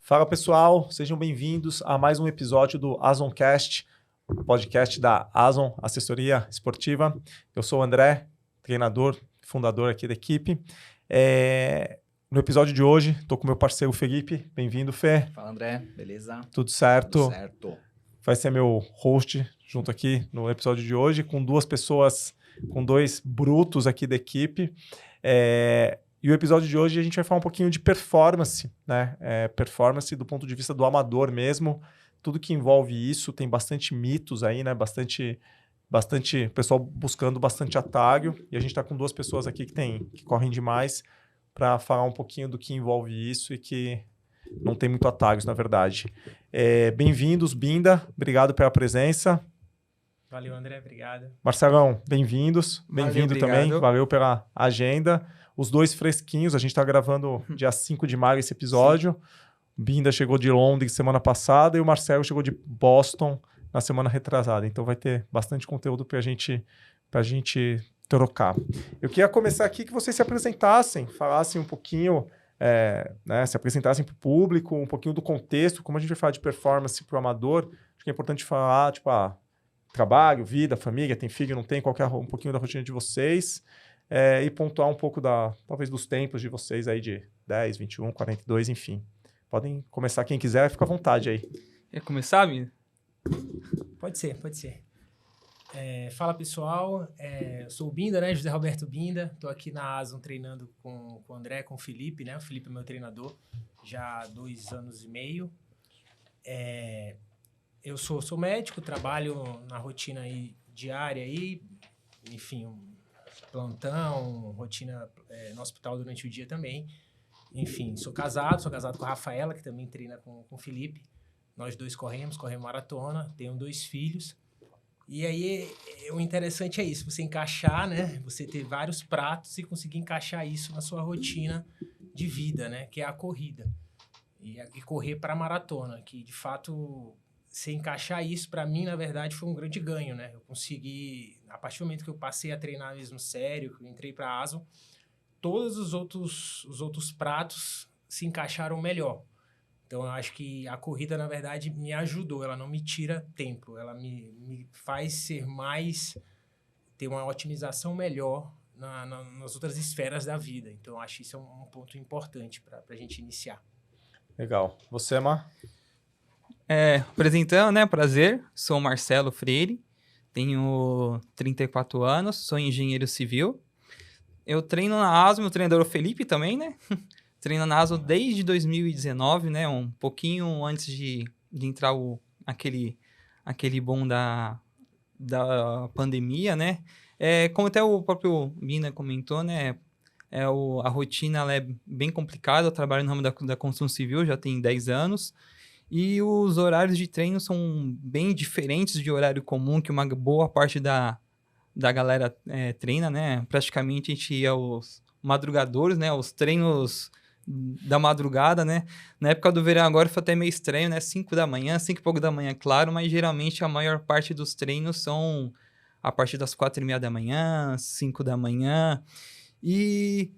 Fala pessoal, sejam bem-vindos a mais um episódio do Azoncast, podcast da Azon Assessoria Esportiva. Eu sou o André, treinador, fundador aqui da equipe. No episódio de hoje, estou com meu parceiro Felipe. Bem-vindo, Fê. Fala, André. Beleza? Tudo certo? Tudo certo. Vai ser meu host junto aqui no episódio de hoje, com duas pessoas, com dois brutos aqui da equipe. E o episódio de hoje a gente vai falar um pouquinho de performance, né? Performance do ponto de vista do amador mesmo. Tudo que envolve isso, tem bastante mitos aí, né? Bastante pessoal buscando bastante atalho. E a gente está com duas pessoas aqui que correm demais para falar um pouquinho do que envolve isso e que não tem muito atalhos, na verdade. Bem-vindos, Binda. Obrigado pela presença. Valeu, André. Obrigado. Marcelão, bem-vindos. Bem-vindo também. Valeu pela agenda. Os dois fresquinhos, a gente está gravando dia 5 de maio esse episódio. Sim. O Binda chegou de Londres semana passada e o Marcelo chegou de Boston na semana retrasada. Então vai ter bastante conteúdo para a gente trocar. Eu queria começar aqui que vocês se apresentassem, falassem um pouquinho, se apresentassem para o público, um pouquinho do contexto, como a gente vai falar de performance para o amador. Acho que é importante falar, trabalho, vida, família, tem filho, não tem, um pouquinho da rotina de vocês. E pontuar um pouco talvez dos tempos de vocês aí de 10, 21, 42, enfim. Podem começar quem quiser, fica à vontade aí. Quer começar, Binda? Pode ser. Fala, pessoal. Eu sou o Binda, né? José Roberto Binda. Estou aqui na Azon treinando com o André, com o Felipe, né? O Felipe é meu treinador já há 2 anos e meio. Eu sou médico, trabalho na rotina aí, diária aí, enfim, plantão, rotina no hospital durante o dia também. Enfim, sou casado com a Rafaela, que também treina com o Felipe. Nós dois corremos maratona, tenho 2 filhos. E aí, o interessante é isso, você encaixar, né? Você ter vários pratos e conseguir encaixar isso na sua rotina de vida, né? Que é a corrida. E correr para a maratona, que de fato, se encaixar isso, para mim, na verdade, foi um grande ganho, né? Eu consegui, a partir do momento que eu passei a treinar mesmo sério, que eu entrei para a Azon, todos os outros pratos se encaixaram melhor. Então, eu acho que a corrida, na verdade, me ajudou. Ela não me tira tempo. Ela me faz ter uma otimização melhor nas outras esferas da vida. Então, eu acho que isso é um ponto importante para a gente iniciar. Legal. Você, Mar? Apresentando, né? Prazer. Sou Marcelo Freire. Tenho 34 anos. Sou engenheiro civil. Eu treino na Azon. Meu treinador é o Felipe também, né? Treino na Azon desde 2019, né? Um pouquinho antes de entrar aquele boom da pandemia, né? Como até o próprio Binda comentou, né? A rotina ela é bem complicada. Eu trabalho no ramo da construção civil, já tem 10 anos. E os horários de treino são bem diferentes de horário comum, que uma boa parte da galera treina, né? Praticamente a gente ia os madrugadores, né? Os treinos da madrugada, né? Na época do verão agora foi até meio estranho, né? 5 da manhã, 5 e pouco da manhã, claro, mas geralmente a maior parte dos treinos são a partir das 4:30 da manhã, 5 da manhã. E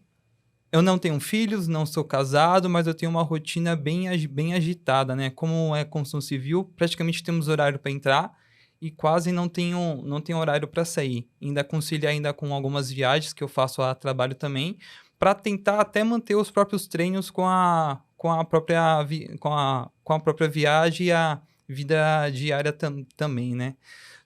eu não tenho filhos, não sou casado, mas eu tenho uma rotina bem agitada, né? Como é construção civil, praticamente temos horário para entrar e quase não tenho horário para sair. Ainda conciliar com algumas viagens que eu faço a trabalho também, para tentar até manter os próprios treinos com a própria viagem e a vida diária também, né?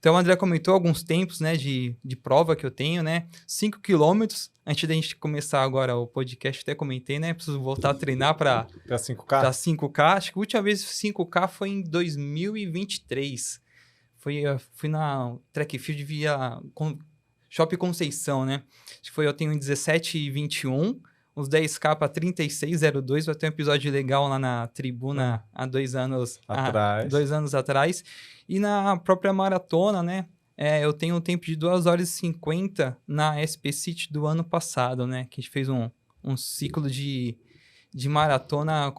Então, o André comentou alguns tempos, né, de prova que eu tenho, né? 5 quilômetros. Antes da gente começar agora o podcast, até comentei, né? Preciso voltar a treinar para 5K. Para 5K. Acho que a última vez 5K foi em 2023. Fui na Track Field via Shopping Conceição, né? Acho que eu tenho 17,21, uns 10K para 36,02. Vai ter um episódio legal lá na tribuna há 2 anos atrás. E na própria maratona, né? Eu tenho um tempo de 2h50 na SP City do ano passado, né? Que a gente fez um ciclo de maratona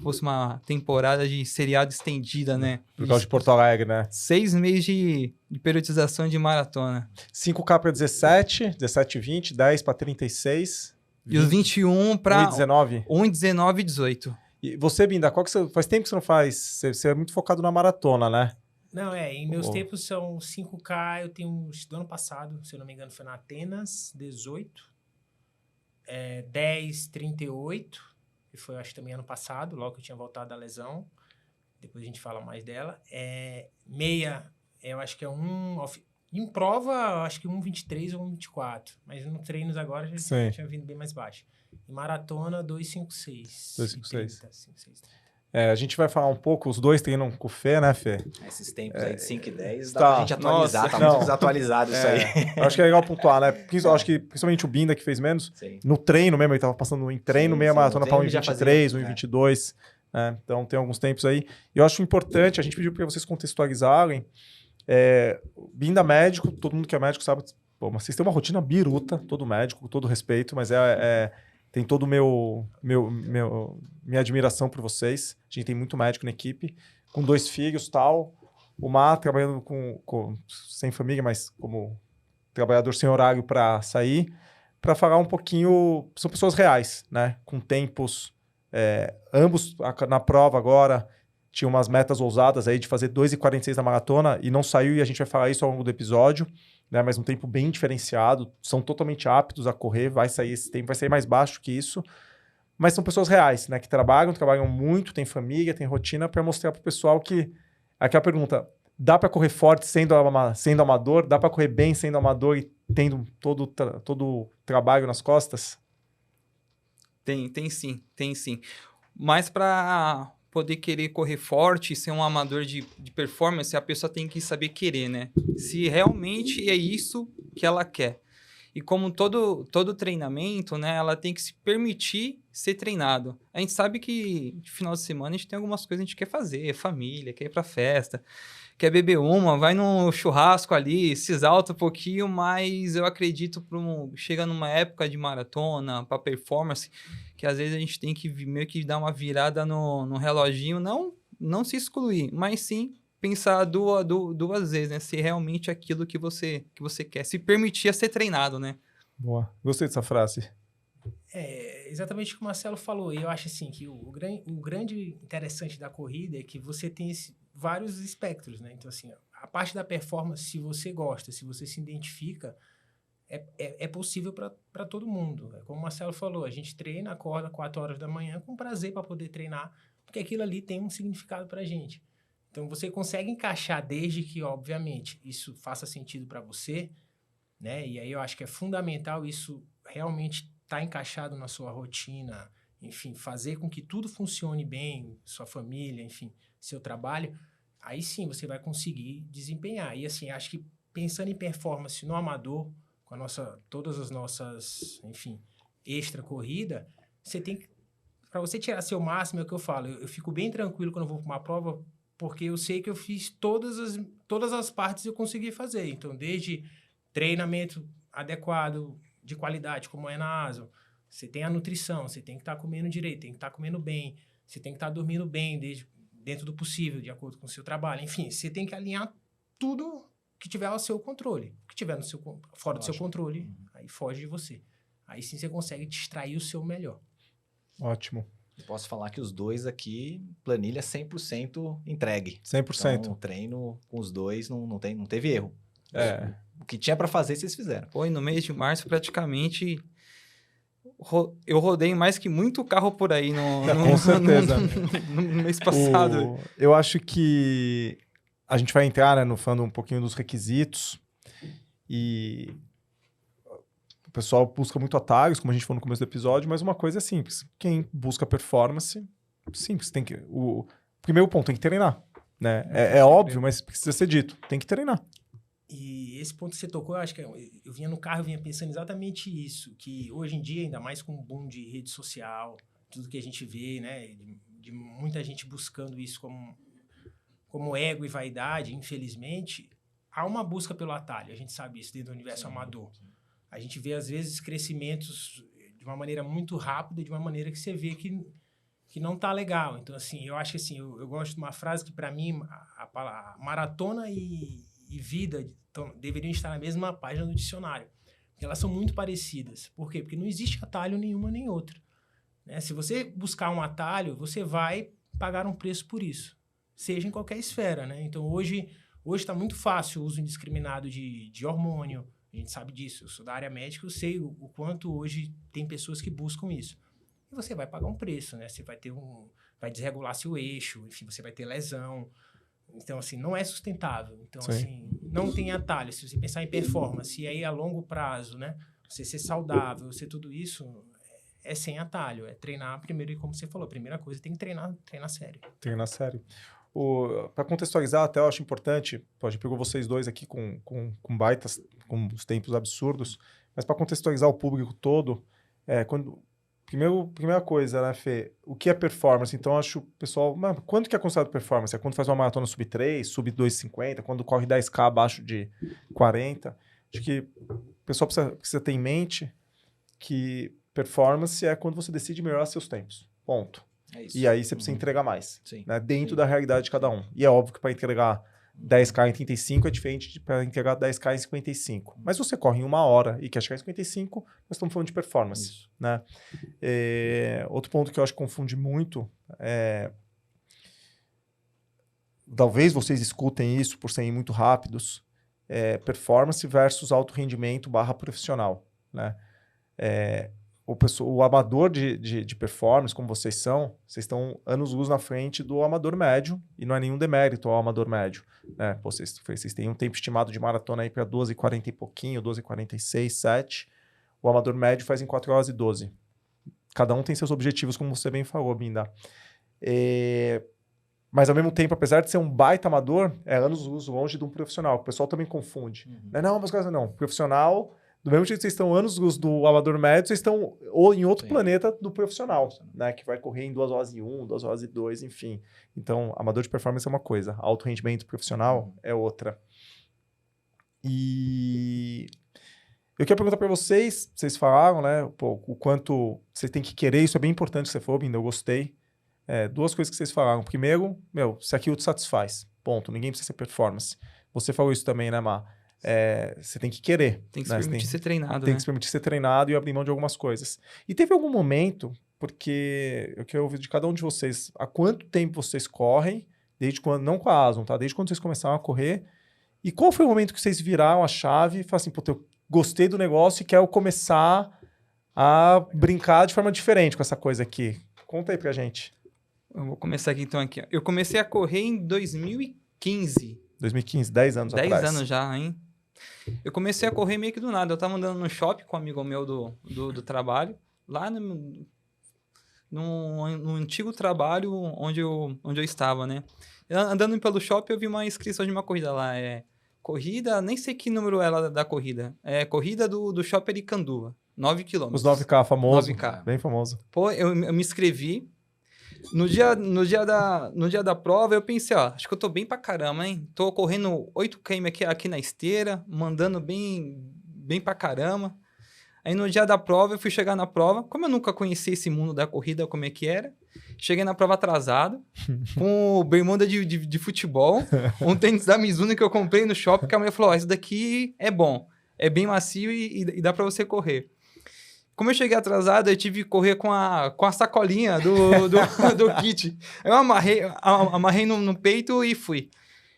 fosse uma temporada de seriado estendida, né? Por causa de Porto Alegre, né? 6 meses de periodização de maratona. 5K para 17, 17,20, 10 para 36. E os 21 para 1,19? 1,19 e 18. E você, Binda, faz tempo que você não faz? Você é muito focado na maratona, né? Não, em meus tempos são 5K, eu tenho do ano passado, se eu não me engano, foi na Atenas, 18, 10, 38, que foi, acho, também ano passado, logo que eu tinha voltado da lesão, depois a gente fala mais dela. Meia, eu acho que é em prova, eu acho que 1,23 ou 1,24, mas nos treinos agora já tinha vindo bem mais baixo. Em maratona, 2,56. 2,56. A gente vai falar um pouco, os dois treinam com o Fê, né, Fê? Esses tempos aí de 5 e 10, dá pra gente atualizar, nossa, tá muito desatualizado isso aí. Eu acho que é legal pontuar, né? Eu acho que principalmente o Binda, que fez menos, no treino mesmo, ele tava passando em treino, meia maratona para 1,23, 1,22, né? Então tem alguns tempos aí. E eu acho importante, a gente pediu para vocês contextualizarem, Binda médico, todo mundo que é médico sabe, pô, mas vocês têm uma rotina biruta, todo médico, com todo respeito, mas tem todo minha admiração por vocês. A gente tem muito médico na equipe, com 2 filhos e tal. O Mar trabalhando sem família, mas como trabalhador sem horário para sair, para falar um pouquinho. São pessoas reais, né? Com tempos. Ambos na prova agora tinham umas metas ousadas aí de fazer 2,46 na maratona e não saiu, e a gente vai falar isso ao longo do episódio. Né, mas um tempo bem diferenciado, são totalmente aptos a correr, vai sair esse tempo, vai sair mais baixo que isso, mas são pessoas reais, né, que trabalham muito, tem família, tem rotina, para mostrar para o pessoal que, aquela pergunta, dá para correr forte sendo amador, dá para correr bem sendo amador e tendo todo o trabalho nas costas? Tem sim, mas para poder querer correr forte e ser um amador de performance, a pessoa tem que saber querer, né? Se realmente é isso que ela quer. E como todo treinamento, né, ela tem que se permitir ser treinado. A gente sabe que de final de semana a gente tem algumas coisas que a gente quer fazer, família, quer ir pra festa, quer beber vai no churrasco ali, se exalta um pouquinho, mas eu acredito chega numa época de maratona, para performance, que às vezes a gente tem que meio que dar uma virada no reloginho, não se excluir, mas sim pensar duas vezes, né? Se realmente aquilo que você quer, se permitir a ser treinado, né? Boa. Gostei dessa frase. Exatamente o que o Marcelo falou. E eu acho assim que o grande interessante da corrida é que você tem vários espectros, né? Então, assim, a parte da performance, se você gosta, se você se identifica, é possível para todo mundo. Como o Marcelo falou, a gente treina, acorda 4 horas da manhã com prazer para poder treinar, porque aquilo ali tem um significado para a gente. Então, você consegue encaixar desde que, obviamente, isso faça sentido para você, né? E aí eu acho que é fundamental isso realmente estar encaixado na sua rotina, enfim, fazer com que tudo funcione bem, sua família, enfim, seu trabalho, aí sim você vai conseguir desempenhar. E assim, acho que pensando em performance no amador, com todas as nossas, enfim, extra corrida, você tem que, para você tirar seu máximo, é o que eu falo, eu fico bem tranquilo quando eu vou para uma prova, porque eu sei que eu fiz todas as partes eu consegui fazer. Então, desde treinamento adequado, de qualidade, como é na ASO, você tem a nutrição, você tem que estar comendo direito, tem que estar comendo bem, você tem que estar dormindo bem, dentro do possível, de acordo com o seu trabalho. Enfim, você tem que alinhar tudo que tiver ao seu controle. O que tiver fora do seu controle, aí foge de você. Aí sim você consegue te extrair o seu melhor. Ótimo. Eu posso falar que os dois aqui, planilha 100% entregue. 100%. Então, o treino com os dois não teve erro. É. O que tinha para fazer, vocês fizeram. Pô, e no mês de março, praticamente, eu rodei mais que muito carro por aí com certeza. No mês passado. Eu acho que a gente vai entrar, né, falando um pouquinho dos requisitos, e o pessoal busca muito atalhos, como a gente falou no começo do episódio, mas uma coisa é simples. Quem busca performance, simples. O primeiro ponto, tem que treinar. Né? É óbvio, mas precisa ser dito. Tem que treinar. E esse ponto que você tocou, eu acho que eu vinha no carro, eu vinha pensando exatamente isso, que hoje em dia, ainda mais com o boom de rede social, tudo que a gente vê, né, de muita gente buscando isso como ego e vaidade, infelizmente, há uma busca pelo atalho, a gente sabe isso dentro do universo amador. A gente vê, às vezes, crescimentos de uma maneira muito rápida, de uma maneira que você vê que não tá legal. Então, assim, eu acho que, assim, eu gosto de uma frase que, para mim, a maratona e vida deveriam estar na mesma página do dicionário. Porque elas são muito parecidas. Por quê? Porque não existe atalho nenhuma nem outra. né? Se você buscar um atalho, você vai pagar um preço por isso, seja em qualquer esfera, né? Então, hoje está muito fácil o uso indiscriminado de hormônio, a gente sabe disso. Eu sou da área médica, eu sei o quanto hoje tem pessoas que buscam isso. E você vai pagar um preço, né? Você vai vai desregular seu eixo, enfim, você vai ter lesão. Então, assim, não é sustentável. Então, Sim. assim, não tem atalho. Se você pensar em performance, e aí a longo prazo, né? Você ser saudável, ser tudo isso, é sem atalho. É treinar primeiro, e como você falou, a primeira coisa tem que treinar sério. Treinar sério. Para contextualizar, até eu acho importante, a gente pegou vocês dois aqui com baitas, com os tempos absurdos, mas para contextualizar o público todo, primeira coisa, né, Fê? O que é performance? Então, acho, pessoal, quanto que é considerado performance? É quando faz uma maratona sub 3, sub 2,50, quando corre 10K abaixo de 40? Acho que o pessoal precisa ter em mente que performance é quando você decide melhorar seus tempos. Ponto. É isso. E aí você precisa entregar mais, Sim. né, dentro Sim. da realidade de cada um. E é óbvio que para entregar 10K em 35 é diferente de para entregar 10K em 55. Mas você corre em 1 hora e quer chegar em 55, nós estamos falando de performance. Isso. Né? Outro ponto que eu acho que confunde muito é... Talvez vocês escutem isso por serem muito rápidos. Performance versus alto rendimento / profissional. Né? O amador de performance, como vocês estão anos-luz na frente do amador médio, e não é nenhum demérito ao amador médio. Né? Pô, vocês têm um tempo estimado de maratona aí para 12h40 e pouquinho, 12h46, 7. O amador médio faz em 4 horas e 12. Cada um tem seus objetivos, como você bem falou, Binda. Mas, ao mesmo tempo, apesar de ser um baita amador, é anos-luz longe de um profissional. O pessoal também confunde. Não, mas não. Profissional... Do mesmo jeito que vocês estão anos-luz do amador médio, vocês estão em outro Sim. planeta do profissional, né? Que vai correr em 2 horas e 1, 2 horas e 2, enfim. Então, amador de performance é uma coisa, alto rendimento profissional é outra. E eu quero perguntar para vocês falaram, né? O quanto vocês têm que querer, isso é bem importante que você falou, Binda, eu gostei. 2 coisas que vocês falaram. Primeiro, se aquilo te satisfaz, ponto. Ninguém precisa ser performance. Você falou isso também, né, Má? Você tem que querer. Tem que né? se permitir ser treinado, Tem né? que se permitir ser treinado e abrir mão de algumas coisas. E teve algum momento, porque eu quero ouvir de cada um de vocês, há quanto tempo vocês correm, desde quando, não com a Aslan, tá? Desde quando vocês começaram a correr, e qual foi o momento que vocês viraram a chave e falaram assim, eu gostei do negócio e quero começar a brincar de forma diferente com essa coisa aqui. Conta aí pra gente. Eu vou começar aqui então. Eu comecei a correr em 2015. 2015, 10 anos 10 atrás. anos já, hein? Eu comecei a correr meio que do nada. Eu tava andando no shopping com um amigo meu do trabalho, lá no antigo trabalho onde eu estava, né? Andando pelo shopping, eu vi uma inscrição de uma corrida lá. Corrida, nem sei que número era da corrida. Corrida do Shopping Aricanduva, 9 km. Os 9K famoso, 9K. Bem famoso. Pô, eu me inscrevi. No dia da prova, eu pensei, acho que eu tô bem pra caramba, hein? Tô correndo 8 km aqui na esteira, mandando bem pra caramba. Aí no dia da prova, eu fui chegar na prova. Como eu nunca conheci esse mundo da corrida, como é que era, cheguei na prova atrasado, com bermuda de futebol, um tênis da Mizuno que eu comprei no shopping, que a mulher falou, isso daqui é bom, é bem macio e dá pra você correr. Como eu cheguei atrasado, eu tive que correr com a sacolinha do kit. Eu amarrei no peito e fui.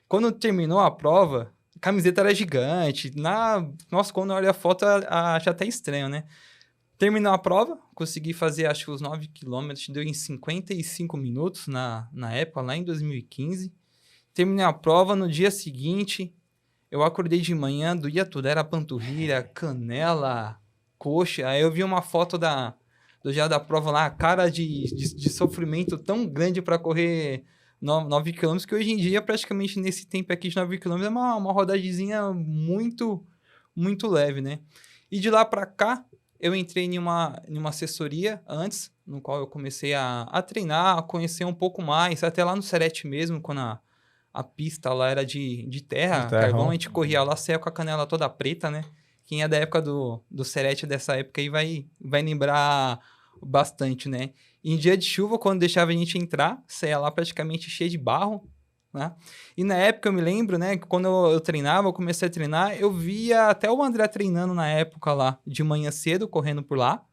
Quando terminou a prova, a camiseta era gigante. Nossa, quando eu olho a foto, acho até estranho, né? Terminou a prova, consegui fazer acho que os 9 km, deu em 55 minutos na época, lá em 2015. Terminei a prova, no dia seguinte, eu acordei de manhã, doía tudo, era panturrilha, canela, coxa. Aí eu vi uma foto do dia da prova lá, a cara de sofrimento tão grande para correr 9 km, que hoje em dia, praticamente nesse tempo aqui de 9 km, é uma rodadezinha muito, muito leve, né? E de lá para cá, eu entrei em uma assessoria antes, no qual eu comecei a treinar, a conhecer um pouco mais, até lá no Serete mesmo, quando a pista lá era de terra, carvão, a gente corria lá, saia com a canela toda preta, né? Quem é da época do Serete dessa época aí vai lembrar bastante, né? Em dia de chuva, quando deixava a gente entrar, saia lá praticamente cheio de barro, né? E na época eu me lembro, né, que quando eu treinava, eu comecei a treinar, eu via até o André treinando na época lá, de manhã cedo, correndo por lá.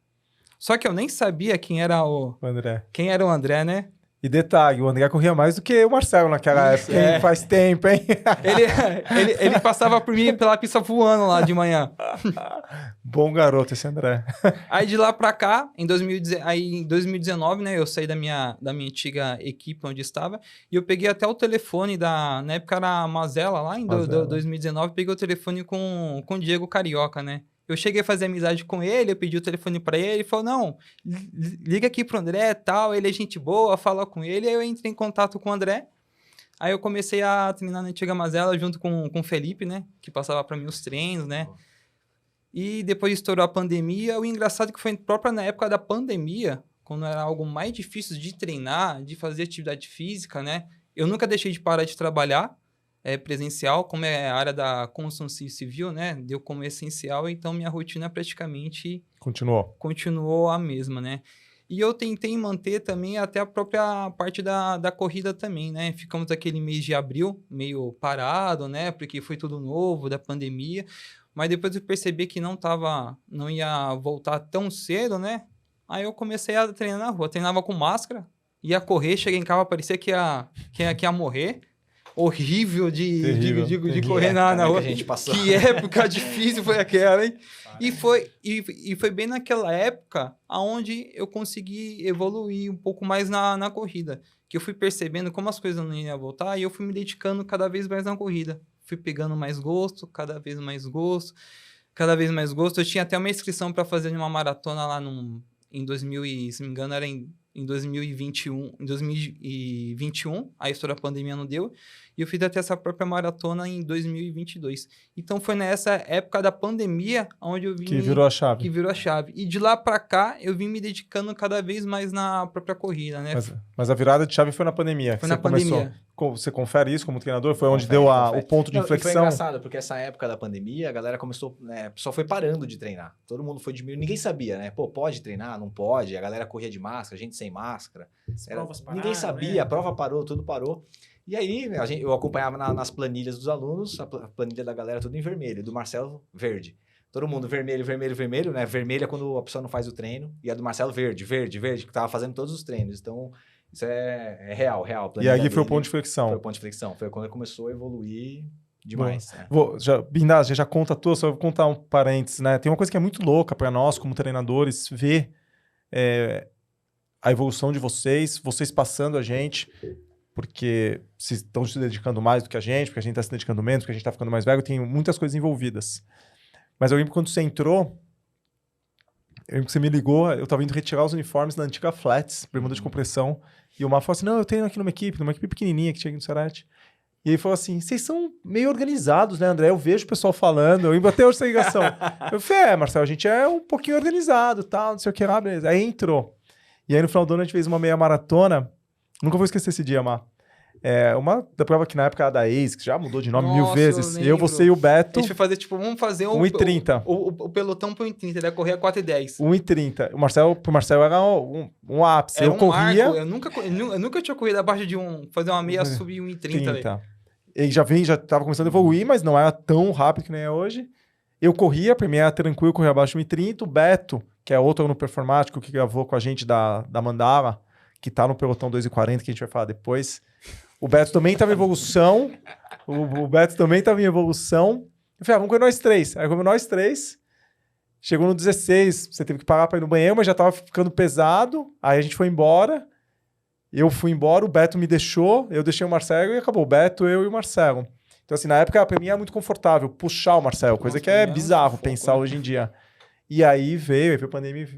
Só que eu nem sabia quem era o André, né? E detalhe, o André corria mais do que o Marcelo naquela época, hein? Faz tempo, hein? Ele passava por mim pela pista voando lá de manhã. Bom garoto esse André. Aí de lá pra cá, em 2019, né, eu saí da minha antiga equipe onde estava, e eu peguei até o telefone na época era a Mazela, lá em 2019, peguei o telefone com o Diego Carioca, né? Eu cheguei a fazer amizade com ele, eu pedi o telefone pra ele, ele falou, não, liga aqui pro André e tal, ele é gente boa, fala com ele. Aí eu entrei em contato com o André, aí eu comecei a treinar na antiga Mazela junto com o Felipe, né, que passava pra mim os treinos, né. E depois estourou a pandemia. O engraçado é que foi próprio na época da pandemia, quando era algo mais difícil de treinar, de fazer atividade física, né, eu nunca deixei de parar de trabalhar, presencial, como é a área da construção civil, né? Deu como essencial, então minha rotina praticamente continuou a mesma, né? E eu tentei manter também até a própria parte da corrida também, né? Ficamos aquele mês de abril meio parado, né? Porque foi tudo novo, da pandemia. Mas depois eu percebi que não ia voltar tão cedo, né? Aí eu comecei a treinar na rua. Treinava com máscara, ia correr, cheguei em casa, parecia que ia morrer. Horrível de correr na rua. Que a gente passou. Que época difícil foi aquela, hein? E foi bem naquela época onde eu consegui evoluir um pouco mais na corrida. Que eu fui percebendo como as coisas não iam voltar e eu fui me dedicando cada vez mais na corrida. Fui pegando mais gosto, cada vez mais gosto. Eu tinha até uma inscrição para fazer uma maratona lá em 2000 e, se não me engano, era em 2021, aí estourou a pandemia, não deu, e eu fiz até essa própria maratona em 2022. Então foi nessa época da pandemia onde eu vim... Que virou a chave. E de lá pra cá, eu vim me dedicando cada vez mais na própria corrida, né? Mas a virada de chave foi na pandemia. Foi na pandemia. Você confere isso como treinador? Foi onde deu o ponto de inflexão? Foi engraçado, porque essa época da pandemia, a galera começou, né, só foi parando de treinar. Todo mundo foi diminuindo, ninguém sabia, né? Pô, pode treinar? Não pode? A galera corria de máscara, a gente sem máscara. Ninguém sabia, né? A prova parou, tudo parou. E aí, eu acompanhava nas planilhas dos alunos, a planilha da galera tudo em vermelho, do Marcelo, verde. Todo mundo vermelho, né? Vermelho é quando a pessoa não faz o treino, e a do Marcelo, verde, que tava fazendo todos os treinos. Então, isso é real. E aí foi o ponto de flexão. Foi o ponto de flexão. Foi quando ele começou a evoluir demais. Né? Bindaz, já conta a tua, só vou contar um parênteses, né? Tem uma coisa que é muito louca para nós, como treinadores, ver a evolução de vocês passando a gente, porque vocês estão se dedicando mais do que a gente, porque a gente está se dedicando menos, porque a gente está ficando mais velho, tem muitas coisas envolvidas. Mas eu lembro quando você entrou, eu lembro que você me ligou, eu estava indo retirar os uniformes da antiga Flats, bermuda de compressão, e o Mar falou assim, não, eu treino aqui numa equipe pequenininha que tinha aqui no Sarate. E ele falou assim, vocês são meio organizados, né, André? Eu vejo o pessoal falando, eu lembro até hoje essa ligação. Eu falei, Marcelo, a gente é um pouquinho organizado, tal, não sei o que lá, beleza. Aí entrou. E aí no final do ano a gente fez uma meia maratona, nunca vou esquecer esse dia, Mar. Uma da prova que na época era da ACE, que já mudou de nome 1000 vezes. Eu, você e o Beto. A gente foi fazer, vamos fazer 1h30. O pelotão pro 1h30, ele ia correr a 4h10. 1h30. Pro Marcelo era um ápice. Eu corria. Eu nunca tinha corrido abaixo de fazer uma meia subir 1h30. Ele já tava começando a evoluir, mas não era tão rápido que nem é hoje. Eu corria, primeiro era tranquilo, corria abaixo de 1h30. O Beto, que é outro no performático, que gravou com a gente da Mandala, que tá no pelotão 2h40, que a gente vai falar depois. O Beto também estava em evolução. O Beto também estava em evolução. Eu falei, vamos correr nós três. Aí como nós três, chegou no 16, você teve que parar para ir no banheiro, mas já estava ficando pesado. Aí a gente foi embora. Eu fui embora, o Beto me deixou, eu deixei o Marcelo e acabou. O Beto, eu e o Marcelo. Então assim, na época para mim era muito confortável puxar o Marcelo, coisa que é bizarro pensar hoje em dia. E aí veio a pandemia,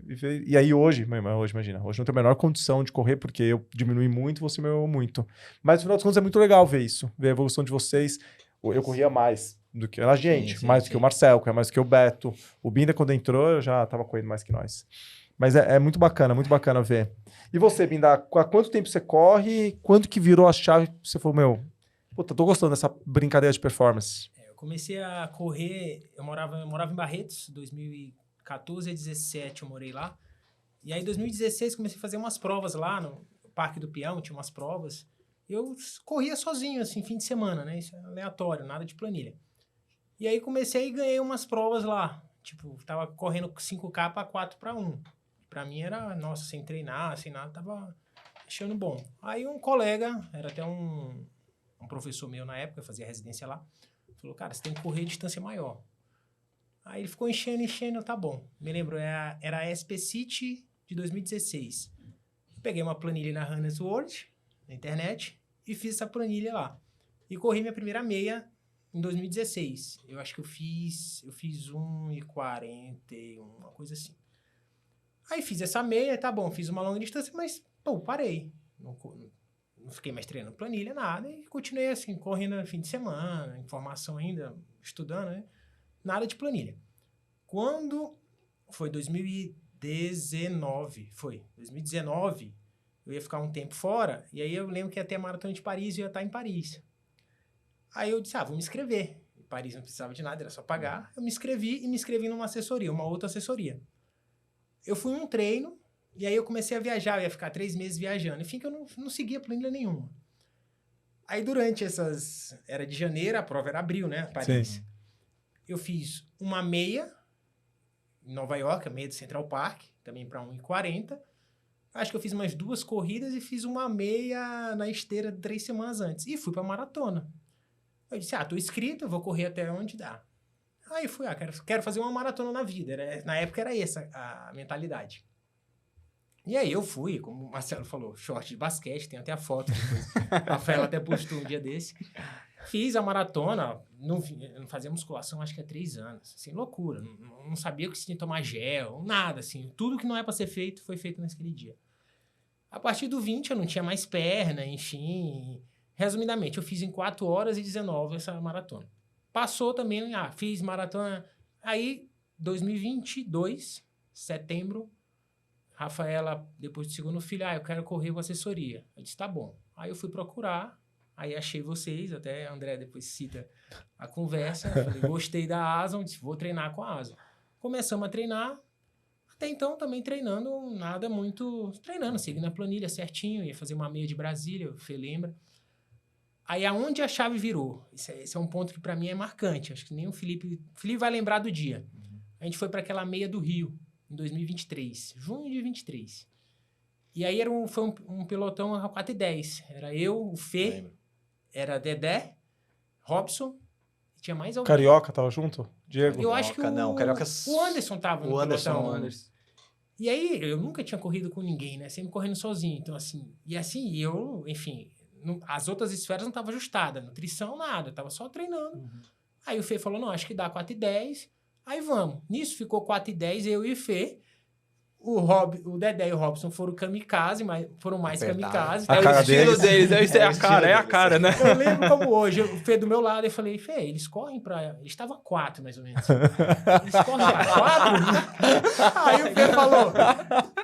e aí hoje, imagina, hoje não tenho a menor condição de correr, porque eu diminui muito, você melhorou muito. Mas no final das contas é muito legal ver isso, ver a evolução de vocês. Eu corria mais do que a gente, mais do que o Marcelo, mais do que o Beto. O Binda, quando entrou, eu já estava correndo mais que nós. Mas é muito bacana ver. E você, Binda, há quanto tempo você corre? Quando que virou a chave? Você falou, puta, tô gostando dessa brincadeira de performance. Eu comecei a correr, eu morava em Barretos, 2014 a 2017 eu morei lá. E aí, em 2016, comecei a fazer umas provas lá no Parque do Peão, tinha umas provas. Eu corria sozinho, assim, fim de semana, né? Isso é aleatório, nada de planilha. E aí, comecei e ganhei umas provas lá. Tipo, tava correndo 5K para 4 para 1. Pra mim era, nossa, sem treinar, sem nada, tava achando bom. Aí um colega, era até um professor meu na época, fazia residência lá, falou, cara, você tem que correr distância maior. Aí ele ficou enchendo, tá bom. Me lembro, era a SP City de 2016. Peguei uma planilha na Runner's World, na internet, e fiz essa planilha lá. E corri minha primeira meia em 2016. Eu acho que eu fiz 1,40, uma coisa assim. Aí fiz essa meia, tá bom, fiz uma longa distância, mas, pô, parei. Não fiquei mais treinando planilha, nada, e continuei assim, correndo no fim de semana, informação ainda, estudando, né? Nada de planilha. Quando foi 2019, eu ia ficar um tempo fora, e aí eu lembro que ia ter a Maratona de Paris e eu ia estar em Paris. Aí eu disse, vou me inscrever. Em Paris não precisava de nada, era só pagar. Eu me inscrevi numa assessoria, uma outra assessoria. Eu fui em um treino, e aí eu comecei a viajar, eu ia ficar 3 meses viajando. Enfim, que eu não seguia planilha nenhuma. Aí durante era de janeiro, a prova era abril, né, Paris. Sim. Eu fiz uma meia em Nova York, a meia do Central Park, também para 1,40. Acho que eu fiz mais 2 corridas e fiz uma meia na esteira 3 semanas antes. E fui para maratona. Eu disse, tô inscrito, eu vou correr até onde dá. Aí fui, quero fazer uma maratona na vida. Na época era essa a mentalidade. E aí eu fui, como o Marcelo falou, short de basquete, tem até a foto depois. A Rafaela até postou um dia desse. Fiz a maratona, não fazia musculação acho que há 3 anos. Assim, loucura. Não sabia que se tinha que tomar gel, nada, assim. Tudo que não é para ser feito, foi feito naquele dia. A partir do 20 eu não tinha mais perna, enfim. Resumidamente, eu fiz em 4 horas e 19 essa maratona. Passou também, fiz maratona. Aí, 2022, setembro, Rafaela, depois do segundo filho, eu quero correr com assessoria. Eu disse, tá bom. Aí eu fui procurar, aí achei vocês, até André depois cita a conversa. Falei, gostei da Asa, disse, vou treinar com a Asa. Começamos a treinar, até então também treinando, nada muito... Treinando, seguindo a planilha certinho, ia fazer uma meia de Brasília, o Fê lembra. Aí aonde a chave virou? Esse é um ponto que para mim é marcante, acho que nem o Felipe vai lembrar do dia. A gente foi para aquela meia do Rio, em 2023, junho de 23. E aí foi um pelotão a 4:10. Era eu, o Fê, era Dedé, Robson, e tinha mais alguém. Carioca tava junto? Diego? Eu acho que Carioca... o Anderson tava no pelotão. O Anderson. E aí, eu nunca tinha corrido com ninguém, né? Sempre correndo sozinho. Então, assim... E eu, enfim... as outras esferas não estavam ajustadas. Nutrição, nada. Tava só treinando. Uhum. Aí o Fê falou, não, acho que dá 4:10. Aí vamos. Nisso ficou 4:10, eu e o Fê. O Dedé e o Robson foram kamikaze, mas foram mais kamikaze. A cara deles. É a cara, né? Eu lembro como hoje, o Fê do meu lado, eu falei, Fê, eles correm pra... Eles estavam a 4, mais ou menos. Eles correm pra 4? Aí o Fê falou,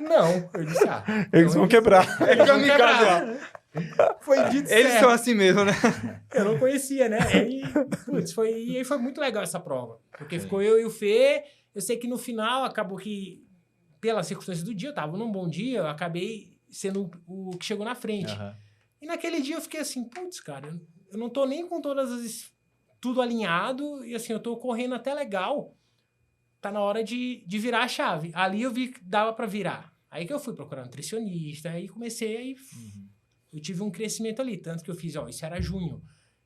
não. Eu disse, eles vão quebrar. Eles vão quebrar. Foi dito Eles certo. são assim mesmo, né? Eu não conhecia, né? E aí foi muito legal essa prova. Porque ficou eu e o Fê. Eu sei que no final acabou que, pelas circunstâncias do dia, eu tava num bom dia, eu acabei sendo o que chegou na frente. Uhum. E naquele dia eu fiquei assim, putz, cara, eu não tô nem com tudo alinhado, e assim, eu tô correndo até legal. Tá na hora de virar a chave. Ali eu vi que dava pra virar. Aí que eu fui procurar nutricionista, aí comecei, aí eu tive um crescimento ali, tanto que eu fiz, isso era junho.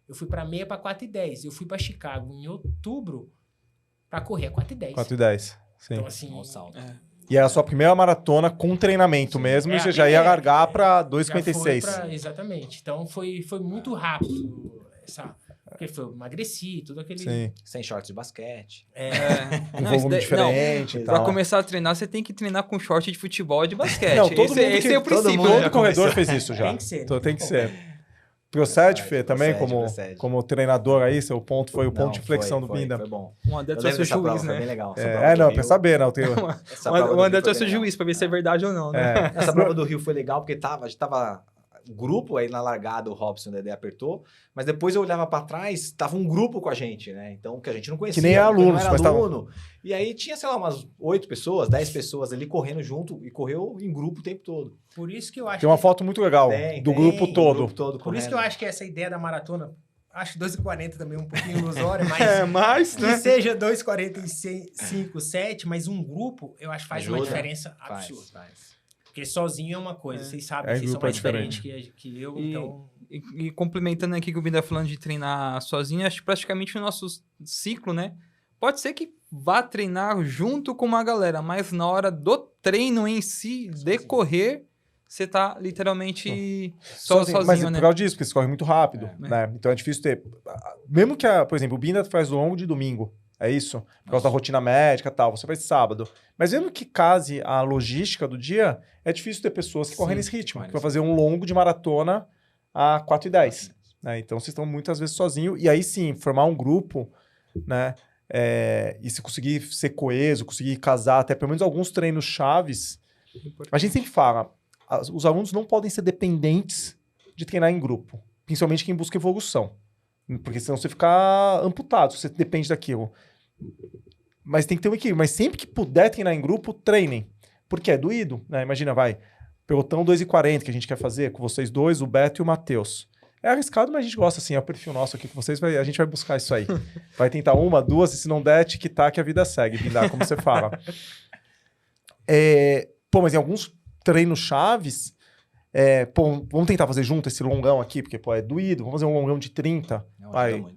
Eu fui pra meia pra 4:10. Eu fui pra Chicago em outubro pra correr a 4:10. 4:10, sim. Então, assim... E era a sua primeira maratona com treinamento mesmo, e você já ia largar pra 2:56. Exatamente. Então, foi muito rápido porque eu emagreci, tudo aquele... Sim. Sem shorts de basquete. Um volume diferente e tal. Pra começar a treinar, você tem que treinar com short de futebol e de basquete. Não, esse é o princípio. Todo corredor fez isso já. Tem que ser. Então, tem que ser. Procede, Fê, também, como treinador aí, seu ponto foi o ponto de flexão do Binda. Foi bom. O André trouxe o juiz, né? Foi bem legal. Pra saber, né? O André trouxe o juiz pra ver se é verdade ou não, né? Essa prova do Rio foi legal, porque a gente tava grupo, aí na largada o Robson e o Dedé apertou, mas depois eu olhava pra trás, tava um grupo com a gente, né? Então, que a gente não conhecia. Que nem alunos, mas aluno. E aí tinha, sei lá, umas 8 pessoas, 10 pessoas ali correndo junto, e correu em grupo o tempo todo. Por isso que eu acho Tem uma foto muito legal do grupo todo. Por isso que eu acho que essa ideia da maratona, acho 2h40 também um pouquinho ilusório, mas né? que seja 2h45, 7, mas um grupo, eu acho que faz uma diferença absurda. Faz. Porque sozinho é uma coisa, vocês sabem, vocês são mais diferentes que eu, então... E complementando aqui que o Binda falando de treinar sozinho, acho que praticamente o nosso ciclo, né? Pode ser que vá treinar junto com uma galera, mas na hora do treino em si, decorrer, você tá literalmente sozinho, mas né? Por causa disso, porque você corre muito rápido, né? Então é difícil ter... Mesmo que, por exemplo, o Binda faz longo de domingo, é isso? Por causa da rotina médica e tal, você faz sábado. Mas mesmo que case a logística do dia, é difícil ter pessoas que correm nesse ritmo, que vão fazer um longo de maratona a 4h10. Né? Então vocês estão muitas vezes sozinhos, e aí sim, formar um grupo, né? E se conseguir ser coeso, conseguir casar até pelo menos alguns treinos chaves, a gente sempre fala, os alunos não podem ser dependentes de treinar em grupo, principalmente quem busca evolução, porque senão você fica amputado, se você depende daquilo. Mas tem que ter um equilíbrio, mas sempre que puder treinar em grupo, treinem, porque é doído, né? Imagina, pelotão 2h40 que a gente quer fazer com vocês dois, o Beto e o Matheus. É arriscado, mas a gente gosta, assim, é o perfil nosso aqui com vocês, a gente vai buscar isso aí. Vai tentar 1, 2, e se não der, tic-tac, a vida segue, Bindar, como você fala. Mas em alguns treinos chaves, vamos tentar fazer junto esse longão aqui, porque, é doído, vamos fazer um longão de 30,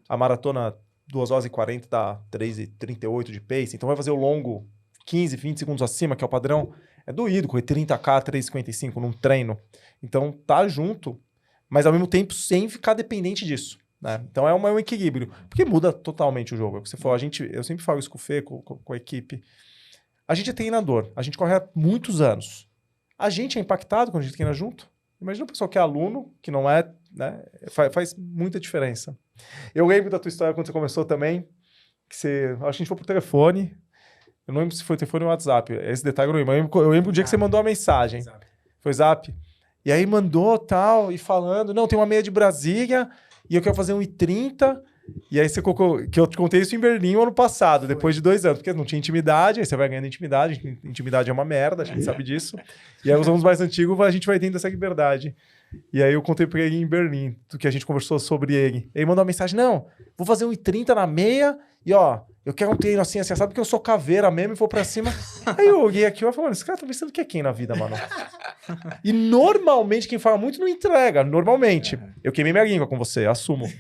a maratona 2h40 dá 3h38 de pace, então vai fazer o longo 15, 20 segundos acima, que é o padrão, é doído, correr 30K, 3h55 num treino. Então, tá junto, mas ao mesmo tempo sem ficar dependente disso. Né? Então é um equilíbrio, porque muda totalmente o jogo. É o que você falou, eu sempre falo isso com o Fê, com a equipe. A gente é treinador, a gente corre há muitos anos. A gente é impactado quando a gente treina junto. Imagina o pessoal que é aluno, que não é, né? Faz muita diferença. Eu lembro da tua história quando você começou também, acho que a gente foi por telefone. Eu não lembro se foi telefone ou WhatsApp. Esse detalhe eu não lembro. Eu lembro o dia que você mandou uma mensagem. Foi Zap. E aí mandou tal, e falando, não, tem uma meia de Brasília, e eu quero fazer 1h30. E aí você colocou, que eu te contei isso em Berlim no ano passado, depois de 2 anos, porque não tinha intimidade, aí você vai ganhando intimidade, intimidade é uma merda, a gente sabe disso. E aí os anos mais antigos, a gente vai tendo essa liberdade. E aí eu contei pra ele em Berlim, do que a gente conversou sobre ele. Ele mandou uma mensagem, não, vou fazer 1h30 na meia, e eu quero um treino assim, sabe que eu sou caveira mesmo e vou pra cima. Aí eu olhei aqui e falei, mano, esse cara tá pensando que é quem na vida, mano? E normalmente quem fala muito não entrega, normalmente. Eu queimei minha língua com você, assumo.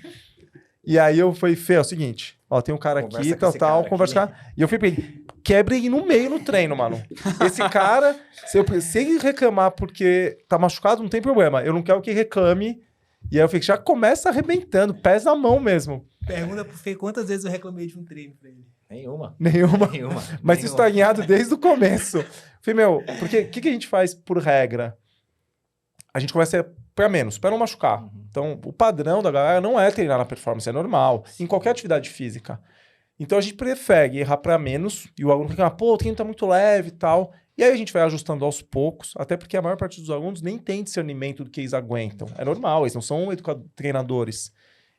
E aí eu falei, Fê, é o seguinte, tem um cara aqui, tal, conversa. E eu falei pra ele, quebre ele no meio no treino, mano. Esse cara, se ele reclamar porque tá machucado, não tem problema. Eu não quero que ele reclame. E aí eu falei, já começa arrebentando, pesa a mão mesmo. Pergunta pro Fê quantas vezes eu reclamei de um treino pra ele. Nenhuma. Mas isso tá alinhado desde o começo. Falei, porque o que a gente faz por regra? A gente começa para menos, para não machucar. Então, o padrão da galera não é treinar na performance, é normal, em qualquer atividade física. Então, a gente prefere errar para menos, e o aluno fica, o treino tá muito leve e tal. E aí a gente vai ajustando aos poucos, até porque a maior parte dos alunos nem tem discernimento do que eles aguentam. É normal, eles não são treinadores.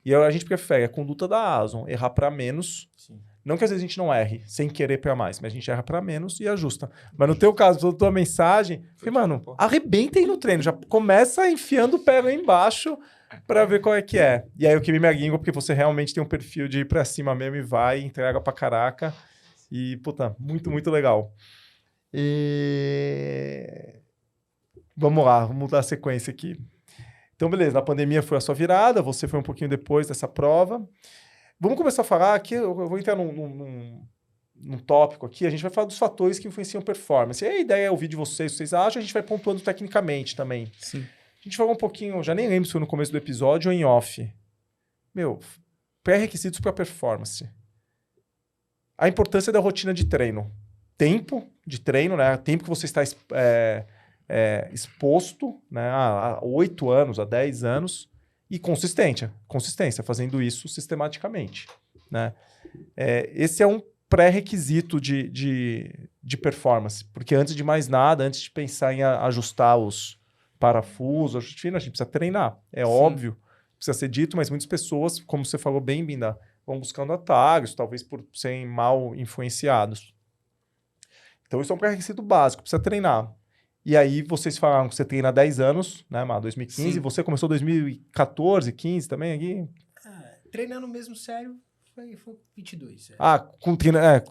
E aí a gente prefere a conduta da Ason, errar para menos. Sim. Não que às vezes a gente não erre, sem querer para mais, mas a gente erra para menos e ajusta. Mas no teu caso, toda tua mensagem, mano, arrebenta aí no treino, já começa enfiando o pé lá embaixo para ver qual é que é. E aí eu queimei minha língua, porque você realmente tem um perfil de ir para cima mesmo e vai, entrega pra caraca. E, puta, muito, muito legal. Vamos lá, vamos mudar a sequência aqui. Então, beleza, a pandemia foi a sua virada, você foi um pouquinho depois dessa prova. Vamos começar a falar aqui, eu vou entrar num tópico aqui, a gente vai falar dos fatores que influenciam performance. E a ideia é ouvir de vocês, se vocês acham, a gente vai pontuando tecnicamente também. Sim. A gente falou um pouquinho, já nem lembro se foi no começo do episódio ou em off. Pré-requisitos para performance. A importância da rotina de treino. Tempo de treino, né? Tempo que você está exposto, né? Há 8 anos, há 10 anos. E consistência, fazendo isso sistematicamente. Né? Esse é um pré-requisito de performance. Porque antes de mais nada, antes de pensar em ajustar os parafusos, a gente precisa treinar. É óbvio, precisa ser dito, mas muitas pessoas, como você falou bem, Binda, vão buscando atalhos, talvez por serem mal influenciados. Então, isso é um pré-requisito básico, precisa treinar. E aí, vocês falaram que você treina há 10 anos, né, Má? 2015, Sim. Você começou em 2014, 15 também aqui? treinando mesmo sério, foi 22.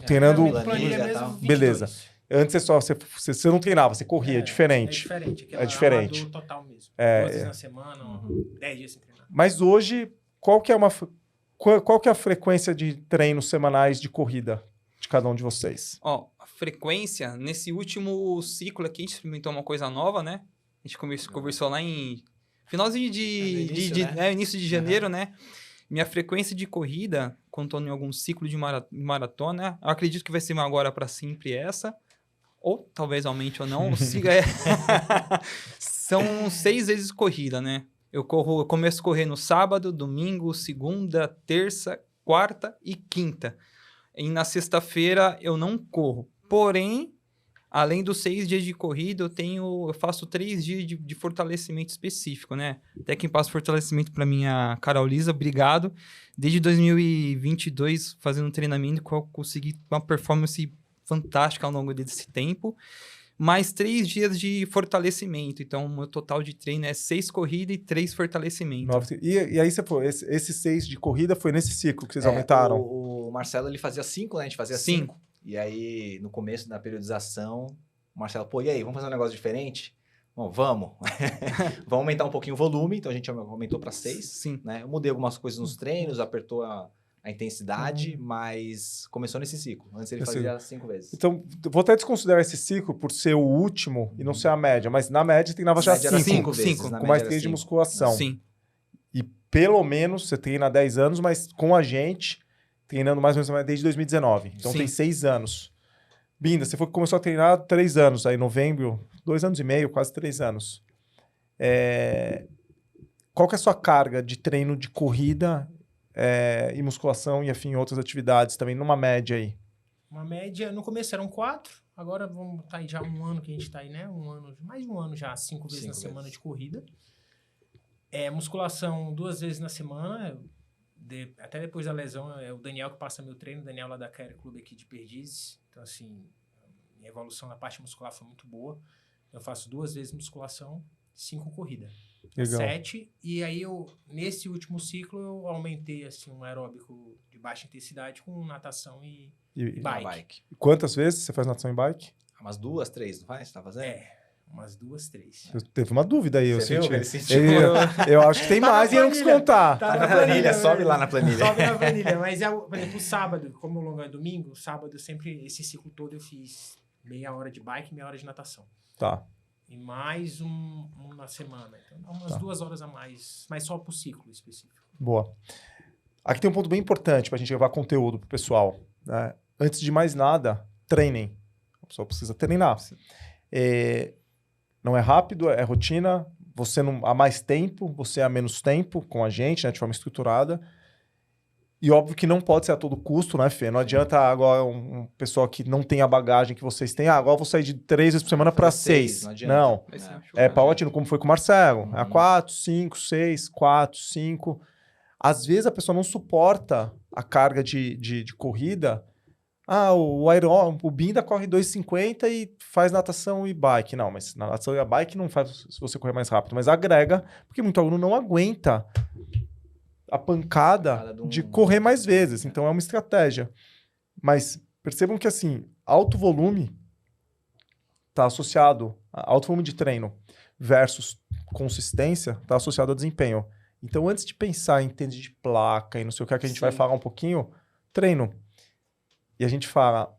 treinando... planilha mesmo, 22. Beleza. Antes você não treinava, você corria, é diferente. É diferente. Total mesmo. 2 vezes na semana, 10 dias sem treinar. Mas hoje, qual que é a frequência de treinos semanais de corrida de cada um de vocês? A frequência, nesse último ciclo aqui, a gente experimentou uma coisa nova, né? A gente conversou lá em finalzinho início de janeiro, né? Minha frequência de corrida, contando em algum ciclo de maratona, eu acredito que vai ser agora para sempre essa. Ou talvez aumente ou não, são 6 vezes corrida, né? Eu começo a correr no sábado, domingo, segunda, terça, quarta e quinta. E na sexta-feira eu não corro. Porém, além dos 6 dias de corrida, eu faço 3 dias de fortalecimento específico, né? Até quem passa fortalecimento para mim é a Carol Lisa, obrigado. Desde 2022, fazendo treinamento, eu consegui uma performance fantástica ao longo desse tempo, mais 3 dias de fortalecimento. Então, o meu total de treino é 6 corridas e 3 fortalecimentos. E aí, esses 6 de corrida foi nesse ciclo que vocês aumentaram? O Marcelo, ele fazia 5, né? A gente fazia 5. E aí, no começo da periodização, o Marcelo, e aí, vamos fazer um negócio diferente? Bom, vamos. Vamos aumentar um pouquinho o volume. Então, a gente aumentou para 6. Sim. Né? Eu mudei algumas coisas nos treinos, apertou a intensidade, mas começou nesse ciclo. Antes ele fazia 5 vezes. Então, vou até desconsiderar esse ciclo por ser o último e não ser a média, mas na média treinava já 5 vezes. Com mais 3 de musculação. Sim. E pelo menos você treina há 10 anos, mas com a gente, treinando mais ou menos desde 2019. Então tem 6 anos. Binda, você começou a treinar há 3 anos, aí em novembro, 2 anos e meio, quase 3 anos. Qual que é a sua carga de treino de corrida e musculação e afim outras atividades também, numa média aí? Uma média, no começo eram 4, agora vamos estar aí já 1 ano que a gente está aí, né? Mais de um ano já, 5 vezes na semana de corrida. Musculação 2 vezes na semana, até depois da lesão, é o Daniel que passa meu treino, o Daniel lá da Care Clube aqui de Perdizes. Então, assim, minha evolução na parte muscular foi muito boa. Eu faço 2 vezes musculação, 5 corrida. Legal. 7, e aí nesse último ciclo eu aumentei assim, um aeróbico de baixa intensidade com natação e bike. Quantas vezes você faz natação e bike? Umas 2, 3, não faz? Você tá fazendo? Umas 2, 3. Teve uma dúvida aí, eu senti. Eu acho que tem mais e eu não quis contar. Tá na planilha, sobe lá na planilha. Sobe na planilha, mas por exemplo, o sábado, como o longo é domingo, sábado sempre, esse ciclo todo eu fiz meia hora de bike e meia hora de natação. Tá. E mais um na semana. Então, dá umas 2 horas a mais, mas só pro ciclo específico. Boa. Aqui tem um ponto bem importante pra gente levar conteúdo pro pessoal. Né? Antes de mais nada, treinem. A pessoa precisa treinar. Não é rápido, é rotina. Você não há mais tempo, você há menos tempo com a gente, né, de forma estruturada. E óbvio que não pode ser a todo custo, né, Fê? Não adianta agora um pessoal que não tem a bagagem que vocês têm. Agora eu vou sair de 3 vezes por semana para 6. Não. É paulatino, como foi com o Marcelo. 4, 5, 6, 4, 5. Às vezes a pessoa não suporta a carga de corrida. O Binda corre 2,50 e faz natação e bike. Não, mas na natação e a bike não faz se você correr mais rápido, mas agrega, porque muito aluno não aguenta a pancada de correr mais vezes. Então, é uma estratégia. Mas percebam que, assim, alto volume está associado... Alto volume de treino versus consistência está associado a desempenho. Então, antes de pensar em tênis de placa e não sei o que a gente vai falar um pouquinho, treino. E a gente fala...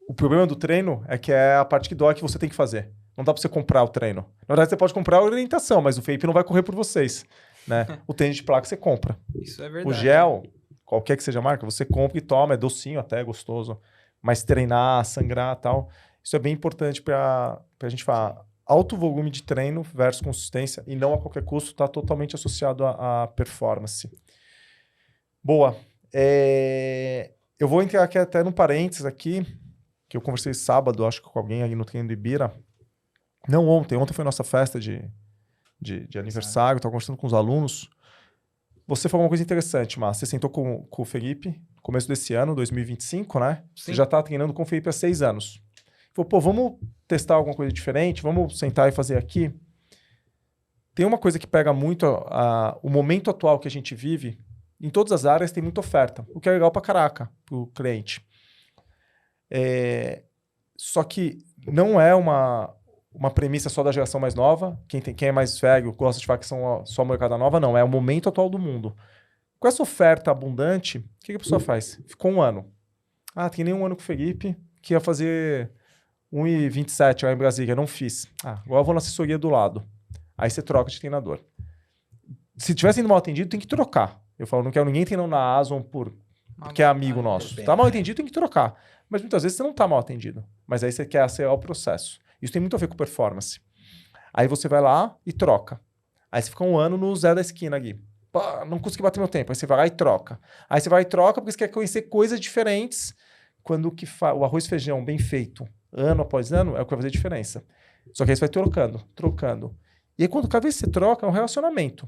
O problema do treino é que é a parte que dói que você tem que fazer. Não dá para você comprar o treino. Na verdade, você pode comprar a orientação, mas o FAPE não vai correr por vocês. Né? O tênis de placa você compra. Isso é verdade. O gel, qualquer que seja a marca, você compra e toma, é docinho até, é gostoso. Mas treinar, sangrar e tal, isso é bem importante para a gente falar. Alto volume de treino versus consistência e não a qualquer custo, está totalmente associado à performance. Boa. Eu vou entrar aqui até no parênteses aqui, que eu conversei sábado, acho que com alguém ali no treino do Ibira. Não ontem foi nossa festa de aniversário, estava conversando com os alunos. Você falou uma coisa interessante, Márcio. Você sentou com o Felipe no começo desse ano, 2025, né? Sim. Você já está treinando com o Felipe há 6 anos. Falou, vamos testar alguma coisa diferente? Vamos sentar e fazer aqui? tem uma coisa que pega muito o momento atual que a gente vive. Em todas as áreas tem muita oferta, o que é legal pra caraca pro cliente. Só que não é uma premissa só da geração mais nova. Quem é mais velho gosta de falar que são só molecada nova, não. É o momento atual do mundo. Com essa oferta abundante, o que a pessoa faz? Ficou 1 ano. Tem nem 1 ano com o Felipe, que ia fazer 1,27 lá em Brasília. Não fiz. Agora eu vou na assessoria do lado. Aí você troca de treinador. Se tiver sendo mal atendido, tem que trocar. Eu falo, não quero ninguém treinando na Aswan porque é amigo nosso. Tá mal atendido, tem que trocar. Mas muitas vezes você não tá mal atendido. Mas aí você quer acelerar o processo. Isso tem muito a ver com performance. Aí você vai lá e troca. Aí você fica 1 ano no Zé da esquina aqui. Pô, não consegui bater meu tempo. Aí você vai lá e troca. Aí você vai e troca porque você quer conhecer coisas diferentes. Quando o arroz e feijão bem feito, ano após ano, é o que vai fazer diferença. Só que aí você vai trocando. E aí quando cada vez que você troca, é um relacionamento.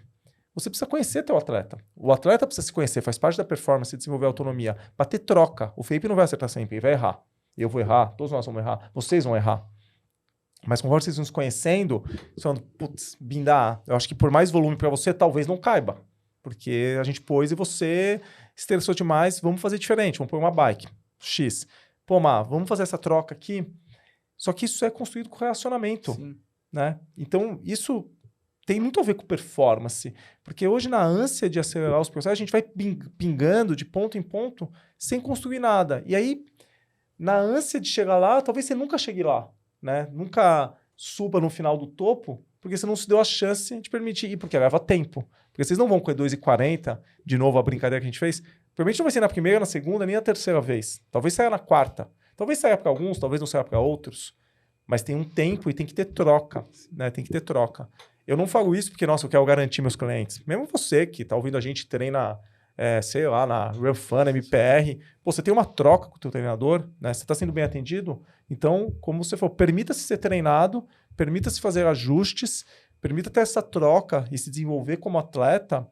Você precisa conhecer teu atleta. O atleta precisa se conhecer, faz parte da performance, desenvolver autonomia. Para ter troca. O Felipe não vai acertar sempre, ele vai errar. Eu vou errar, todos nós vamos errar, vocês vão errar. Mas conforme vocês vão se conhecendo, você falando, putz, Binda, eu acho que por mais volume para você, talvez não caiba. Porque a gente pôs e você estressou demais, vamos fazer diferente, vamos pôr uma bike, X. Pô, Má, vamos fazer essa troca aqui. Só que isso é construído com relacionamento. Sim. Né? Então, isso tem muito a ver com performance. Porque hoje, na ânsia de acelerar os processos, a gente vai pingando de ponto em ponto sem construir nada. E aí, na ânsia de chegar lá, talvez você nunca chegue lá. Né? Nunca suba no final do topo, porque você não se deu a chance de permitir ir, porque leva tempo. Porque vocês não vão correr 2,40, de novo a brincadeira que a gente fez. Provavelmente não vai ser na primeira, na segunda, nem na terceira vez. Talvez saia na quarta. Talvez saia para alguns, talvez não saia para outros. Mas tem um tempo e tem que ter troca. Né? Tem que ter troca. Eu não falo isso porque, nossa, eu quero garantir meus clientes. Mesmo você que está ouvindo a gente treina, sei lá, na Run Fun, MPR. Pô, você tem uma troca com o teu treinador, né? Você está sendo bem atendido. Então, como você falou, permita-se ser treinado, permita-se fazer ajustes, permita ter essa troca e se desenvolver como atleta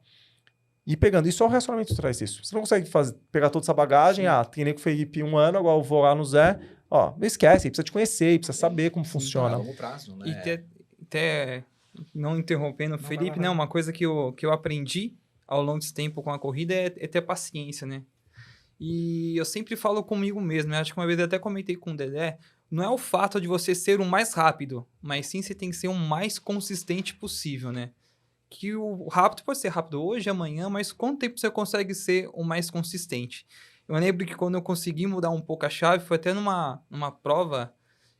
e pegando. E só o relacionamento traz isso. Você não consegue pegar toda essa bagagem, treinei com o Felipe 1 ano, agora eu vou lá no Zé. Não esquece, precisa te conhecer, precisa saber como funciona. A longo prazo, né? E até não interrompendo o Felipe, né? Uma coisa que eu aprendi ao longo desse tempo com a corrida é ter paciência, né? E eu sempre falo comigo mesmo, né? Acho que uma vez eu até comentei com o Dedé, não é o fato de você ser o mais rápido, mas sim você tem que ser o mais consistente possível, né? Que o rápido pode ser rápido hoje, amanhã, mas quanto tempo você consegue ser o mais consistente? Eu lembro que quando eu consegui mudar um pouco a chave, foi até numa prova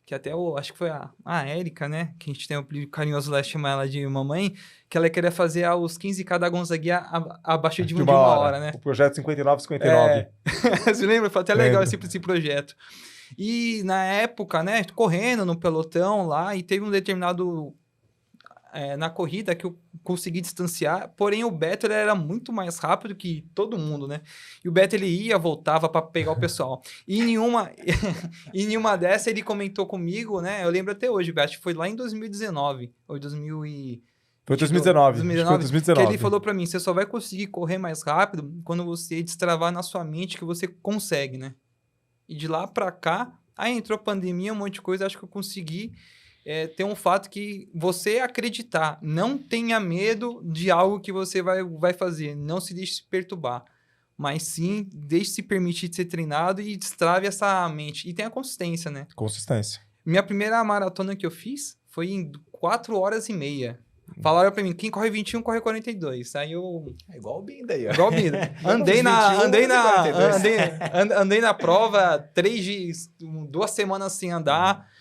que até acho que foi a Érica, né? Que a gente tem um carinhoso lá, chamar ela de mamãe, que ela queria fazer os 15K da Gonzaguinha abaixo de uma hora, né? O projeto 59-59. Você lembra? Foi até legal esse projeto. E na época, né, correndo no pelotão lá, e teve um determinado... na corrida que eu consegui distanciar, porém o Beto ele era muito mais rápido que todo mundo, né? E o Beto ele ia, voltava para pegar o pessoal. E em nenhuma dessa ele comentou comigo, né? Eu lembro até hoje, Beto, foi lá em 2019, ou 2000 e... Foi 2019. Foi 2019. Que ele falou para mim, você só vai conseguir correr mais rápido quando você destravar na sua mente que você consegue, né? E de lá para cá, aí entrou a pandemia, um monte de coisa, acho que eu consegui ter um fato que você acreditar, não tenha medo de algo que você vai fazer, não se deixe se perturbar, mas sim, deixe se permitir de ser treinado e destrave essa mente. E tenha consistência, né? Consistência. Minha primeira maratona que eu fiz foi em 4 horas e meia. Falaram pra mim, quem corre 21, corre 42. Aí eu... É igual o Binda aí, ó. Igual o Binda. Andei na prova 2 semanas sem andar.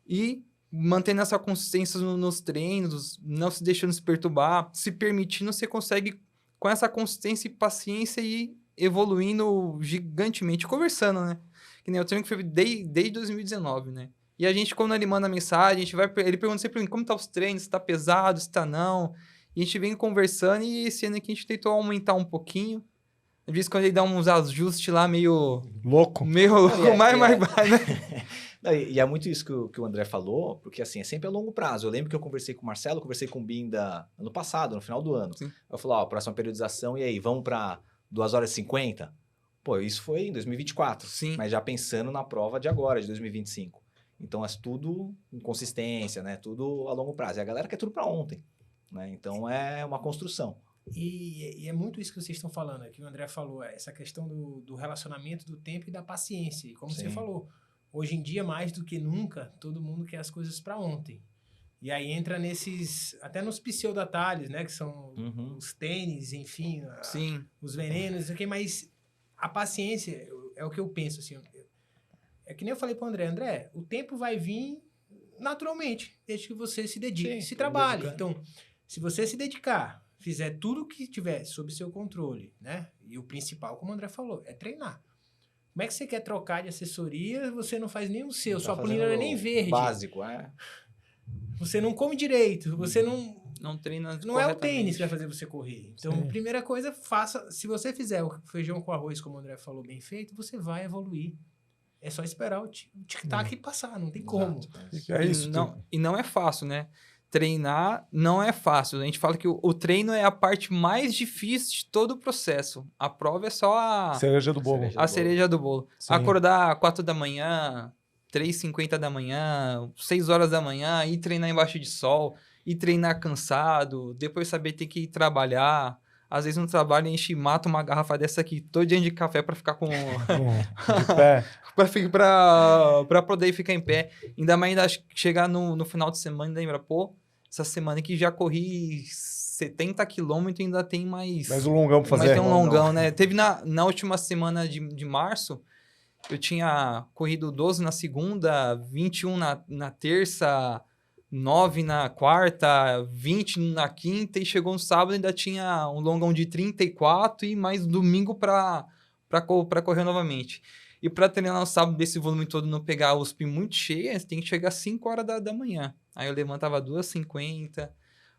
E mantendo essa consistência nos treinos, não se deixando se perturbar, se permitindo, você consegue, com essa consistência e paciência, ir evoluindo gigantemente, conversando, né? Que nem eu treino que foi desde 2019, né? E a gente, quando ele manda mensagem, ele pergunta sempre pra mim, como tá os treinos, se tá pesado, se tá não. E a gente vem conversando e esse ano aqui a gente tentou aumentar um pouquinho. Às vezes quando ele dá uns ajustes lá meio... Louco. Mais, né? E é muito isso que o André falou, porque assim, é sempre a longo prazo. Eu lembro que eu conversei com o Marcelo, conversei com o Binda ano passado, no final do ano. Sim. Eu falei, próxima periodização, e aí, vamos para 2h50? Pô, isso foi em 2024. Sim. Mas já pensando na prova de agora, de 2025. Então, é tudo em consistência, né? Tudo a longo prazo. E a galera quer tudo para ontem. né? Então, é uma construção. E é muito isso que vocês estão falando, que o André falou, essa questão do relacionamento, do tempo e da paciência. E como Sim. você falou, hoje em dia, mais do que nunca, todo mundo quer as coisas para ontem. E aí entra até nos pseudo-atalhos, né? Que são os tênis, enfim, os venenos, mas a paciência é o que eu penso, assim. É que nem eu falei para o André, o tempo vai vir naturalmente, desde que você se dedique e se trabalhe. Então, se você se dedicar, fizer tudo o que tiver sob seu controle, né? E o principal, como o André falou, é treinar. Como é que você quer trocar de assessoria, você não faz nem o seu, sua planilha não é nem verde. Básico, Você não come direito, você não treina. Não é o tênis que vai fazer você correr. Então, primeira coisa, faça. Se você fizer o feijão com arroz, como o André falou, bem feito, você vai evoluir. É só esperar o tic-tac passar, não tem como. É isso. E não é fácil, né? Treinar não é fácil. A gente fala que o treino é a parte mais difícil de todo o processo. A prova é só a cereja do bolo. A cereja do bolo. Sim. Acordar 4 da manhã, 3h50 da manhã, 6 horas da manhã, ir treinar embaixo de sol, ir treinar cansado, depois saber ter que ir trabalhar. Às vezes no trabalho a gente mata uma garrafa dessa aqui todo dia de café para ficar com... de pé. Para poder ficar em pé. Ainda mais chegar no final de semana e lembrar, pô, essa semana que já corri 70 quilômetros e ainda tem mais... Mais um longão pra fazer. Mas tem um longão, né? Teve na última semana de março, eu tinha corrido 12 na segunda, 21 na terça, 9 na quarta, 20 na quinta, e chegou no sábado e ainda tinha um longão de 34 e mais domingo para correr novamente. E para treinar no sábado desse volume todo, não pegar a USP muito cheia, você tem que chegar às 5 horas da manhã. Aí eu levantava 2h50,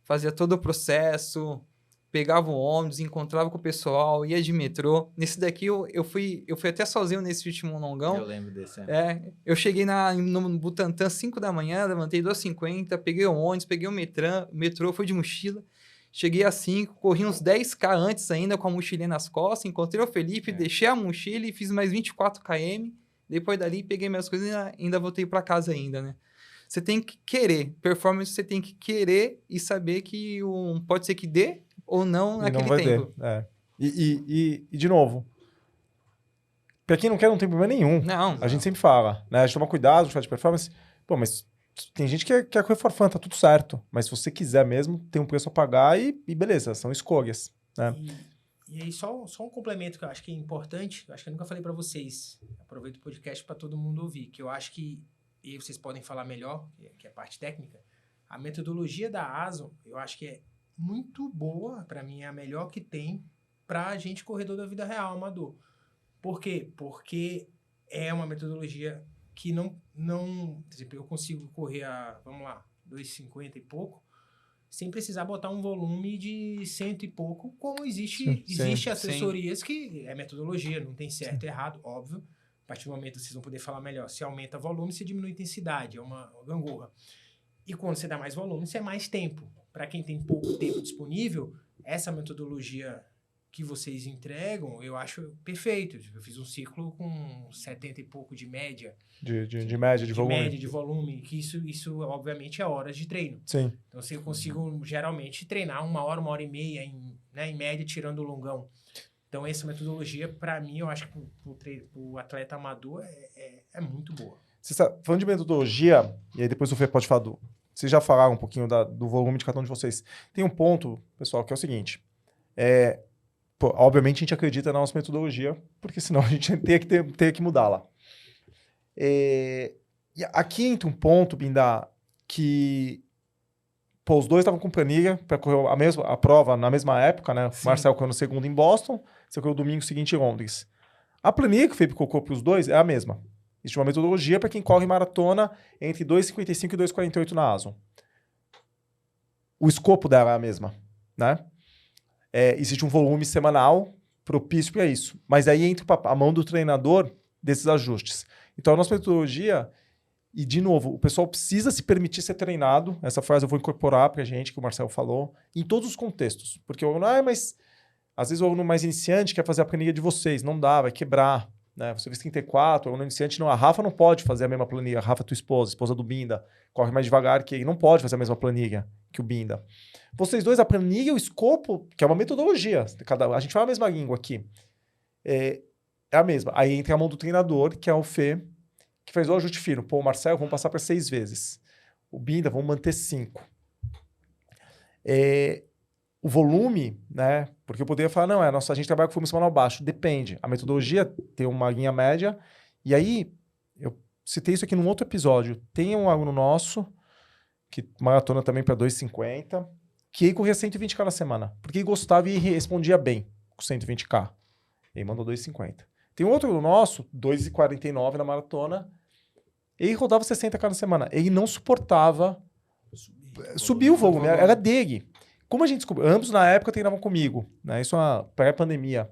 fazia todo o processo, pegava o ônibus, encontrava com o pessoal, ia de metrô. Nesse daqui eu fui até sozinho nesse último longão. Eu lembro desse. Eu cheguei no Butantã 5 da manhã, levantei 2h50, peguei o ônibus, peguei o metrô, fui de mochila. Cheguei às 5, corri uns 10km antes ainda com a mochilinha nas costas, encontrei o Felipe, deixei a mochila e fiz mais 24 km. Depois dali, peguei minhas coisas e ainda voltei para casa ainda, né? Você tem que querer. Performance você tem que querer e saber que pode ser que dê ou não naquele tempo. E de novo, para quem não quer, não tem problema nenhum. A gente sempre fala, né? A gente toma cuidado, de performance. Pô, mas tem gente que quer correr for fun, tá tudo certo. Mas se você quiser mesmo, tem um preço a pagar e beleza, são escolhas, né? E aí, só um complemento que eu acho que é importante, eu acho que eu nunca falei para vocês, aproveito o podcast para todo mundo ouvir, que eu acho que, e vocês podem falar melhor, que é a parte técnica, a metodologia da ASO, eu acho que é muito boa, para mim é a melhor que tem para gente corredor da vida real, amador. Por quê? Porque é uma metodologia que não, por exemplo, eu consigo correr a, 2,50 e pouco, sem precisar botar um volume de 100 e pouco, como existe assessorias que é metodologia, não tem certo e errado, óbvio. A partir do momento vocês vão poder falar melhor. Se aumenta volume, se diminui intensidade, é uma gangorra. E quando você dá mais volume, você é mais tempo. Para quem tem pouco tempo disponível, essa metodologia que vocês entregam, eu acho perfeito. Eu fiz um ciclo com 70 e pouco de média. De média, de volume. Média, de volume, que isso obviamente é horas de treino. Sim. Então, eu consigo, geralmente, treinar 1 hora e meia, em média, tirando o longão. Então, essa metodologia, para mim, eu acho que o atleta amador é muito boa. Você está falando de metodologia, e aí depois o Fê pode falar vocês já falaram um pouquinho do volume de cada um de vocês. Tem um ponto, pessoal, que é o seguinte. Obviamente a gente acredita na nossa metodologia, porque senão a gente teria que mudá-la. E aqui entra um ponto, Binda, que os dois estavam com planilha para correr a prova na mesma época, né? Sim. O Marcel correu no segundo em Boston, você correu no domingo seguinte em Londres. A planilha que o Felipe colocou para os dois é a mesma. Existe uma metodologia para quem corre maratona entre 2,55 e 2,48 na ASO. O escopo dela é a mesma, né? Existe um volume semanal propício para isso. Mas aí entra a mão do treinador desses ajustes. Então, a nossa metodologia, e de novo, o pessoal precisa se permitir ser treinado. Essa frase eu vou incorporar para a gente, que o Marcelo falou, em todos os contextos. Porque o aluno, mas às vezes o aluno mais iniciante quer fazer a planilha de vocês. Não dá, vai quebrar. Né? Você fez 34, o aluno iniciante não. A Rafa não pode fazer a mesma planilha. A Rafa, tua esposa do Binda, corre mais devagar que ele. Não pode fazer a mesma planilha. que o Binda. Vocês dois, a planilha e o escopo, que é uma metodologia, a gente fala a mesma língua aqui, é a mesma. Aí entra a mão do treinador, que é o Fê, que faz o ajuste fino. Pô, o Marcelo, vamos passar para 6 vezes. O Binda, vamos manter 5. O volume, né? Porque eu poderia falar, não, a gente trabalha com volume semanal baixo. Depende. A metodologia tem uma linha média. E aí, eu citei isso aqui num outro episódio. Tem um aluno nosso, que maratona também para 2,50, que ele corria 120K na semana. Porque ele gostava e respondia bem com 120K. Ele mandou 2,50. Tem um outro aluno nosso, 2,49 na maratona. Ele rodava 60K na semana. Ele não suportava subir o volume. Era dele. Como a gente descobriu? Ambos na época treinavam comigo, né? Isso é uma pré-pandemia.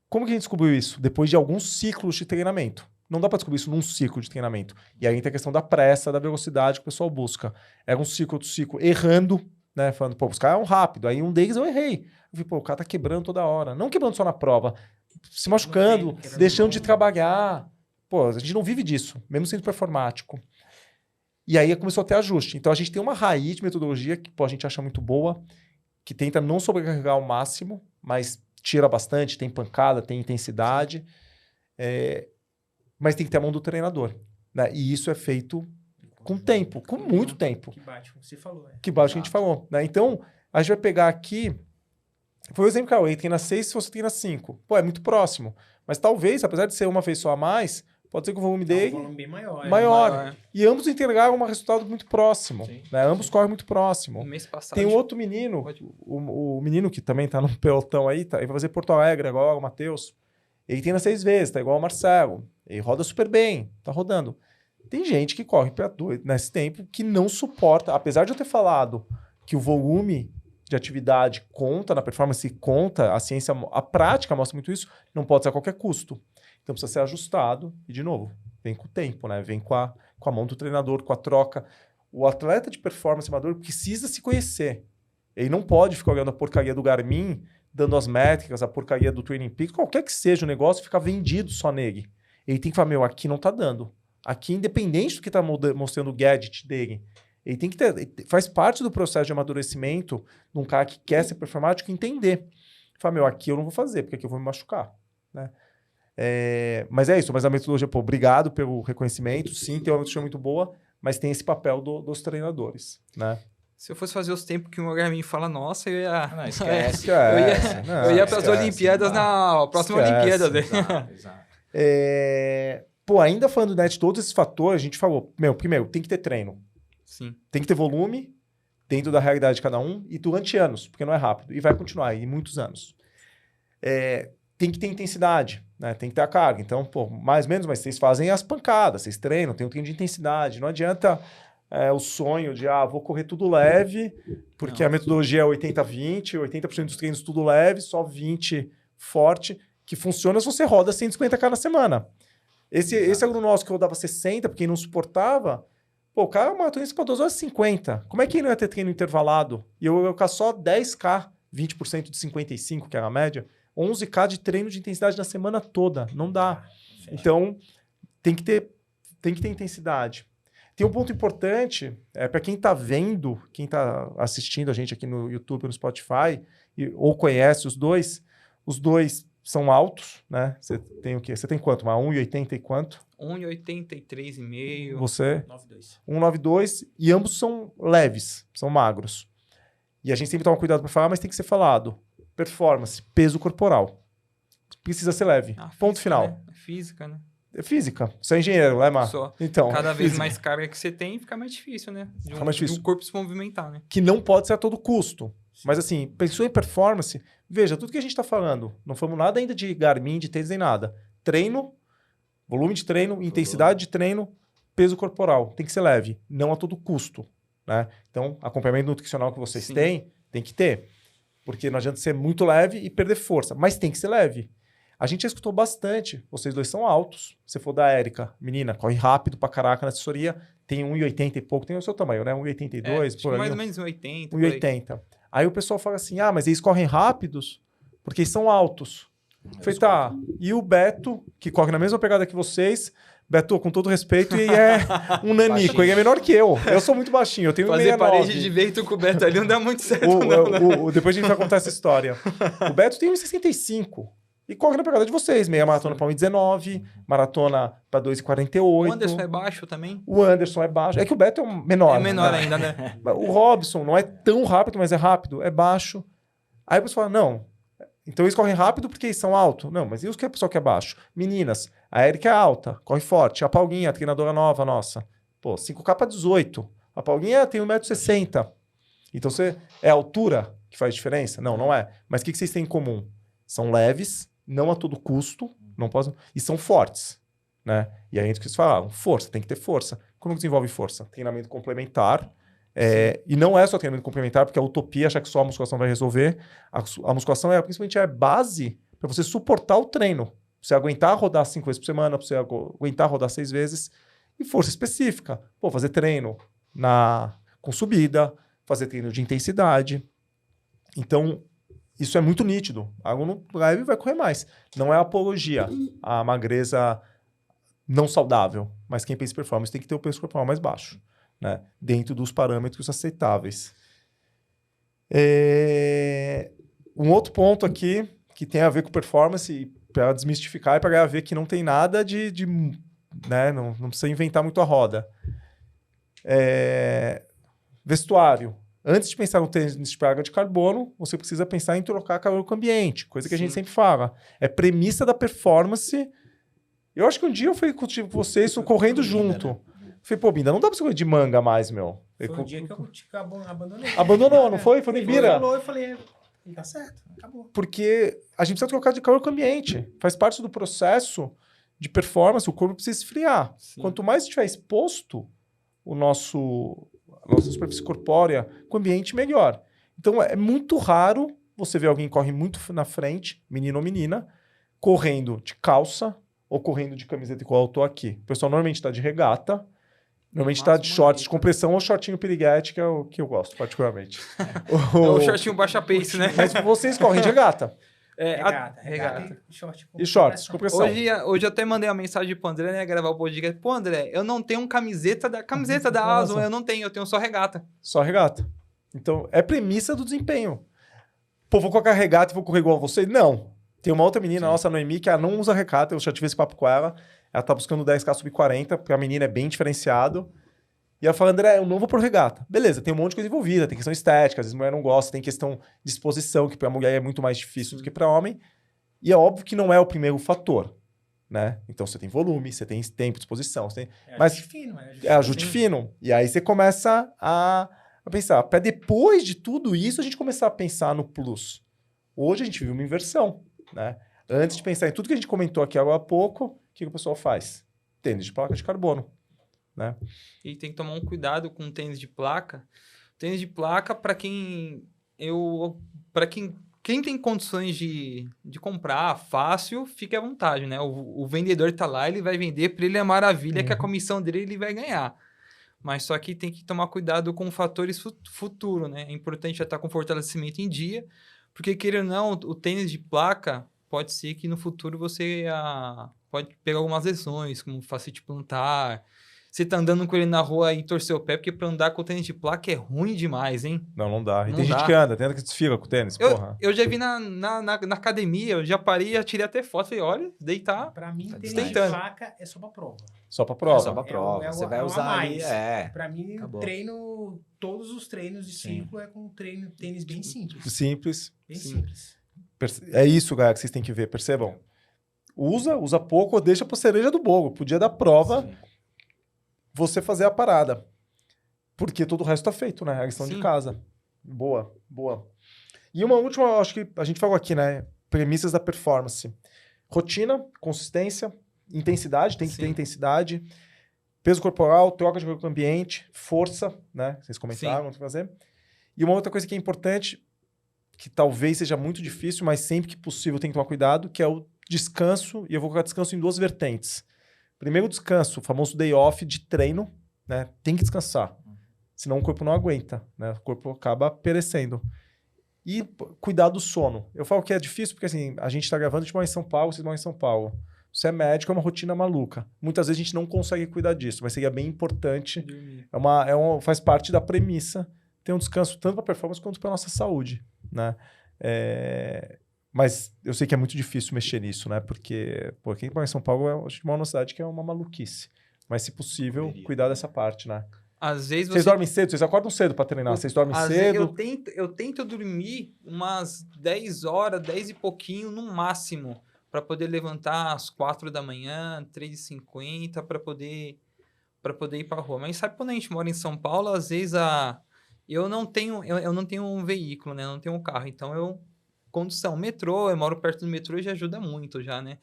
Como que a gente descobriu isso? Depois de alguns ciclos de treinamento. Não dá para descobrir isso num ciclo de treinamento. E aí entra a questão da pressa, da velocidade que o pessoal busca. Era um ciclo, outro ciclo, errando, né? Falando, pô, os caras eram rápido. Aí um deles eu errei. Eu vi, pô, o cara tá quebrando toda hora. Não quebrando só na prova, se machucando, deixando de trabalhar. Pô, a gente não vive disso, mesmo sendo performático. E aí começou a ter ajuste. Então a gente tem uma raiz de metodologia que pô, a gente acha muito boa, que tenta não sobrecarregar ao máximo, mas tira bastante, tem pancada, tem intensidade. Mas tem que ter a mão do treinador. Né? E isso é feito com tempo, com muito tempo. Que bate com o que você falou. Que bate o que a gente falou. Né? Então, a gente vai pegar aqui... Foi o exemplo que ele treina 6 se você treina 5. Pô, é muito próximo. Mas talvez, apesar de ser uma vez só a mais... Pode ser que o volume dele... um volume bem maior. Maior. E ambos entregaram um resultado muito próximo. Né? Ambos correm muito próximo. No mês passado... Tem um outro menino, o menino que também tá no pelotão aí, ele vai fazer Porto Alegre agora, o Matheus. Ele treina 6 vezes, tá igual o Marcelo. Ele roda super bem, tá rodando. Tem gente que corre para 2 nesse tempo que não suporta, apesar de eu ter falado que o volume de atividade conta na performance, conta, a ciência, a prática mostra muito isso, não pode ser a qualquer custo. Então precisa ser ajustado e, de novo, vem com o tempo, né? Vem com a mão do treinador, com a troca. O atleta de performance amador precisa se conhecer. Ele não pode ficar olhando a porcaria do Garmin, dando as métricas, a porcaria do Training Peaks, qualquer que seja o negócio, ficar vendido só nele. Ele tem que falar, aqui não tá dando. Aqui, independente do que tá mostrando o gadget dele, ele tem que ter... Faz parte do processo de amadurecimento de um cara que quer ser performático entender. Fala, aqui eu não vou fazer, porque aqui eu vou me machucar, né? Mas é isso, mas a metodologia, pô, obrigado pelo reconhecimento, sim, tem uma metodologia muito boa, mas tem esse papel dos treinadores, né? Se eu fosse fazer os tempos que o Garmin fala, nossa, eu ia... Não, esquece. Eu ia para as Olimpíadas na próxima Olimpíada. Exato. Pô, ainda falando, né, de todos esses fatores, a gente falou, primeiro, tem que ter treino. Sim. Tem que ter volume dentro da realidade de cada um e durante anos, porque não é rápido. E vai continuar em muitos anos. Tem que ter intensidade, né? Tem que ter a carga. Então, pô, mais ou menos, mas vocês fazem as pancadas, vocês treinam, tem um treino de intensidade. Não adianta o sonho de, vou correr tudo leve, porque a metodologia é 80-20, 80% dos treinos tudo leve, só 20% forte, que funciona se você roda 150K na semana. Esse aluno nosso que rodava 60, porque ele não suportava, pô, o cara matou isso para 2h50. Como é que ele não ia ter treino intervalado? E eu ia ficar só 10K, 20% de 55, que era a média, 11K de treino de intensidade na semana toda. Não dá. Então, tem que ter intensidade. Tem um ponto importante, para quem está vendo, quem está assistindo a gente aqui no YouTube, no Spotify, ou conhece os dois são altos, né? Você tem o quê? Você tem quanto? Uma 1,80 e quanto? 1,83,5. Você? 1,92. 1,92 e ambos são leves, são magros. E a gente sempre toma cuidado para falar, mas tem que ser falado. Performance, peso corporal. Precisa ser leve. Ponto física, final. Né? É física, né? É física. Você é engenheiro, né, Mar? Só. Então, cada vez mais carga que você tem, fica mais difícil, né? Fica mais difícil. De um corpo se movimentar, né? Que não pode ser a todo custo. Mas assim, pensou em performance, veja, tudo que a gente está falando, não falamos nada ainda de Garmin, de tênis nem nada. Treino, volume de treino, intensidade de treino, peso corporal. Tem que ser leve, não a todo custo. Né? Então, acompanhamento nutricional que vocês têm, tem que ter. Porque não adianta ser muito leve e perder força, mas tem que ser leve. A gente já escutou bastante, vocês dois são altos. Se for da Érica, menina, corre rápido pra caraca na assessoria, tem 1,80 e pouco, tem o seu tamanho, né? 1,82, por aí. Mais ou menos 1,80. 1,80. Aí o pessoal fala assim, mas eles correm rápidos porque eles são altos. Falei, tá, e o Beto, que corre na mesma pegada que vocês... Beto, com todo respeito, ele é um nanico, ele é menor que eu. Eu sou muito baixinho, eu tenho 1,69. Fazer parede de vento com o Beto ali não dá muito certo, depois a gente vai contar essa história. O Beto tem 1,65 e corre na pegada de vocês. Meia maratona para 1,19, maratona para 2,48. O Anderson é baixo também? O Anderson é baixo. É que o Beto é menor. É menor ainda, né? O Robson não é tão rápido, mas é rápido, é baixo. Aí você fala, não... Então eles correm rápido porque eles são altos. Não, mas e os que a pessoa que é baixo? Meninas, a Erika é alta, corre forte. A Paulinha, a treinadora nova nossa. Pô, 5K para 18. A Paulinha tem 1,60 m. Então você é a altura que faz diferença? Não, não é. Mas o que vocês têm em comum? São leves, não a todo custo, não possam, e são fortes. Né? E aí a gente quis falar, força, tem que ter força. Como desenvolve força? Treinamento complementar. E não é só treinamento complementar, porque a utopia achar que só a musculação vai resolver. A musculação principalmente é base para você suportar o treino. Pra você aguentar rodar 5 vezes por semana, para você aguentar rodar 6 vezes. E força específica. Pô, fazer treino com subida, fazer treino de intensidade. Então, isso é muito nítido. Aluno leve vai correr mais. Não é apologia à magreza não saudável, mas quem pensa em performance tem que ter o peso corporal mais baixo. Né, dentro dos parâmetros aceitáveis. Um outro ponto aqui que tem a ver com performance, para desmistificar e para ver que não tem nada né, não precisa inventar muito a roda. Vestuário. Antes de pensar no tênis de praga de carbono, você precisa pensar em trocar calor com o ambiente, coisa que a gente sempre fala. É premissa da performance. Eu acho que um dia eu fui com vocês correndo junto. Né? Falei, pô, Binda, não dá pra você correr de manga mais, meu. Foi um dia que eu abandonei. Abandonou, não foi? Foi no Ibira. Ele falou, eu falei, tá certo, acabou. Porque a gente precisa trocar de calor com o ambiente. Faz parte do processo de performance, o corpo precisa esfriar. Sim. Quanto mais estiver exposto a nossa superfície corpórea com o ambiente, melhor. Então, é muito raro você ver alguém que corre muito na frente, menino ou menina, correndo de calça ou correndo de camiseta igual eu tô aqui. O pessoal normalmente está de regata, normalmente tá de shorts de compressão ou shortinho piriguete, que é o que eu gosto, particularmente. O shortinho baixa pace, né? Mas vocês correm de regata. Regata. E shorts de compressão. Hoje eu até mandei uma mensagem pro André, né? Gravar o podcast. Pô, André, eu não tenho camiseta da Asmo, eu tenho só regata. Só regata. Então, é premissa do desempenho. Pô, vou colocar regata e vou correr igual a você? Não. Tem uma outra menina, nossa, a Noemi, que ela não usa regata, eu já tive esse papo com ela. Ela tá buscando 10K sub-40, porque a menina é bem diferenciado. E ela fala, André, eu não vou pro regata. Beleza, tem um monte de coisa envolvida, tem questão estética, às vezes a mulher não gosta, tem questão de exposição, que pra mulher é muito mais difícil do que pra homem. E é óbvio que não é o primeiro fator, né? Então você tem volume, você tem tempo de exposição, você tem... ajuste fino. É ajuste fino. E aí você começa a pensar, para depois de tudo isso, a gente começar a pensar no plus. Hoje a gente vive uma inversão, né? Antes de pensar em tudo que a gente comentou aqui agora há pouco, o que o pessoal faz? Tênis de placa de carbono, né? E tem que tomar um cuidado com o tênis de placa. Tênis de placa, para quem tem condições de comprar fácil, fique à vontade, né? O vendedor tá lá, ele vai vender, para ele é maravilha, que a comissão dele ele vai ganhar. Mas só que tem que tomar cuidado com fatores futuro, né? É importante já estar com fortalecimento em dia, porque querendo ou não, o tênis de placa pode ser que no futuro você pode pegar algumas lesões, como fascite plantar. Você tá andando com ele na rua e torcer o pé, porque pra andar com o tênis de placa é ruim demais, hein? Não dá. E tem gente que anda, tem que desfila com o tênis, porra. Eu já vi na academia, eu já parei, já tirei até foto, falei, olha, deitar. Pra mim, tênis de placa é só pra prova. Só pra prova? Só pra prova. Você vai usar aí, Pra mim, todos os treinos de ciclo é com tênis bem simples. Simples. Bem simples. É isso, galera, que vocês têm que ver, percebam. Usa pouco ou deixa pra cereja do bolo. Pro dia da prova, você fazer a parada. Porque todo o resto tá feito, né? A questão de casa. Boa. E uma última, acho que a gente falou aqui, né? Premissas da performance. Rotina, consistência, intensidade, tem que ter intensidade. Peso corporal, troca de corpo com o ambiente, força, né? Vocês comentaram, não tem que fazer. E uma outra coisa que é importante, que talvez seja muito difícil, mas sempre que possível tem que tomar cuidado, que é o descanso, e eu vou colocar descanso em duas vertentes. Primeiro, descanso, o famoso day off de treino, né? Tem que descansar, senão o corpo não aguenta, né? O corpo acaba perecendo. E cuidar do sono. Eu falo que é difícil porque assim, a gente está gravando, a gente mora em São Paulo, vocês moram em São Paulo. Você é médico, é uma rotina maluca. Muitas vezes a gente não consegue cuidar disso, mas seria bem importante. Faz parte da premissa ter um descanso tanto para a performance quanto para a nossa saúde, né? Mas eu sei que é muito difícil mexer nisso, né? Porque quem mora em São Paulo, a gente mora numa cidade que é uma maluquice. Mas, se possível, cuidar dessa parte, né? Às vezes vocês dormem cedo? Vocês acordam cedo para treinar? Vocês dormem cedo? Eu tento dormir umas 10 horas, 10 e pouquinho no máximo, para poder levantar às 4 da manhã, 3h50, para poder ir para a rua. Mas sabe quando a gente mora em São Paulo, às vezes eu não tenho um veículo, né? Eu não tenho um carro. Então, condução, metrô, eu moro perto do metrô e já ajuda muito já, né?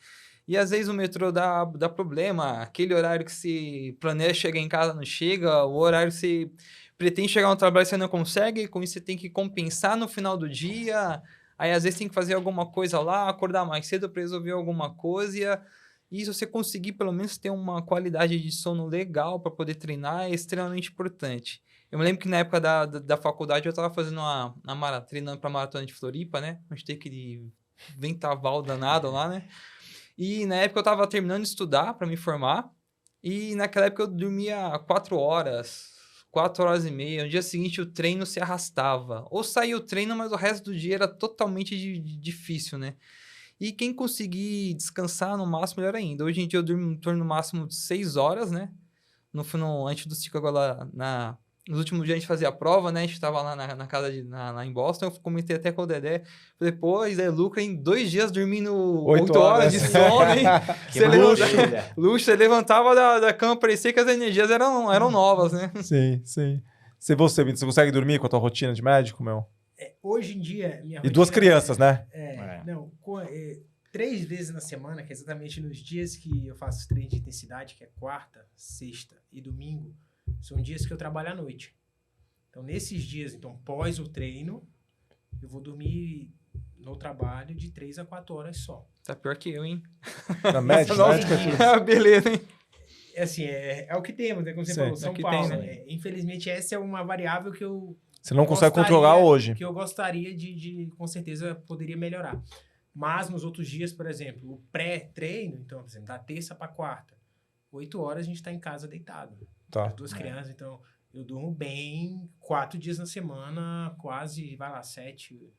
E às vezes o metrô dá problema, aquele horário que se planeja chegar em casa não chega, o horário que você pretende chegar no trabalho você não consegue, com isso você tem que compensar no final do dia, aí às vezes tem que fazer alguma coisa lá, acordar mais cedo para resolver alguma coisa, e se você conseguir pelo menos ter uma qualidade de sono legal para poder treinar é extremamente importante. Eu me lembro que na época da faculdade eu estava fazendo treinando para a maratona de Floripa, né? A gente tem aquele ventaval danado lá, né? E na época eu estava terminando de estudar para me formar. E naquela época eu dormia 4 horas, 4 horas e meia. No dia seguinte o treino se arrastava. Ou saía o treino, mas o resto do dia era totalmente difícil, né? E quem conseguir descansar no máximo, melhor ainda. Hoje em dia eu durmo em torno no máximo de 6 horas, né? Antes do ciclo agora nos últimos dias a gente fazia a prova, né? A gente tava lá na casa lá em Boston. Eu comentei até com o Dedé. Falei, pô, Zé Lucra em 2 dias dormindo 8 horas de sono, hein? Você levantava da cama, parecia que as energias eram novas, né? Sim, sim. Você consegue dormir com a tua rotina de médico, meu? Hoje em dia... Minha e 2 crianças, né? Não, 3 vezes na semana, que é exatamente nos dias que eu faço treino de intensidade, que é quarta, sexta e domingo, são dias que eu trabalho à noite. Então, nesses dias, pós o treino, eu vou dormir no trabalho de 3 a 4 horas só. Tá pior que eu, hein? Na média, beleza, hein? É o que temos, né? Como você falou, São Paulo. Tem, né? Infelizmente, essa é uma variável que eu... Você não consegue controlar hoje. Que eu gostaria de, com certeza, poderia melhorar. Mas, nos outros dias, por exemplo, o pré-treino, então, por exemplo, da terça para quarta, 8 horas a gente está em casa deitado. Tá. As 2 crianças, então eu durmo bem 4 dias na semana, quase, vai lá, 7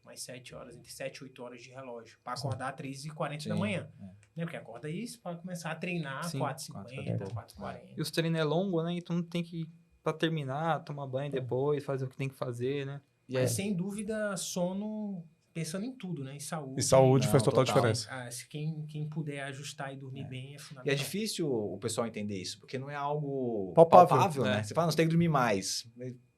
horas, entre 7 e 8 horas de relógio, para acordar 3h40 da manhã. Né? Porque acorda isso para começar a treinar 4h50, 4h40. E os treinos é longo, né? Então tem que, para terminar, tomar banho depois, fazer o que tem que fazer, né? Mas sem dúvida, sono... Pensando em tudo, né? Em saúde. E saúde faz total diferença. Se quem puder ajustar e dormir bem é fundamental. E é difícil o pessoal entender isso, porque não é algo palpável, né? Você fala, você tem que dormir mais.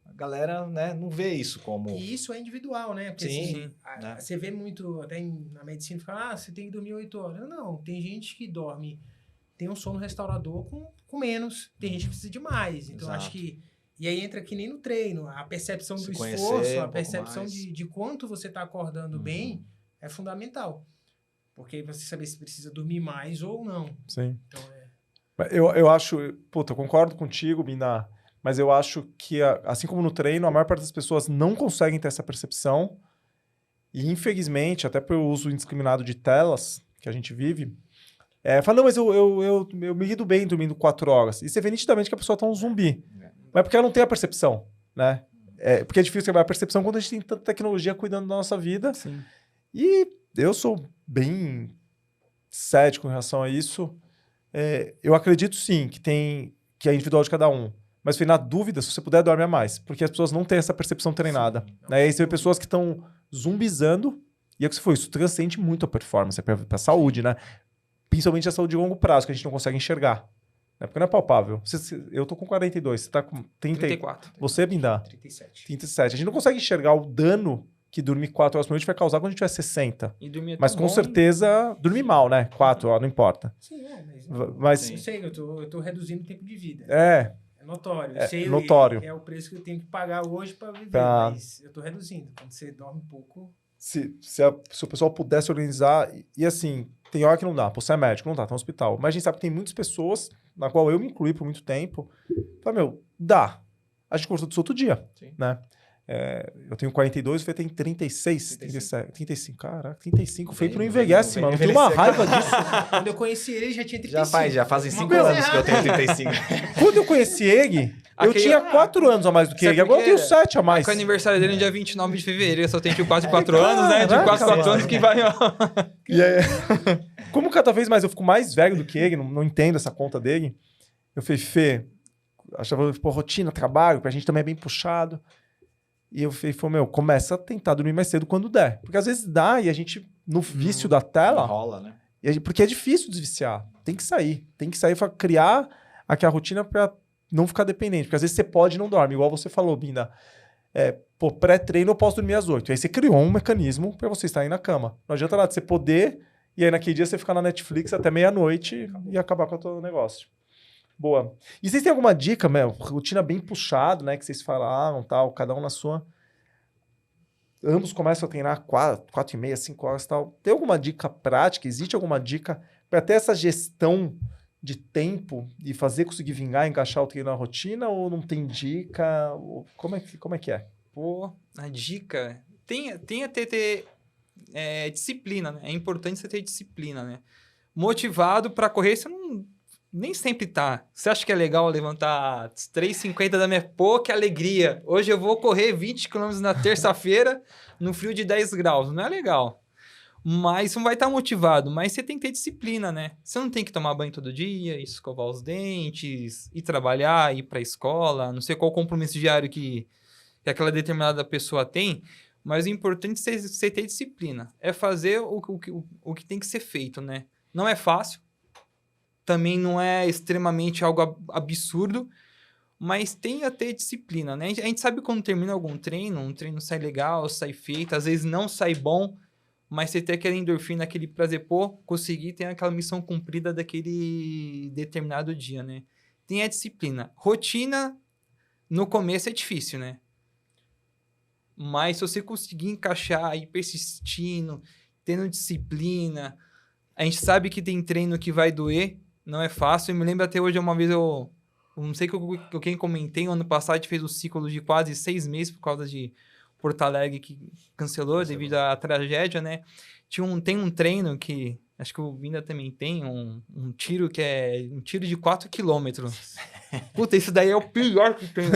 A galera, né, não vê isso como... E isso é individual, né? Porque sim. Você vê muito, até na medicina, fala, você tem que dormir 8 horas. Não, tem gente que dorme, tem um sono restaurador com menos. Tem gente que precisa de mais. Então, acho que... E aí entra que nem no treino, a percepção do esforço, a percepção de quanto você está acordando bem é fundamental. Porque você saber se precisa dormir mais ou não. Sim. Então, eu acho... Puta, eu concordo contigo, Binda, mas eu acho que, assim como no treino, a maior parte das pessoas não conseguem ter essa percepção e, infelizmente, até pelo uso indiscriminado de telas que a gente vive, fala, não, mas eu me lido bem dormindo 4 horas. E você vê nitidamente que a pessoa está um zumbi. Mas porque ela não tem a percepção, né? Porque é difícil trabalhar a percepção quando a gente tem tanta tecnologia cuidando da nossa vida. Sim. E eu sou bem cético em relação a isso. Eu acredito sim que é individual de cada um. Mas na dúvida, se você puder, dorme a mais. Porque as pessoas não têm essa percepção treinada. Né? E aí você vê pessoas que estão zumbizando. E é o que você falou, isso transcende muito a performance, para a saúde, né? Principalmente a saúde de longo prazo, que a gente não consegue enxergar. Porque não é palpável. Eu tô com 42, você tá com 34. Você, Binda? 37. A gente não consegue enxergar o dano que dormir 4 horas por noite vai causar quando a gente tiver 60. Mas com certeza, dormir mal, né? 4 horas, não importa. Sim, mas eu sei, eu tô reduzindo o tempo de vida. É notório. Notório. É o preço que eu tenho que pagar hoje para viver, mas eu tô reduzindo. Quando você dorme pouco... Se o pessoal pudesse organizar... E assim, tem hora que não dá. Você é médico, não dá, tá no hospital. Mas a gente sabe que tem muitas pessoas... na qual eu me incluí por muito tempo, fala, dá. A gente conversou disso outro dia, né? Eu tenho 42, o Fê tem 36, 37, 35. Caraca, 35. O Fê não envelhece, mano. Eu tenho uma raiva disso. Quando eu conheci ele, já tinha 35. Já fazem 5 anos que eu tenho 35. Quando eu conheci ele, eu tinha 4 anos a mais do que ele. Agora eu tenho 7 a mais. O aniversário dele é dia 29 de fevereiro. Eu só tenho quase 4 anos, né? De 4 anos que vai... E aí, como cada vez mais eu fico mais velho do que ele, não entendo essa conta dele, eu falei, Fê, achava, rotina, trabalho, pra gente também é bem puxado. E eu falei, começa a tentar dormir mais cedo quando der. Porque às vezes dá e a gente, no vício da tela... Rola, né? Porque é difícil desviciar. Tem que sair para criar aquela rotina para não ficar dependente. Porque às vezes você pode e não dorme. Igual você falou, Binda. Pré-treino eu posso dormir às 8. Aí você criou um mecanismo para você estar aí na cama. Não adianta nada você poder e aí naquele dia você ficar na Netflix até meia-noite e acabar com o teu negócio. Boa. E vocês têm alguma dica, rotina bem puxada, né? Que vocês falaram, tal, cada um na sua. Ambos começam a treinar 4h30, 5 horas e tal. Tem alguma dica prática? Existe alguma dica para ter essa gestão de tempo e conseguir vingar, encaixar o treino na rotina? Ou não tem dica? Como é que é? Pô, a dica... Tem a ter disciplina, né? É importante você ter disciplina, né? Motivado para correr, você nem sempre tá. Você acha que é legal levantar 3h50 da manhã? Pô, que alegria! Hoje eu vou correr 20 km na terça-feira no frio de 10 graus. Não é legal. Mas você não vai estar motivado. Mas você tem que ter disciplina, né? Você não tem que tomar banho todo dia, escovar os dentes, ir trabalhar, ir pra escola. Não sei qual compromisso diário que aquela determinada pessoa tem. Mas o importante é você ter disciplina. É fazer o que tem que ser feito, né? Não é fácil. Também não é extremamente algo absurdo, mas tem a ter disciplina, né? A gente sabe quando termina algum treino, um treino sai legal, sai feito, às vezes não sai bom, mas você tem aquela endorfina, aquele prazer, conseguir ter aquela missão cumprida daquele determinado dia, né? Tem a disciplina. Rotina, no começo é difícil, né? Mas se você conseguir encaixar e persistindo, tendo disciplina, a gente sabe que tem treino que vai doer, não é fácil. Eu me lembro até hoje, uma vez eu não sei quem comentei, ano passado a gente fez um ciclo de quase 6 meses por causa de Porto Alegre que cancelou devido à tragédia, né? Tem um treino que, acho que o Binda também tem, um tiro que é um tiro de 4 quilômetros. Puta, isso daí é o pior que tem.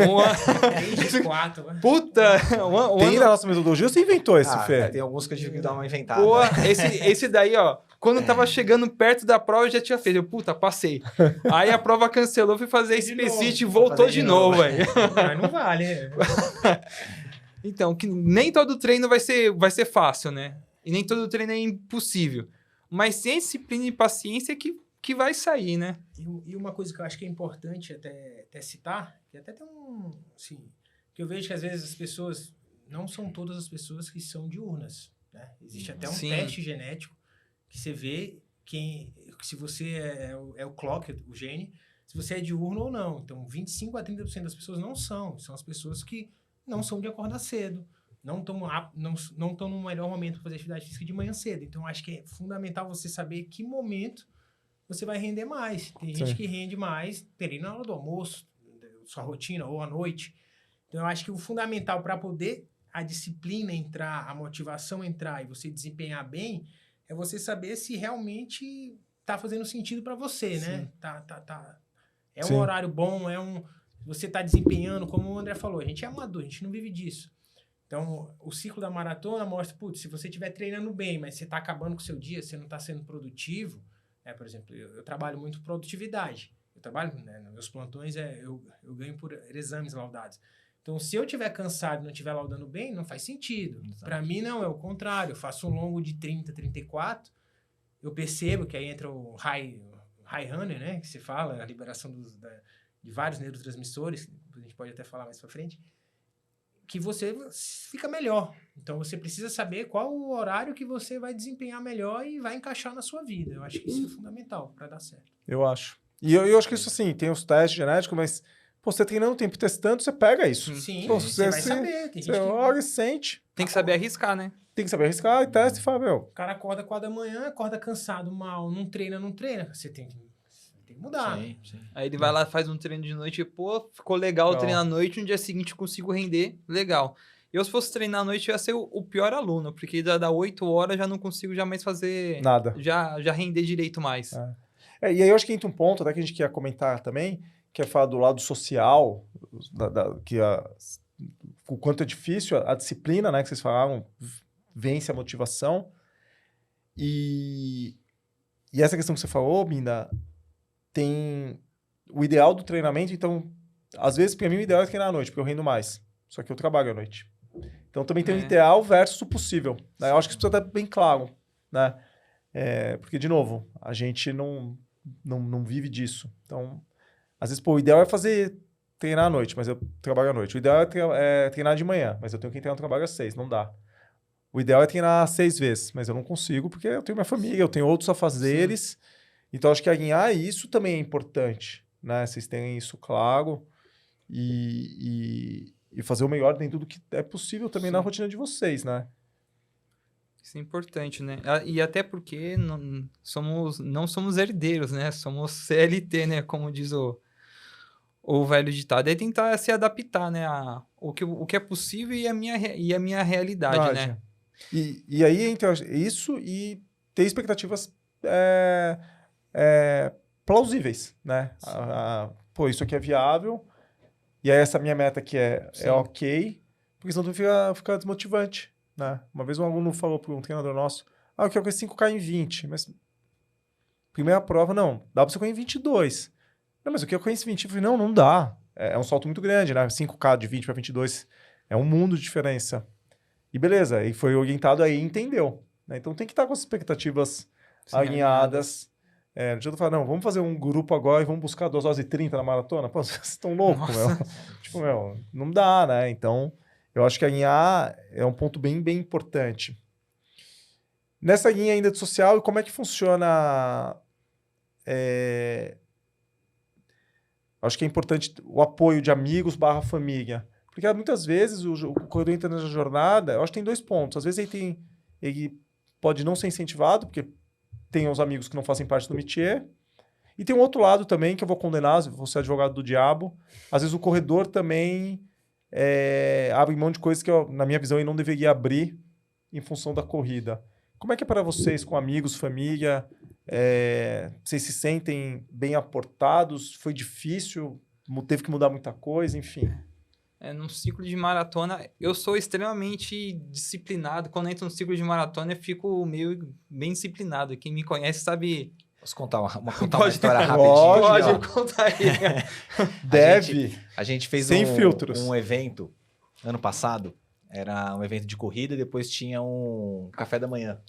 4, né? Puta! Tem na nossa metodologia, você inventou esse, Fê? Tem alguns que eu tive que dar uma inventada. Pô, esse daí, ó, quando tava chegando perto da prova, eu já tinha feito. Puta, passei. Aí a prova cancelou, fui fazer esse Spacit e voltou de novo, velho. Mas não vale. Então, que nem todo treino vai ser fácil, né? E nem todo treino é impossível. Mas sem disciplina e paciência que vai sair, né? E uma coisa que eu acho que é importante até citar, que até tem assim, que eu vejo que às vezes as pessoas, não são todas as pessoas que são diurnas, né? Existe até um teste genético que você vê se você é o clock, o gene, se você é diurno ou não. Então, 25 a 30% das pessoas não são. São as pessoas que não são de acordar cedo, não estão no melhor momento para fazer atividade física de manhã cedo. Então, acho que é fundamental você saber que momento você vai render mais. Tem gente que rende mais treino na hora do almoço, sua rotina, ou à noite. Então, eu acho que o fundamental para poder a disciplina entrar, a motivação entrar e você desempenhar bem, é você saber se realmente está fazendo sentido para você, né? É um horário bom, você está desempenhando, como o André falou, a gente é amador, a gente não vive disso. Então, o ciclo da maratona mostra, se você estiver treinando bem, mas você está acabando com o seu dia, você não está sendo produtivo, por exemplo, eu trabalho muito produtividade. Eu trabalho, nos meus plantões, eu ganho por exames laudados. Então, se eu estiver cansado e não estiver laudando bem, não faz sentido. Para mim, não, é o contrário. Eu faço um longo de 30, 34, eu percebo que aí entra o high runner, né, que se fala, a liberação de vários neurotransmissores, a gente pode até falar mais para frente, que você fica melhor. Então, você precisa saber qual o horário que você vai desempenhar melhor e vai encaixar na sua vida. Eu acho que isso é fundamental para dar certo. Eu acho. E eu acho que isso, assim, tem os testes genéticos, mas você treinando o tempo, testando, você pega isso. Sim, você vai saber. Tem gente você olha e sente. Tem que saber arriscar, né? Tem que saber arriscar e testa e fala, O cara acorda 4 da manhã, acorda cansado, mal, não treina. Você tem que mudar. Sim. Aí ele vai lá, faz um treino de noite e, ficou legal o treino à noite, no dia seguinte eu consigo render, legal. Eu, se fosse treinar à noite, eu ia ser o pior aluno, porque da 8 horas já não consigo jamais fazer... Nada. Já render direito mais. E aí eu acho que entra um ponto, que a gente quer comentar também, que é falar do lado social, o quanto é difícil a disciplina, né, que vocês falaram, vence a motivação. E essa questão que você falou, Binda, tem o ideal do treinamento. Então, às vezes, para mim, o ideal é treinar à noite, porque eu rendo mais. Só que eu trabalho à noite. Então, também tem o ideal versus o possível. Né? Eu acho que isso precisa estar bem claro. Né? Porque, de novo, a gente não vive disso. Então, às vezes, o ideal é treinar à noite, mas eu trabalho à noite. O ideal é treinar de manhã, mas eu tenho que treinar no trabalho às 6, não dá. O ideal é treinar 6 vezes, mas eu não consigo porque eu tenho minha família, eu tenho outros afazeres. Sim. Então, acho que alinhar isso também é importante, né? Vocês terem isso claro e fazer o melhor dentro do que é possível também na rotina de vocês, né? Isso é importante, né? E até porque não somos herdeiros, né? Somos CLT, né? Como diz o velho ditado. É tentar se adaptar, né? O que é possível e a minha realidade, né? E aí entra isso e ter expectativas plausíveis, né? Isso aqui é viável, e aí essa minha meta aqui é ok, porque senão tu fica desmotivante, né? Uma vez um aluno falou para um treinador nosso, eu quero correr 5K em 20, mas primeira prova, não, dá para você correr em 22. Não, mas eu quero correr em 20. Eu falei, não dá. É um salto muito grande, né? 5K de 20 para 22 é um mundo de diferença. E beleza, e foi orientado aí e entendeu. Né? Então tem que estar com as expectativas alinhadas. Não adianta falar, não, vamos fazer um grupo agora e vamos buscar 2 horas e 30 na maratona. Pô, vocês estão loucos, meu. Não dá, né? Então, eu acho que alinhar é um ponto bem, bem importante. Nessa linha ainda de social, como é que funciona... Acho que é importante o apoio de amigos / família. Porque muitas vezes o corredor entra nessa jornada, eu acho que tem 2 pontos. Às vezes ele pode não ser incentivado, porque tem os amigos que não fazem parte do métier. E tem um outro lado também, que eu vou condenar, vou ser advogado do diabo. Às vezes o corredor também abre mão de coisas que, na minha visão, ele não deveria abrir em função da corrida. Como é que é para vocês, com amigos, família? Vocês se sentem bem aportados? Foi difícil? Teve que mudar muita coisa? Enfim... Num ciclo de maratona, eu sou extremamente disciplinado. Quando eu entro no ciclo de maratona, eu fico bem disciplinado. Quem me conhece sabe... Posso contar uma história rapidinho? Pode contar aí. Deve. A gente fez sem filtros. Um evento ano passado. Era um evento de corrida e depois tinha um café da manhã.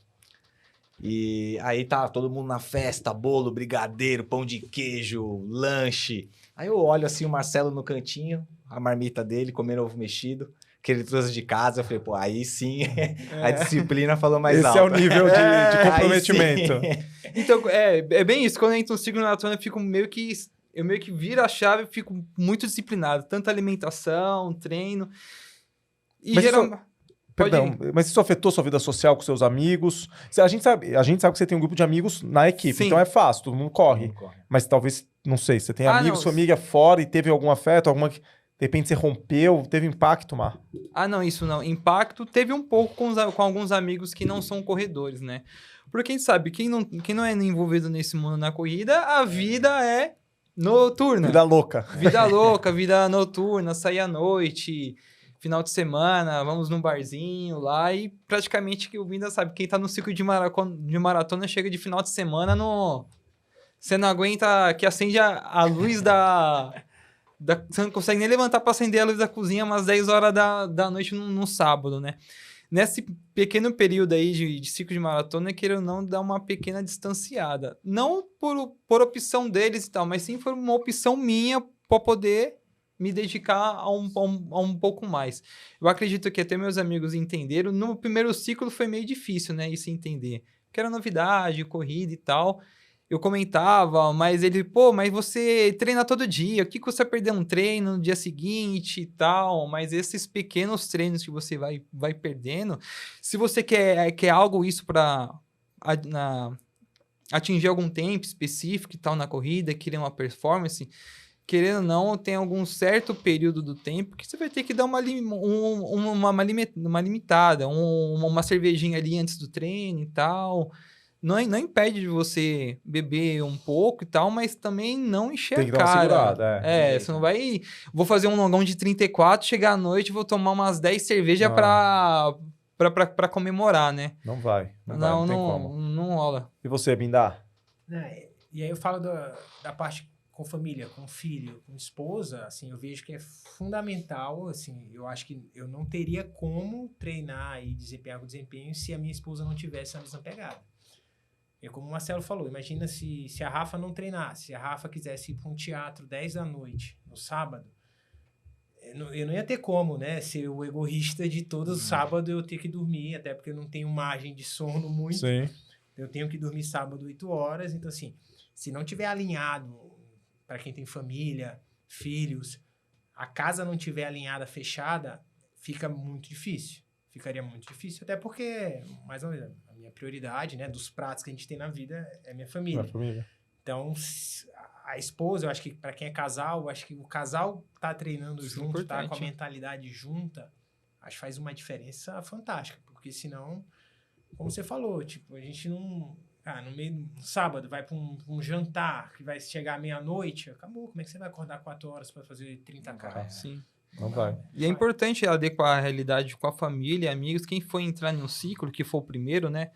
E aí tá todo mundo na festa, bolo, brigadeiro, pão de queijo, lanche. Aí eu olho assim o Marcelo no cantinho, a marmita dele, comendo ovo mexido, que ele trouxe de casa. Eu falei, pô, aí sim a disciplina falou mais alto. Esse é o nível de comprometimento. Então, é bem isso. Quando eu entro no ciclo de maratona, eu meio que viro a chave e fico muito disciplinado. Tanto alimentação, treino. E mas isso afetou sua vida social com seus amigos? A gente sabe que você tem um grupo de amigos na equipe, Sim. Então é fácil, todo mundo corre. Mas talvez, não sei, você tem amigos, família fora e teve algum afeto, de repente você rompeu, teve impacto, Mar? Não, isso não. Impacto teve um pouco com alguns amigos que não são corredores, né? Porque a gente sabe, quem não é envolvido nesse mundo na corrida, a vida é noturna. Vida louca. Vida louca, vida noturna, sair à noite... Final de semana, vamos num barzinho lá e praticamente o Binda sabe, quem tá no ciclo de maratona chega de final de semana você não aguenta que acende a luz você não consegue nem levantar para acender a luz da cozinha umas 10 horas da noite num sábado, né? Nesse pequeno período aí de ciclo de maratona, queira ou não, dar uma pequena distanciada. Não por opção deles e tal, mas sim por uma opção minha para poder... me dedicar a um pouco mais. Eu acredito que até meus amigos entenderam. No primeiro ciclo foi meio difícil, né? Isso entender. Porque era novidade, corrida e tal. Eu comentava, mas ele... mas você treina todo dia. O que você vai perder um treino no dia seguinte e tal? Mas esses pequenos treinos que você vai perdendo... Se você quer algo isso para atingir algum tempo específico e tal na corrida, querer uma performance... querendo ou não, tem algum certo período do tempo que você vai ter que dar uma limitada, uma cervejinha ali antes do treino e tal. Não impede de você beber um pouco e tal, mas também não encher tem que a dar uma cara. segurada, Você não vai... Vou fazer um longão de 34, chegar à noite e vou tomar umas 10 cervejas pra comemorar, né? Não vai, não tem como. Não rola. E você, Bindá? E aí eu falo da parte com família, com filho, com esposa, assim, eu vejo que é fundamental, assim, eu acho que eu não teria como treinar e desempenhar com desempenho se a minha esposa não tivesse a mesma pegada. É como o Marcelo falou, imagina se a Rafa não treinasse, se a Rafa quisesse ir para um teatro 10 da noite, no sábado, eu não ia ter como, né, ser o egoísta de todo sábado eu ter que dormir, até porque eu não tenho margem de sono muito. Sim. Eu tenho que dormir sábado 8 horas, então assim, se não tiver alinhado, para quem tem família, filhos, a casa não tiver alinhada, fechada, fica muito difícil. Ficaria muito difícil, até porque, mais ou menos, a minha prioridade, né, dos pratos que a gente tem na vida é minha família. Minha família. Então, a esposa, eu acho que para quem é casal, eu acho que o casal tá treinando junto, tá com a mentalidade junta, acho que faz uma diferença fantástica, porque senão, como você falou, tipo, a gente não... no meio do sábado, vai para um jantar que vai chegar à meia-noite, acabou. Como é que você vai acordar 4 horas para fazer 30K? Sim. Não vai. E é importante adequar a realidade com a família, amigos, quem for entrar em um ciclo, que for o primeiro, né?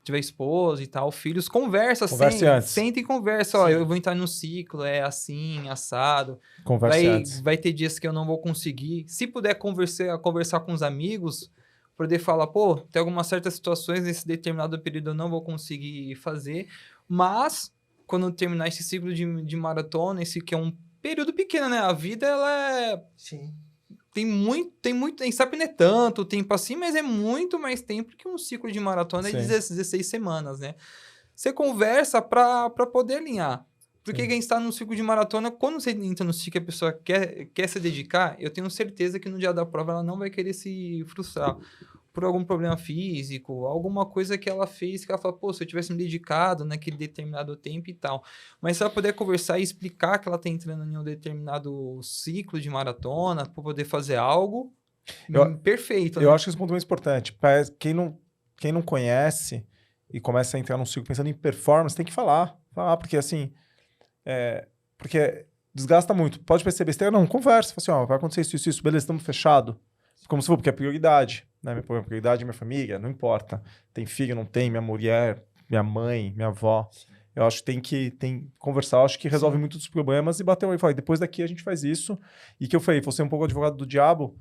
Tiver esposa e tal, filhos, converse antes. Senta e conversa. Ó, eu vou entrar no ciclo, é assim, assado. Converse antes. Vai ter dias que eu não vou conseguir. Se puder conversar com os amigos, poder falar, pô, tem algumas certas situações nesse determinado período eu não vou conseguir fazer, mas quando terminar esse ciclo de maratona, esse que é um período pequeno, né? A vida, ela é... Sim. Tem muito, a gente sabe que não é tanto tempo assim, mas é muito mais tempo que um ciclo de maratona de 16 semanas, né? Você conversa para poder alinhar. Porque quem está no ciclo de maratona, quando você entra no ciclo e a pessoa quer se dedicar, eu tenho certeza que no dia da prova ela não vai querer se frustrar por algum problema físico, alguma coisa que ela fez que ela fala, pô, se eu tivesse me dedicado naquele determinado tempo e tal. Mas se ela puder conversar e explicar que ela está entrando em um determinado ciclo de maratona para poder fazer algo, perfeito. Eu acho que esse ponto é muito importante. Para quem não conhece e começa a entrar num ciclo pensando em performance, tem que falar, porque assim, porque desgasta muito. Pode perceber besteira? Não, conversa, fala assim, vai acontecer isso, beleza, estamos fechados. Como se for, porque é prioridade, né? Minha prioridade é minha família, não importa. Tem filho, não tem, minha mulher, minha mãe, minha avó. Sim. Eu acho que tem que conversar, eu acho que resolve muito dos problemas e bater e falar, depois daqui a gente faz isso. E que eu falei, você é um pouco advogado do diabo,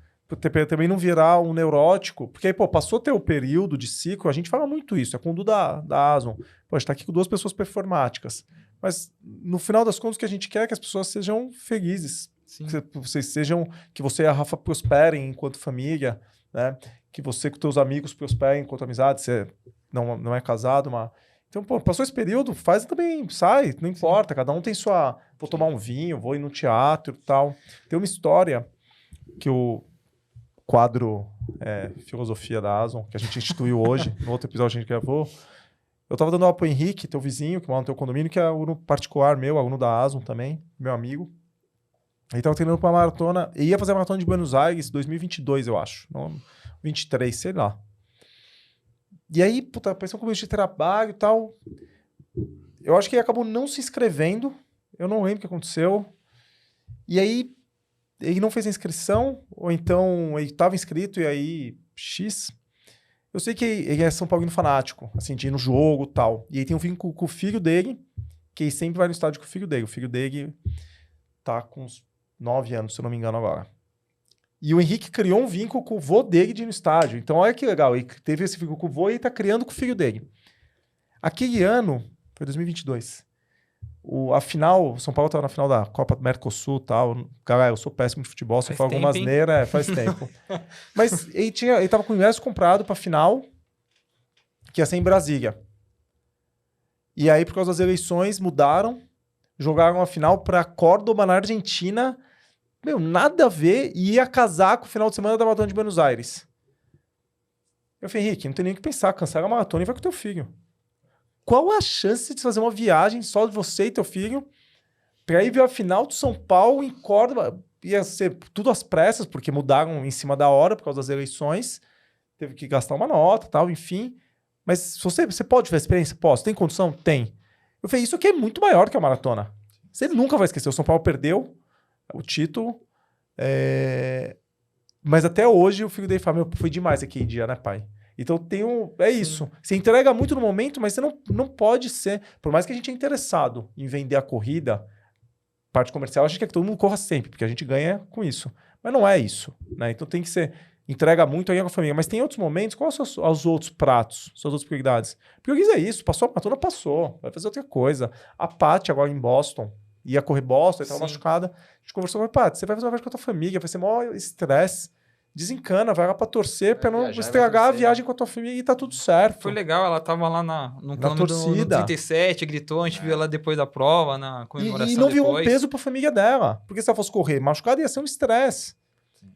também não virar um neurótico, porque aí, passou teu período de ciclo, a gente fala muito isso, é com o Dudu da Asmon. Pô, a gente tá aqui com 2 pessoas performáticas. Mas, no final das contas, o que a gente quer é que as pessoas sejam felizes. Que você e a Rafa prosperem enquanto família, né? Que você com teus amigos prosperem enquanto amizade, você não é casado, mas... Então, passou esse período, faz também, sai, não importa, cada um tem sua... Vou tomar um vinho, vou ir no teatro e tal. Tem uma história que o quadro Filosofia da Asmon, que a gente instituiu hoje, no outro episódio que a gente gravou, eu tava dando aula pro Henrique, teu vizinho, que mora no teu condomínio, que é aluno particular meu, aluno da Asmon também, meu amigo. Ele tava treinando pra maratona, e ia fazer a maratona de Buenos Aires 2022, eu acho. Não, 23, sei lá. E aí, pensando como de trabalho e tal. Eu acho que ele acabou não se inscrevendo. Eu não lembro o que aconteceu. E aí, ele não fez a inscrição, ou então ele tava inscrito, e aí, X. Eu sei que ele é São Paulino fanático, assim, de ir no jogo e tal. E aí tem um vínculo com o filho dele, que ele sempre vai no estádio com o filho dele. O filho dele tá com uns 9 anos, se eu não me engano agora. E o Henrique criou um vínculo com o vô dele de ir no estádio. Então, olha que legal. Ele teve esse vínculo com o vô e ele tá criando com o filho dele. Aquele ano, foi 2022, a final, o São Paulo tava na final da Copa do Mercosul e tal. Galera, eu sou péssimo de futebol, se eu falar alguma asneira, faz tempo. Mas ele tava com o ingresso comprado pra final, que ia ser em Brasília. E aí, por causa das eleições, mudaram, jogaram a final pra Córdoba, na Argentina. Meu, nada a ver, e ia casar com o final de semana da Maratona de Buenos Aires. Eu falei, Henrique, não tem nem o que pensar, cancela a maratona e vai com teu filho. Qual a chance de fazer uma viagem só de você e teu filho Pra ir ver a final do São Paulo em Córdoba, ia ser tudo às pressas, porque mudaram em cima da hora por causa das eleições. Teve que gastar uma nota e tal, enfim. Mas se você pode ver a experiência? Posso. Tem condição? Tem. Eu falei, isso aqui é muito maior que a maratona. Você nunca vai esquecer. O São Paulo perdeu o título. Mas até hoje o filho dele fala, meu, foi demais aquele dia, né, pai? Então é isso. Você entrega muito no momento, mas você não pode ser... Por mais que a gente é interessado em vender a corrida, parte comercial, a gente quer que todo mundo corra sempre, porque a gente ganha com isso. Mas não é isso, né? Então tem que ser... Entrega muito aí com a família. Mas tem outros momentos, quais são os outros pratos, suas outras prioridades? Prioriza isso. Passou a maratona, passou. Vai fazer outra coisa. A Paty agora em Boston, ia correr Boston, estava machucada. A gente conversou com a Paty, você vai fazer uma viagem com a tua família, vai ser maior estresse. Desencana, vai lá pra torcer, pra não estragar a viagem com a tua família e tá tudo certo. Foi legal, ela tava lá no torcida. No 37, gritou, a gente viu ela depois da prova, na comemoração. E não viu um peso pra família dela. Porque se ela fosse correr machucada, ia ser um estresse.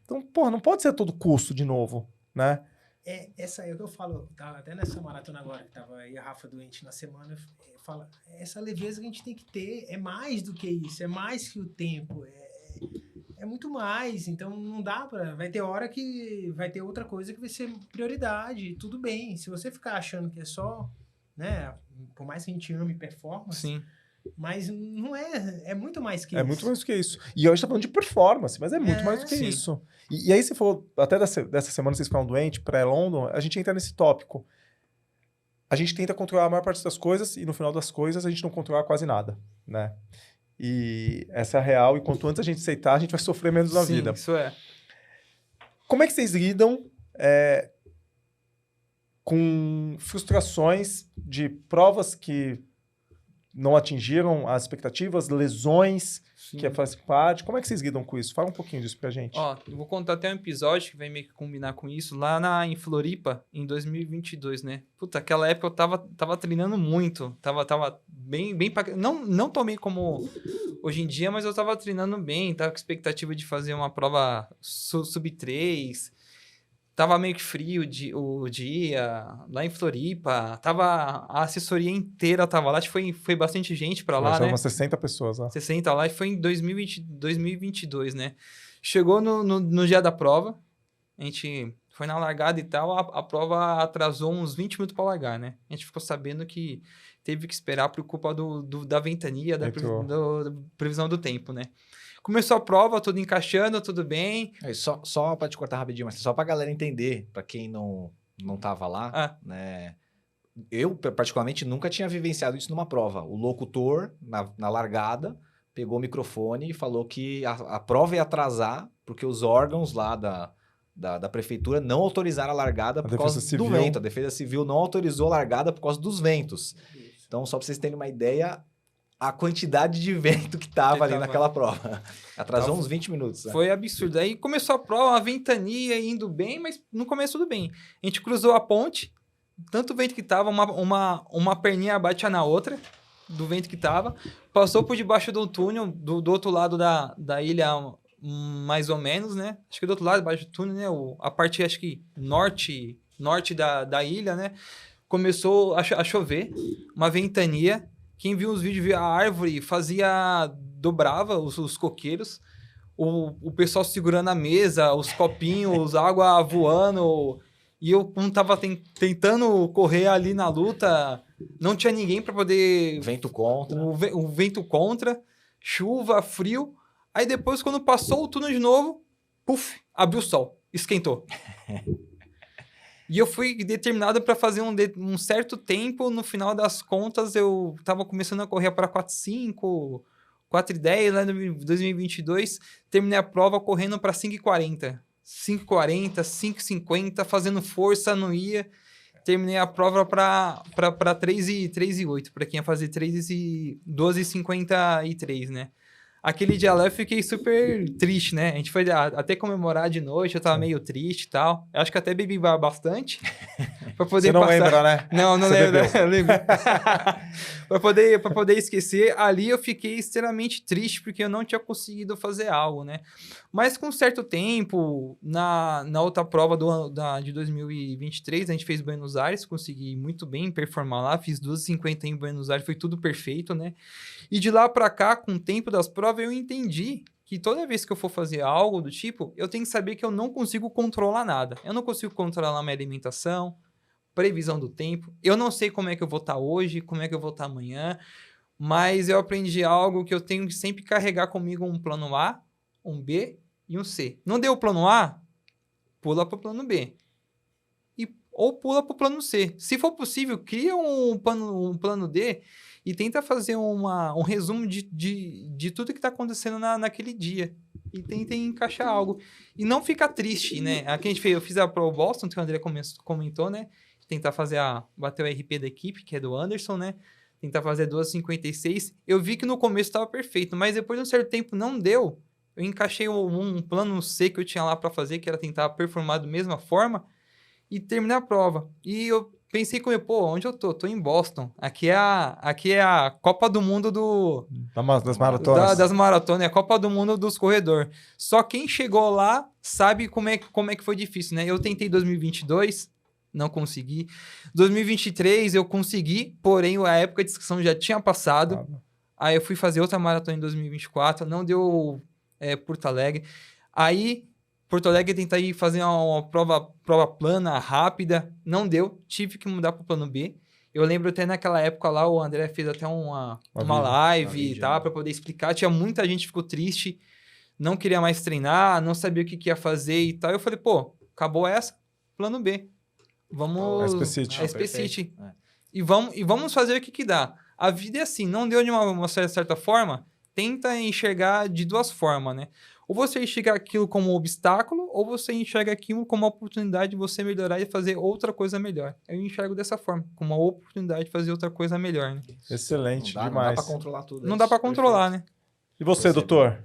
Então, porra, não pode ser a todo custo de novo, né? Essa aí é o que eu falo, tá? Até nessa maratona agora, que tava aí a Rafa doente na semana, eu falo, essa leveza que a gente tem que ter é mais do que isso, é mais que o tempo, é muito mais, então não dá pra... Vai ter hora que vai ter outra coisa que vai ser prioridade, tudo bem. Se você ficar achando que é só, né, por mais que a gente ame performance... Sim. Mas não é muito mais que isso. É muito mais do que isso. E hoje a gente tá falando de performance, mas é muito mais do que isso. E aí você falou, até dessa semana vocês ficaram doentes, pré-London, a gente entra nesse tópico. A gente tenta controlar a maior parte das coisas e no final das coisas a gente não controla quase nada, né? E essa é a real, e quanto antes a gente aceitar, a gente vai sofrer menos na vida. Isso é. Como é que vocês lidam com frustrações de provas que não atingiram as expectativas, lesões, que faz parte? Como é que vocês lidam com isso? Fala um pouquinho disso pra gente. Ó, eu vou contar até um episódio que vai meio que combinar com isso, lá em Floripa, em 2022, né? Puta, aquela época eu tava treinando muito, tava bem não tomei como hoje em dia, mas eu tava treinando bem, tava com expectativa de fazer uma prova sub-3, tava meio que frio o dia, lá em Floripa, a assessoria inteira tava lá, acho que foi bastante gente pra lá, né? Umas 60 pessoas lá. 60 lá, e foi em 2022, né? Chegou no dia da prova, a gente foi na largada e tal, a prova atrasou uns 20 minutos pra largar, né? A gente ficou sabendo que teve que esperar por culpa da ventania, da previsão do tempo, né? Começou a prova, tudo encaixando, tudo bem. Só para te cortar rapidinho, mas só para a galera entender, para quem não tava lá, né? Eu, particularmente, nunca tinha vivenciado isso numa prova. O locutor, na largada, pegou o microfone e falou que a prova ia atrasar, porque os órgãos lá da prefeitura não autorizaram a largada por causa do vento. A Defesa Civil não autorizou a largada por causa dos ventos. Isso. Então, só para vocês terem uma ideia... a quantidade de vento que tava ali naquela prova. Atrasou uns 20 minutos. Né? Foi absurdo. Aí começou a prova, a ventania indo bem, mas no começo tudo bem. A gente cruzou a ponte, tanto vento que tava, uma perninha batia na outra, do vento que tava, passou por debaixo do túnel, do outro lado da ilha, mais ou menos, né? Acho que do outro lado, debaixo do túnel, né? A parte, acho que norte da ilha, né? Começou a chover, uma ventania. Quem viu os vídeos, viu a árvore, dobrava os coqueiros, o pessoal segurando a mesa, os copinhos, água voando, e eu tava tentando correr ali na luta, não tinha ninguém para poder... Vento contra. O vento contra, chuva, frio, aí depois quando passou o túnel de novo, puf, abriu o sol, esquentou. E eu fui determinado para fazer um certo tempo. No final das contas, eu estava começando a correr para 4,5, 4,10 lá em 2022. Terminei a prova correndo para 5,40. 5,40, 5,50, fazendo força, não ia. Terminei a prova para 3,8, para quem ia fazer 12,53, né? Aquele dia lá eu fiquei super triste, né? A gente foi até comemorar de noite, eu tava meio triste e tal. Eu acho que até bebi bastante pra poder passar. Você não lembra, né? Não lembro. Eu lembro. pra poder esquecer. Ali eu fiquei extremamente triste, porque eu não tinha conseguido fazer algo, né? Mas com certo tempo, na outra prova de 2023, a gente fez Buenos Aires, consegui muito bem performar lá, fiz 2,50 em Buenos Aires, foi tudo perfeito, né? E de lá pra cá, com o tempo das provas, eu entendi que toda vez que eu for fazer algo do tipo, eu tenho que saber que eu não consigo controlar nada. Eu não consigo controlar minha alimentação, previsão do tempo. Eu não sei como é que eu vou estar hoje, como é que eu vou estar amanhã, mas eu aprendi algo que eu tenho que sempre carregar comigo um plano A, um B e um C. Não deu o plano A? Pula para o plano B. Ou pula para o plano C. Se for possível, cria um plano D e tenta fazer um resumo de tudo que está acontecendo naquele dia. E tenta encaixar algo. E não fica triste, né? Aqui eu fiz a Pro Boston, que o André comentou, né? Tentar bater o RP da equipe, que é do Anderson, né? Tentar fazer 2,56. Eu vi que no começo estava perfeito, mas depois de um certo tempo não deu. Eu encaixei um plano C que eu tinha lá para fazer, que era tentar performar da mesma forma e terminar a prova. E eu pensei comigo, onde eu tô? Tô em Boston. Aqui é a Copa do Mundo das maratonas. Das maratonas, é a Copa do Mundo dos corredores. Só quem chegou lá sabe como é que foi difícil, né? Eu tentei 2022, não consegui. 2023 eu consegui, porém a época de inscrição já tinha passado. Aí eu fui fazer outra maratona em 2024, não deu Porto Alegre. Aí Porto Alegre tentar ir fazer uma prova plana, rápida, não deu, tive que mudar para o plano B. Eu lembro até naquela época lá, o André fez até uma live, tá, para poder explicar. Tinha muita gente que ficou triste, não queria mais treinar, não sabia o que ia fazer e tal. Eu falei, acabou essa, plano B. Vamos... SP-City. E vamos fazer o que dá. A vida é assim, não deu de uma certa forma, tenta enxergar de duas formas, né? Ou você enxerga aquilo como um obstáculo, ou você enxerga aquilo como uma oportunidade de você melhorar e fazer outra coisa melhor. Eu enxergo dessa forma, como uma oportunidade de fazer outra coisa melhor, né? Excelente, demais. Não dá pra controlar tudo. Não dá pra controlar, né? E você, doutor?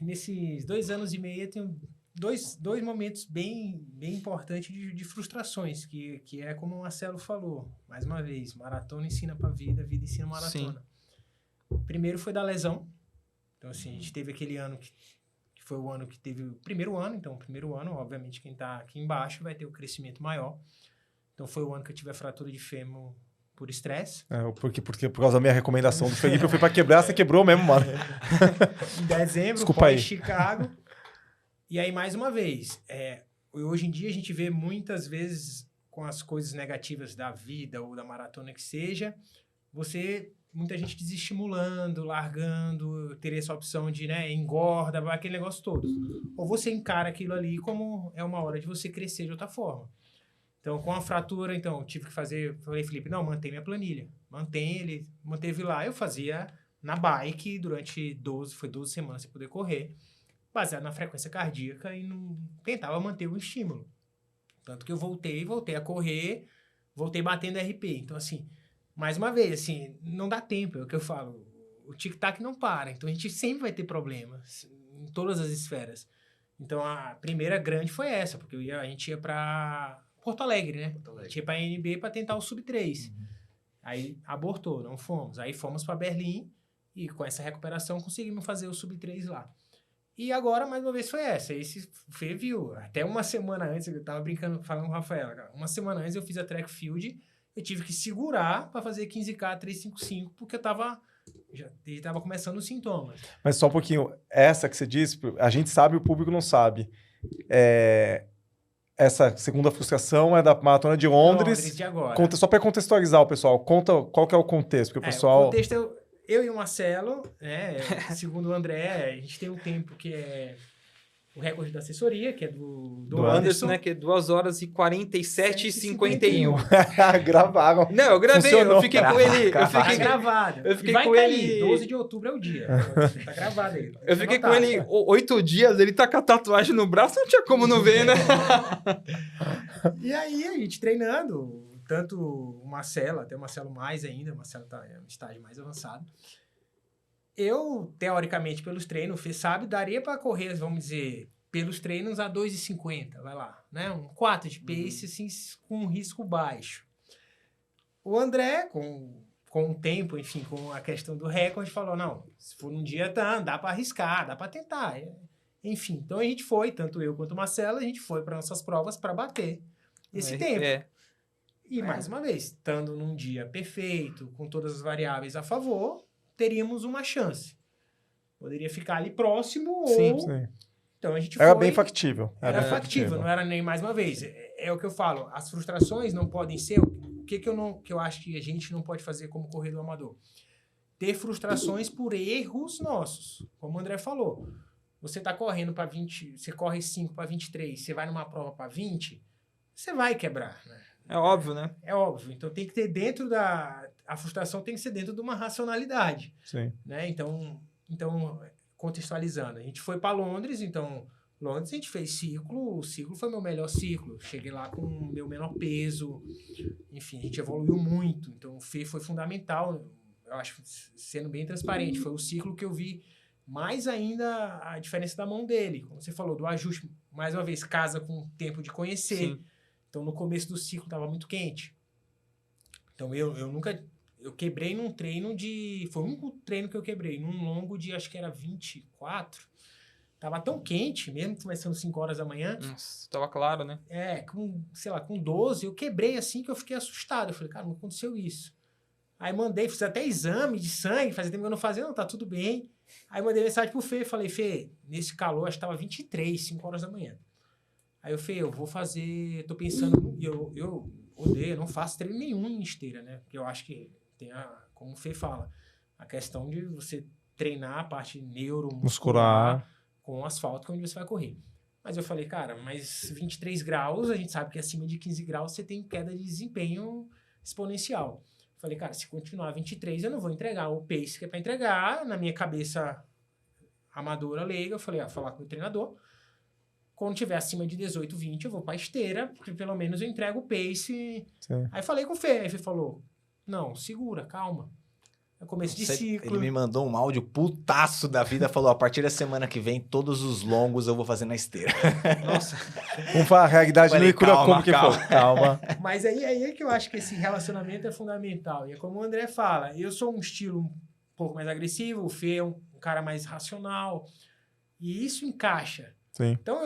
Nesses 2 anos e meio, eu tenho dois momentos bem importantes de frustrações, que é como o Marcelo falou, mais uma vez, maratona ensina pra vida, vida ensina maratona. Sim. Primeiro foi da lesão. Então, assim, a gente teve aquele ano que foi o ano que teve o primeiro ano. Então, o primeiro ano, obviamente, quem tá aqui embaixo vai ter o crescimento maior. Então, foi o ano que eu tive a fratura de fêmur por estresse. Porque por causa da minha recomendação do Felipe, eu fui pra quebrar, você quebrou mesmo, mano. Em dezembro, desculpa aí. Chicago. E aí, mais uma vez, hoje em dia a gente vê muitas vezes com as coisas negativas da vida ou da maratona que seja, muita gente desestimulando, largando, ter essa opção de, engorda, aquele negócio todo. Ou você encara aquilo ali como é uma hora de você crescer de outra forma. Então, com a fratura, eu tive que falei, Felipe, não, mantém minha planilha. Ele manteve lá. Eu fazia na bike durante 12 semanas sem poder correr, baseado na frequência cardíaca e tentava manter o estímulo. Tanto que eu voltei a correr, voltei batendo RP. Então, assim, mais uma vez, assim, não dá tempo, é o que eu falo. O tic-tac não para. Então, a gente sempre vai ter problemas em todas as esferas. Então, a primeira grande foi essa, porque a gente ia para Porto Alegre, né? A gente ia para a NB para tentar o Sub-3. Aí, abortou, não fomos. Aí, fomos para Berlim e, com essa recuperação, conseguimos fazer o Sub-3 lá. E agora, mais uma vez, foi essa. Esse Fê viu. Até uma semana antes, eu tava brincando, falando com o Rafael, cara. Uma semana antes eu fiz a track field, eu tive que segurar para fazer 15K 355, porque ele tava começando os sintomas. Mas só um pouquinho, essa que você disse, a gente sabe, o público não sabe. Essa segunda frustração é da Maratona de Londres. De agora. Só para contextualizar o pessoal, conta qual que é o contexto, porque o pessoal... O contexto eu e o Marcelo, segundo o André, a gente tem um tempo que é o recorde da assessoria, que é do Anderson, né? Que é 2 horas e 47h51. Gravaram. Não, eu gravei, funcionou. Eu fiquei com ele. Tá gravado. Eu fiquei com ele. 12 de outubro é o dia. Tá gravado aí. Eu fiquei com ele 8 dias, ele tá com a tatuagem no braço, não tinha como não ver, né? E aí, a gente treinando, tanto o Marcelo, até o Marcelo mais ainda, o Marcelo tá em um estágio mais avançado. Eu, teoricamente, pelos treinos, Fê sabe, daria para correr, vamos dizer, pelos treinos a 2,50, vai lá, né? Um 4 de pace, assim, com um risco baixo. O André, com com o tempo, enfim, com a questão do recorde, falou, não, se for um dia, dá para arriscar, dá para tentar. Enfim, então a gente foi, tanto eu quanto o Marcelo, a gente foi para nossas provas para bater esse tempo. E, mais uma vez, estando num dia perfeito, com todas as variáveis a favor, teríamos uma chance. Poderia ficar ali próximo ou... Sim. Então a gente Era bem factível. Era factível, não era nem mais uma vez. É o que eu falo, as frustrações não podem ser... O que eu acho que a gente não pode fazer como corredor amador? Ter frustrações por erros nossos. Como o André falou. Você está correndo para 20... Você corre 5 para 23, você vai numa prova para 20, você vai quebrar, né? É óbvio, né? É óbvio. Então tem que ter dentro da... A frustração tem que ser dentro de uma racionalidade. Sim. Né? Então, contextualizando, a gente foi para Londres, então Londres a gente fez ciclo, o ciclo foi meu melhor ciclo. Cheguei lá com o meu menor peso, enfim, a gente evoluiu muito. Então o Fê foi fundamental, eu acho, sendo bem transparente, foi o ciclo que eu vi mais ainda a diferença da mão dele. Como você falou, do ajuste, mais uma vez, casa com o tempo de conhecer. Sim. Então, no começo do ciclo, estava muito quente. Então, eu nunca... Eu quebrei num treino de... Foi o único treino que eu quebrei. Num longo de, acho que era 24. Tava tão quente, mesmo começando 5 horas da manhã. Nossa, tava claro, né? Com 12, eu quebrei assim que eu fiquei assustado. Eu falei, cara, não aconteceu isso. Aí mandei, fiz até exame de sangue, fazia tempo que eu não fazia, não, tá tudo bem. Aí mandei mensagem pro Fê, falei, Fê, nesse calor, acho que tava 23, 5 horas da manhã. Aí eu falei, eu vou fazer, tô pensando, eu odeio, não faço treino nenhum em esteira, né? Porque eu acho que tem como o Fê fala, a questão de você treinar a parte neuromuscular com asfalto, que é onde você vai correr. Mas eu falei, cara, mas 23 graus, a gente sabe que acima de 15 graus você tem queda de desempenho exponencial. Falei, cara, se continuar 23, eu não vou entregar o pace que é para entregar. Na minha cabeça amadora, leiga, eu falei, falar com o treinador. Quando tiver acima de 18, 20, eu vou para esteira, porque pelo menos eu entrego o pace. Sim. Aí falei com o Fê, aí o Fê falou, não, segura, calma. É começo de ciclo. Ele me mandou um áudio putaço da vida, falou, a partir da semana que vem, todos os longos eu vou fazer na esteira. Nossa. A realidade não é como que for. Calma. Mas aí é que eu acho que esse relacionamento é fundamental. E é como o André fala, eu sou um estilo um pouco mais agressivo, o Fê é um cara mais racional. E isso encaixa. Sim. Então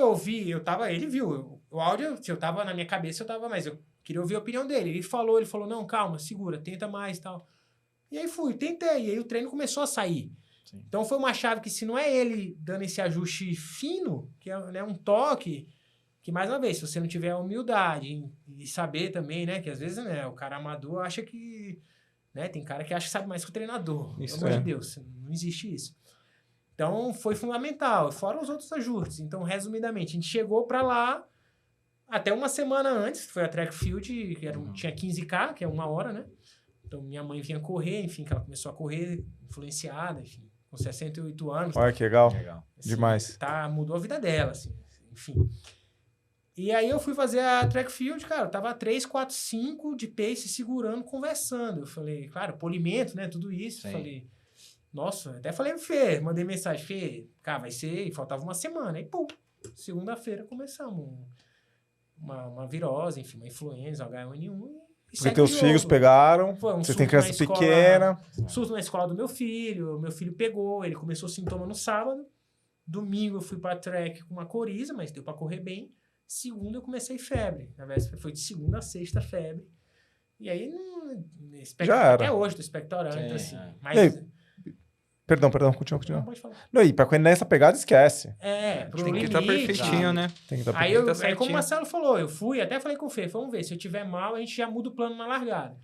ele viu, o áudio, se eu tava na minha cabeça, mas eu queria ouvir a opinião dele. Ele falou, não, calma, segura, tenta mais e tal. E aí tentei, e aí o treino começou a sair. Sim. Então foi uma chave que se não é ele dando esse ajuste fino, que é, né, um toque, que mais uma vez, se você não tiver a humildade e saber também, né, que às vezes, né, o cara amador acha que, né, tem cara que acha que sabe mais que o treinador. Pelo amor de Deus, não existe isso. Então, foi fundamental, fora os outros ajustes. Então, resumidamente, a gente chegou para lá até uma semana antes, foi a track field, que tinha 15K, que é 1 hora, né? Então, minha mãe vinha correr, enfim, que ela começou a correr influenciada, enfim, com 68 anos. Olha, que legal. Assim, demais. Mudou a vida dela, assim, enfim. E aí, eu fui fazer a track field, cara, eu tava 3, 4, 5 de pace, segurando, conversando. Eu falei, claro, polimento, né, tudo isso. Sim. Falei... Nossa, até falei pro Fê, mandei mensagem, Fê, cara, vai ser, e faltava uma semana, aí pum, segunda-feira começamos uma virose, enfim, uma influenza, H1N1, porque teus filhos pegaram, você tem criança pequena. Surto na escola do meu filho pegou, ele começou sintoma no sábado, domingo eu fui pra track com uma coriza, mas deu pra correr bem, segunda eu comecei febre, na véspera foi de segunda a sexta febre, e aí, já era. Até hoje tô expectorando, assim, mas... Perdão, continua. Não, pode falar. Não, e pra quando nessa pegada, esquece. Tem que estar perfeitinho, né? Tem que estar perfeitinho. Aí, como o Marcelo falou, eu fui, até falei com o Fê, vamos ver, se eu tiver mal, a gente já muda o plano na largada.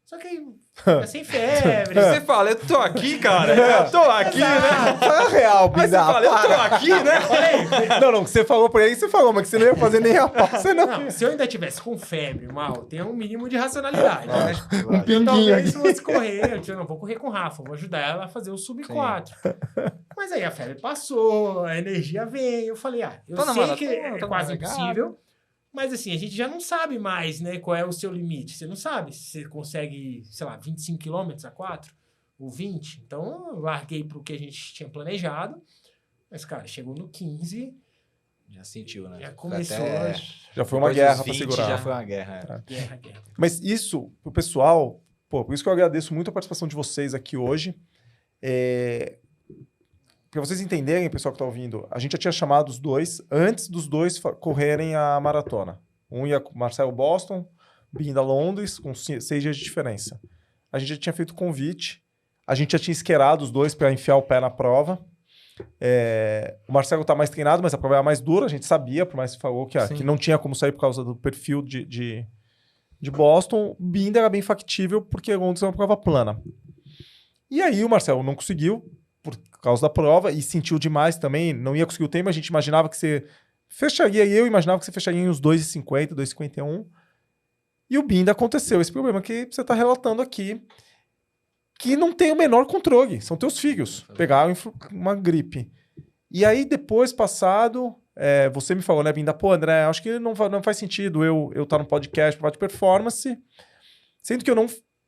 Só que fica sem febre. Você fala, eu tô aqui, cara. Eu tô aqui, né? Fala real, Bida. Mas você fala, eu tô aqui, né? Não, que você falou por aí, você falou, mas que você não ia fazer nem a pau. Não, se eu ainda tivesse com febre, mal, tem um mínimo de racionalidade, né? Um pinguinho aqui. Se fosse correr, eu não vou correr com o Rafa, vou ajudar ela a fazer o sub-4. Mas aí a febre passou, a energia veio, eu falei, eu sei que é quase impossível. Mas assim, a gente já não sabe mais, né, qual é o seu limite. Você não sabe se você consegue, sei lá, 25 km a 4 ou 20. Então, eu larguei pro que a gente tinha planejado. Mas, cara, chegou no 15... Já sentiu, né? Já começou. Já foi uma guerra pra segurar. Já foi uma guerra. Guerra. Mas isso, pro pessoal, por isso que eu agradeço muito a participação de vocês aqui hoje. Para vocês entenderem, pessoal que está ouvindo, a gente já tinha chamado os dois antes dos dois correrem a maratona. Um ia com o Marcelo Boston, Binda Londres, com 6 dias de diferença. A gente já tinha feito o convite, a gente já tinha esquerado os dois para enfiar o pé na prova. O Marcelo está mais treinado, mas a prova era mais dura, a gente sabia, por mais que falou que não tinha como sair por causa do perfil de Boston. O Binda era bem factível, porque Londres é uma prova plana. E aí o Marcelo não conseguiu, por causa da prova, e sentiu demais também, não ia conseguir o tempo, a gente imaginava que você fecharia, e eu imaginava que você fecharia em uns 2,50, 2,51, e o Binda aconteceu esse problema que você está relatando aqui, que não tem o menor controle, são teus filhos, pegaram uma gripe. E aí, depois, passado, você me falou, né, Binda, pô, André, acho que não faz sentido eu estar no podcast para de performance, sendo que eu não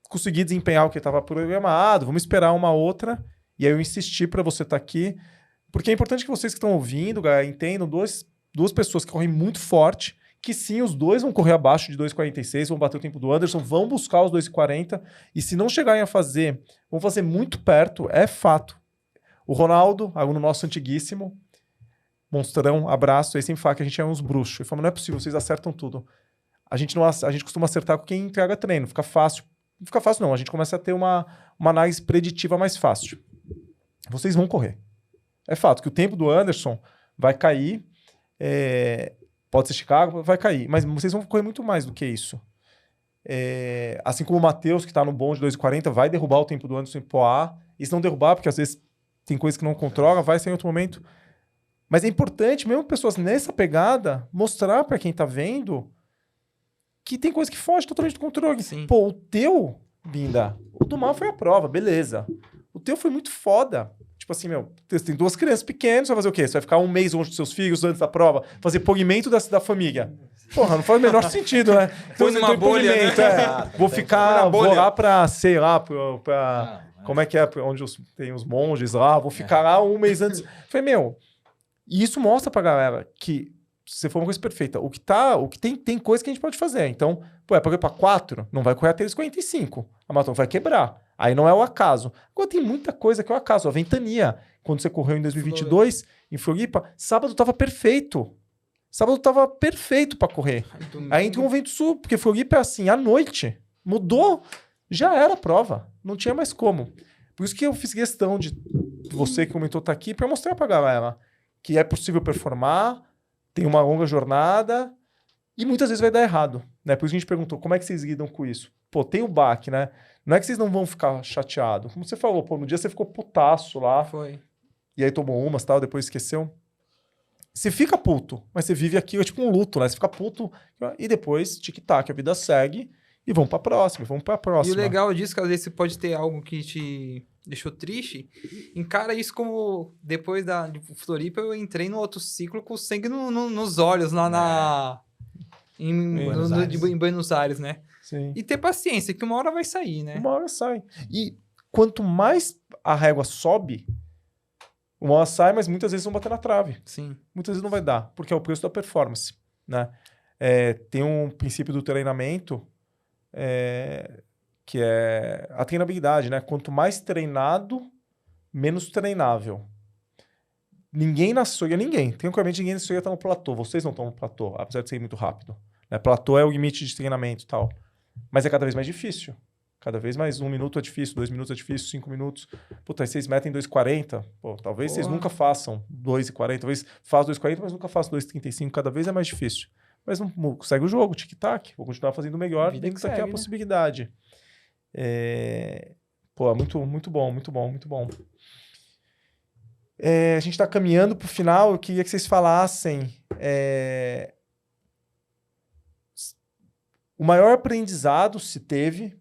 consegui desempenhar o que estava programado, vamos esperar uma outra. E aí eu insisti para você estar aqui, porque é importante que vocês que estão ouvindo, galera, entendam, duas pessoas que correm muito forte, que sim, os dois vão correr abaixo de 2,46, vão bater o tempo do Anderson, vão buscar os 2,40, e se não chegarem a fazer, vão fazer muito perto, é fato. O Ronaldo, aluno nosso antiguíssimo, monstrão, abraço, aí sempre fala que a gente é uns bruxos. Ele falou, não é possível, vocês acertam tudo. A gente costuma acertar com quem entrega treino, fica fácil. Não fica fácil não, a gente começa a ter uma análise preditiva mais fácil. Vocês vão correr. É fato que o tempo do Anderson vai cair, pode ser Chicago, vai cair, mas vocês vão correr muito mais do que isso. Assim como o Matheus, que está no bom de 2,40, vai derrubar o tempo do Anderson em Poá, e se não derrubar, porque às vezes tem coisas que não controla, vai sair em outro momento. Mas é importante, mesmo pessoas nessa pegada, mostrar para quem está vendo que tem coisa que foge totalmente do controle. Sim. Pô, o teu, Binda, o do mal foi a prova, beleza. O teu foi muito foda. Tipo assim, você tem 2 crianças pequenas, você vai fazer o quê? Você vai ficar 1 mês longe dos seus filhos antes da prova, fazer polimento da família. Porra, não faz o menor sentido, né? Põe numa bolha, né? Vou lá pra, sei lá, como é que é, onde tem os monges lá, vou ficar lá 1 mês antes. Falei, e isso mostra pra galera que se for uma coisa perfeita, o que tem coisa que a gente pode fazer. Então, pra correr pra 4, não vai correr até os 45. A maratona vai quebrar. Aí não é o acaso. Agora tem muita coisa que é o acaso. A ventania, quando você correu em 2022, em Floripa, sábado tava perfeito. Sábado tava perfeito pra correr. Aí entrou um vento sul, porque Floripa é assim, à noite. Mudou, já era a prova. Não tinha mais como. Por isso que eu fiz questão de você que comentou tá aqui, pra mostrar pra galera que é possível performar, tem uma longa jornada e muitas vezes vai dar errado, né? Por isso que a gente perguntou, como é que vocês lidam com isso? Pô, tem o baque, né? Não é que vocês não vão ficar chateados. Como você falou, pô, no dia você ficou putaço lá. Foi. E aí tomou umas, tal, depois esqueceu. Você fica puto, mas você vive aquilo, é tipo um luto, né? Você fica puto e depois, tic-tac, a vida segue e vamos pra próxima. E o legal disso, que às vezes você pode ter algo que te deixou triste, encara isso como, depois de Floripa, eu entrei no outro ciclo com sangue nos olhos, lá em Buenos Aires, né? Sim. E ter paciência, que uma hora vai sair, né? Uma hora sai. E quanto mais a régua sobe, uma hora sai, mas muitas vezes vão bater na trave. Sim. Muitas vezes não vai dar, porque é o preço da performance, né? Tem um princípio do treinamento que é a treinabilidade, né? Quanto mais treinado, menos treinável. Ninguém na Soia, tecnicamente ninguém na Soia está no platô. Vocês não estão no platô, apesar de ser muito rápido. Né? Platô é o limite de treinamento e tal. Mas é cada vez mais difícil. Cada vez mais 1 minuto é difícil, 2 minutos é difícil, 5 minutos. Puta, aí vocês metem 2,40. Pô, talvez vocês nunca façam 2,40. Talvez façam 2,40, mas nunca façam 2,35. Cada vez é mais difícil. Mas não segue o jogo, tic-tac. Vou continuar fazendo melhor. Tem que saber a possibilidade. Pô, muito, muito bom, muito bom, muito bom. A gente está caminhando para o final. Eu queria que vocês falassem o maior aprendizado se teve.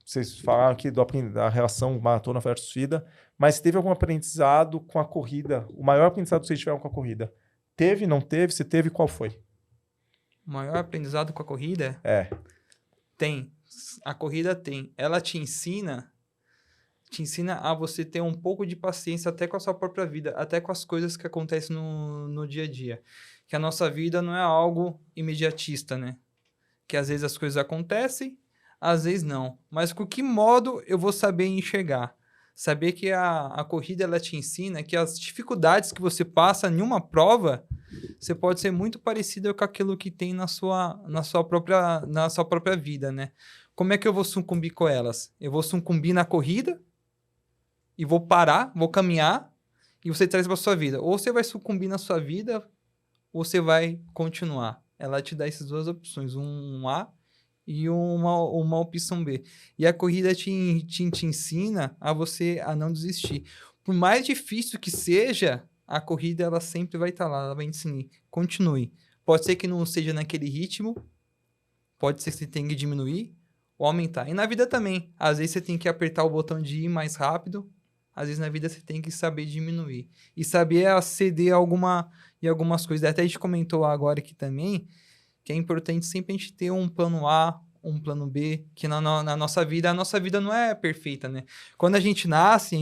Vocês falaram aqui da relação maratona versus vida, mas se teve algum aprendizado com a corrida, o maior aprendizado que vocês tiveram com a corrida? Teve, não teve? Se teve, qual foi? O maior aprendizado com a corrida? Tem. A corrida tem. Ela te ensina a você ter um pouco de paciência até com a sua própria vida, até com as coisas que acontecem no dia a dia. Que a nossa vida não é algo imediatista, né? Que às vezes as coisas acontecem, Às vezes não. Mas com que modo eu vou saber enxergar? Saber que a corrida ela te ensina que as dificuldades que você passa em uma prova, você pode ser muito parecido com aquilo que tem na sua própria vida, né? Como é que eu vou sucumbir com elas? Eu vou sucumbir na corrida e vou parar, vou caminhar e você traz para sua vida. Ou você vai sucumbir na sua vida ou você vai continuar. Ela te dá essas duas opções, um A e uma opção B. E a corrida te ensina a você a não desistir. Por mais difícil que seja, a corrida ela sempre vai estar lá, ela vai ensinar. Continue. Pode ser que não seja naquele ritmo, pode ser que você tenha que diminuir ou aumentar. E na vida também. Às vezes você tem que apertar o botão de ir mais rápido, às vezes na vida você tem que saber diminuir. E saber ceder em algumas coisas. Até a gente comentou agora aqui também, que é importante sempre a gente ter um plano A, um plano B, que na nossa vida, a nossa vida não é perfeita, né? Quando a gente nasce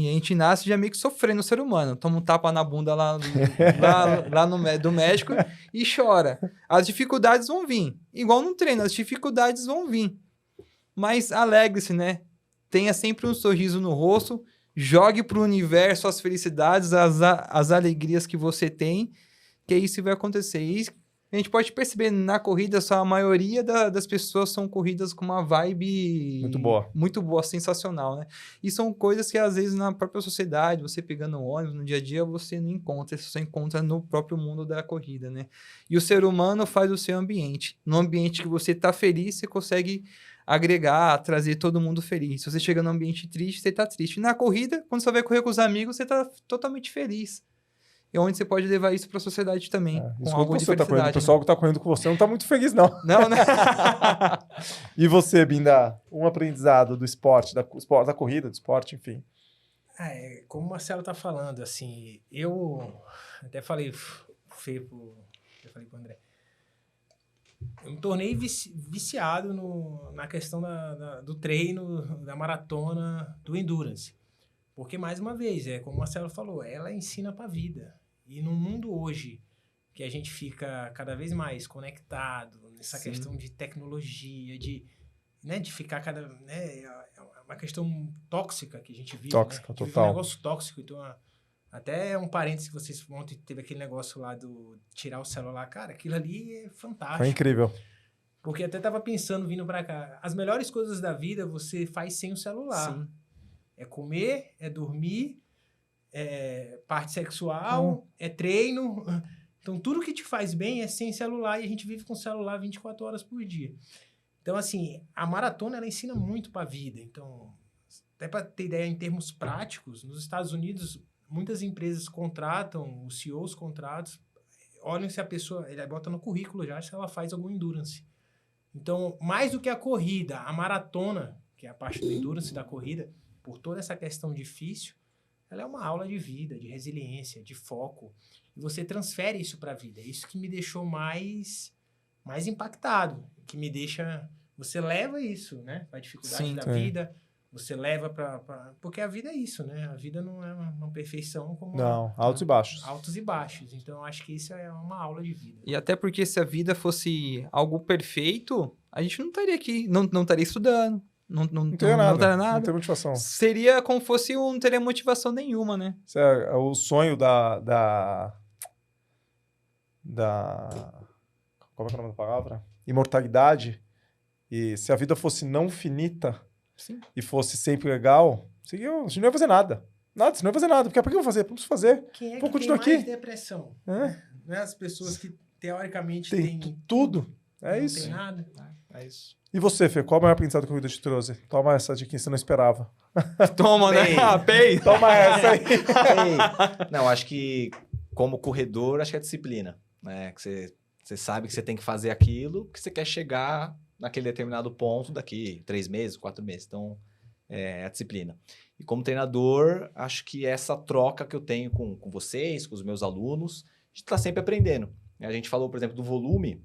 já meio que sofrendo o ser humano. Toma um tapa na bunda lá do médico e chora. As dificuldades vão vir. Igual no treino, as dificuldades vão vir. Mas alegre-se, né? Tenha sempre um sorriso no rosto, jogue pro universo as felicidades, as alegrias que você tem, que isso vai acontecer. E a gente pode perceber na corrida, só a maioria das pessoas são corridas com uma vibe muito boa, sensacional, né? E são coisas que às vezes na própria sociedade, você pegando ônibus no dia a dia, você não encontra, você só encontra no próprio mundo da corrida, né? E o ser humano faz o seu ambiente. No ambiente que você tá feliz, você consegue agregar, trazer todo mundo feliz. Se você chega num ambiente triste, você tá triste. E na corrida, quando você vai correr com os amigos, você tá totalmente feliz. E onde você pode levar isso para a sociedade também. Com algo de felicidade, correndo, o pessoal que está correndo com você não está muito feliz, não. Não, né? E você, Binda? Um aprendizado do esporte, da corrida, do esporte, enfim. Como o Marcelo está falando, assim, eu até falei pro André. Eu me tornei viciado na questão do treino, da maratona, do endurance. Porque, mais uma vez, como o Marcelo falou, ela ensina para a vida. E no mundo hoje, que a gente fica cada vez mais conectado, nessa Sim. questão de tecnologia, de ficar é uma questão tóxica que a gente vive. Tóxica, né? total. Vive um negócio tóxico. Então, até um parênteses que vocês ontem teve aquele negócio lá do tirar o celular. Cara, aquilo ali é fantástico. Foi incrível. Porque até tava pensando, vindo para cá, as melhores coisas da vida você faz sem o celular. Sim. É comer, é dormir, é parte sexual, é treino. Então, tudo que te faz bem é sem celular e a gente vive com celular 24 horas por dia. Então, assim, a maratona, ela ensina muito para a vida. Então, até para ter ideia em termos práticos, nos Estados Unidos, muitas empresas contratam, os CEOs contratos, olham se a pessoa, ele bota no currículo já se ela faz algum endurance. Então, mais do que a corrida, a maratona, que é a parte do endurance da corrida, por toda essa questão difícil, ela é uma aula de vida, de resiliência, de foco. E você transfere isso para a vida. É isso que me deixou mais impactado. Que me deixa... Você leva isso, né? Para a dificuldade da vida. Você leva para... Porque a vida é isso, né? A vida não é uma perfeição como... Não, altos e baixos. Altos e baixos. Então, eu acho que isso é uma aula de vida. E até porque se a vida fosse algo perfeito, a gente não estaria aqui, não estaria estudando. Não teria nada. Não teria motivação. Seria como fosse não teria motivação nenhuma, né? Isso é o sonho da... Como é que é o nome da palavra? Imortalidade. E se a vida fosse não finita, Sim. E fosse sempre legal, a gente não ia fazer nada. Você não ia fazer nada. Porque por que eu vou fazer? Vamos fazer. Quem é vou que continuar tem mais aqui. depressão? É. Não é as pessoas que, teoricamente, Tem tudo. É isso. Não tem nada. É isso. E você, Fê? Qual o maior aprendizado que a corrida te trouxe? Toma essa dica que você não esperava. Toma, né? Pay. Toma essa aí. Não, acho que como corredor, acho que é disciplina. Né? Que você sabe que você tem que fazer aquilo, que você quer chegar naquele determinado ponto daqui 3 meses, 4 meses. Então, é a disciplina. E como treinador, acho que essa troca que eu tenho com vocês, com os meus alunos, a gente está sempre aprendendo. A gente falou, por exemplo, do volume.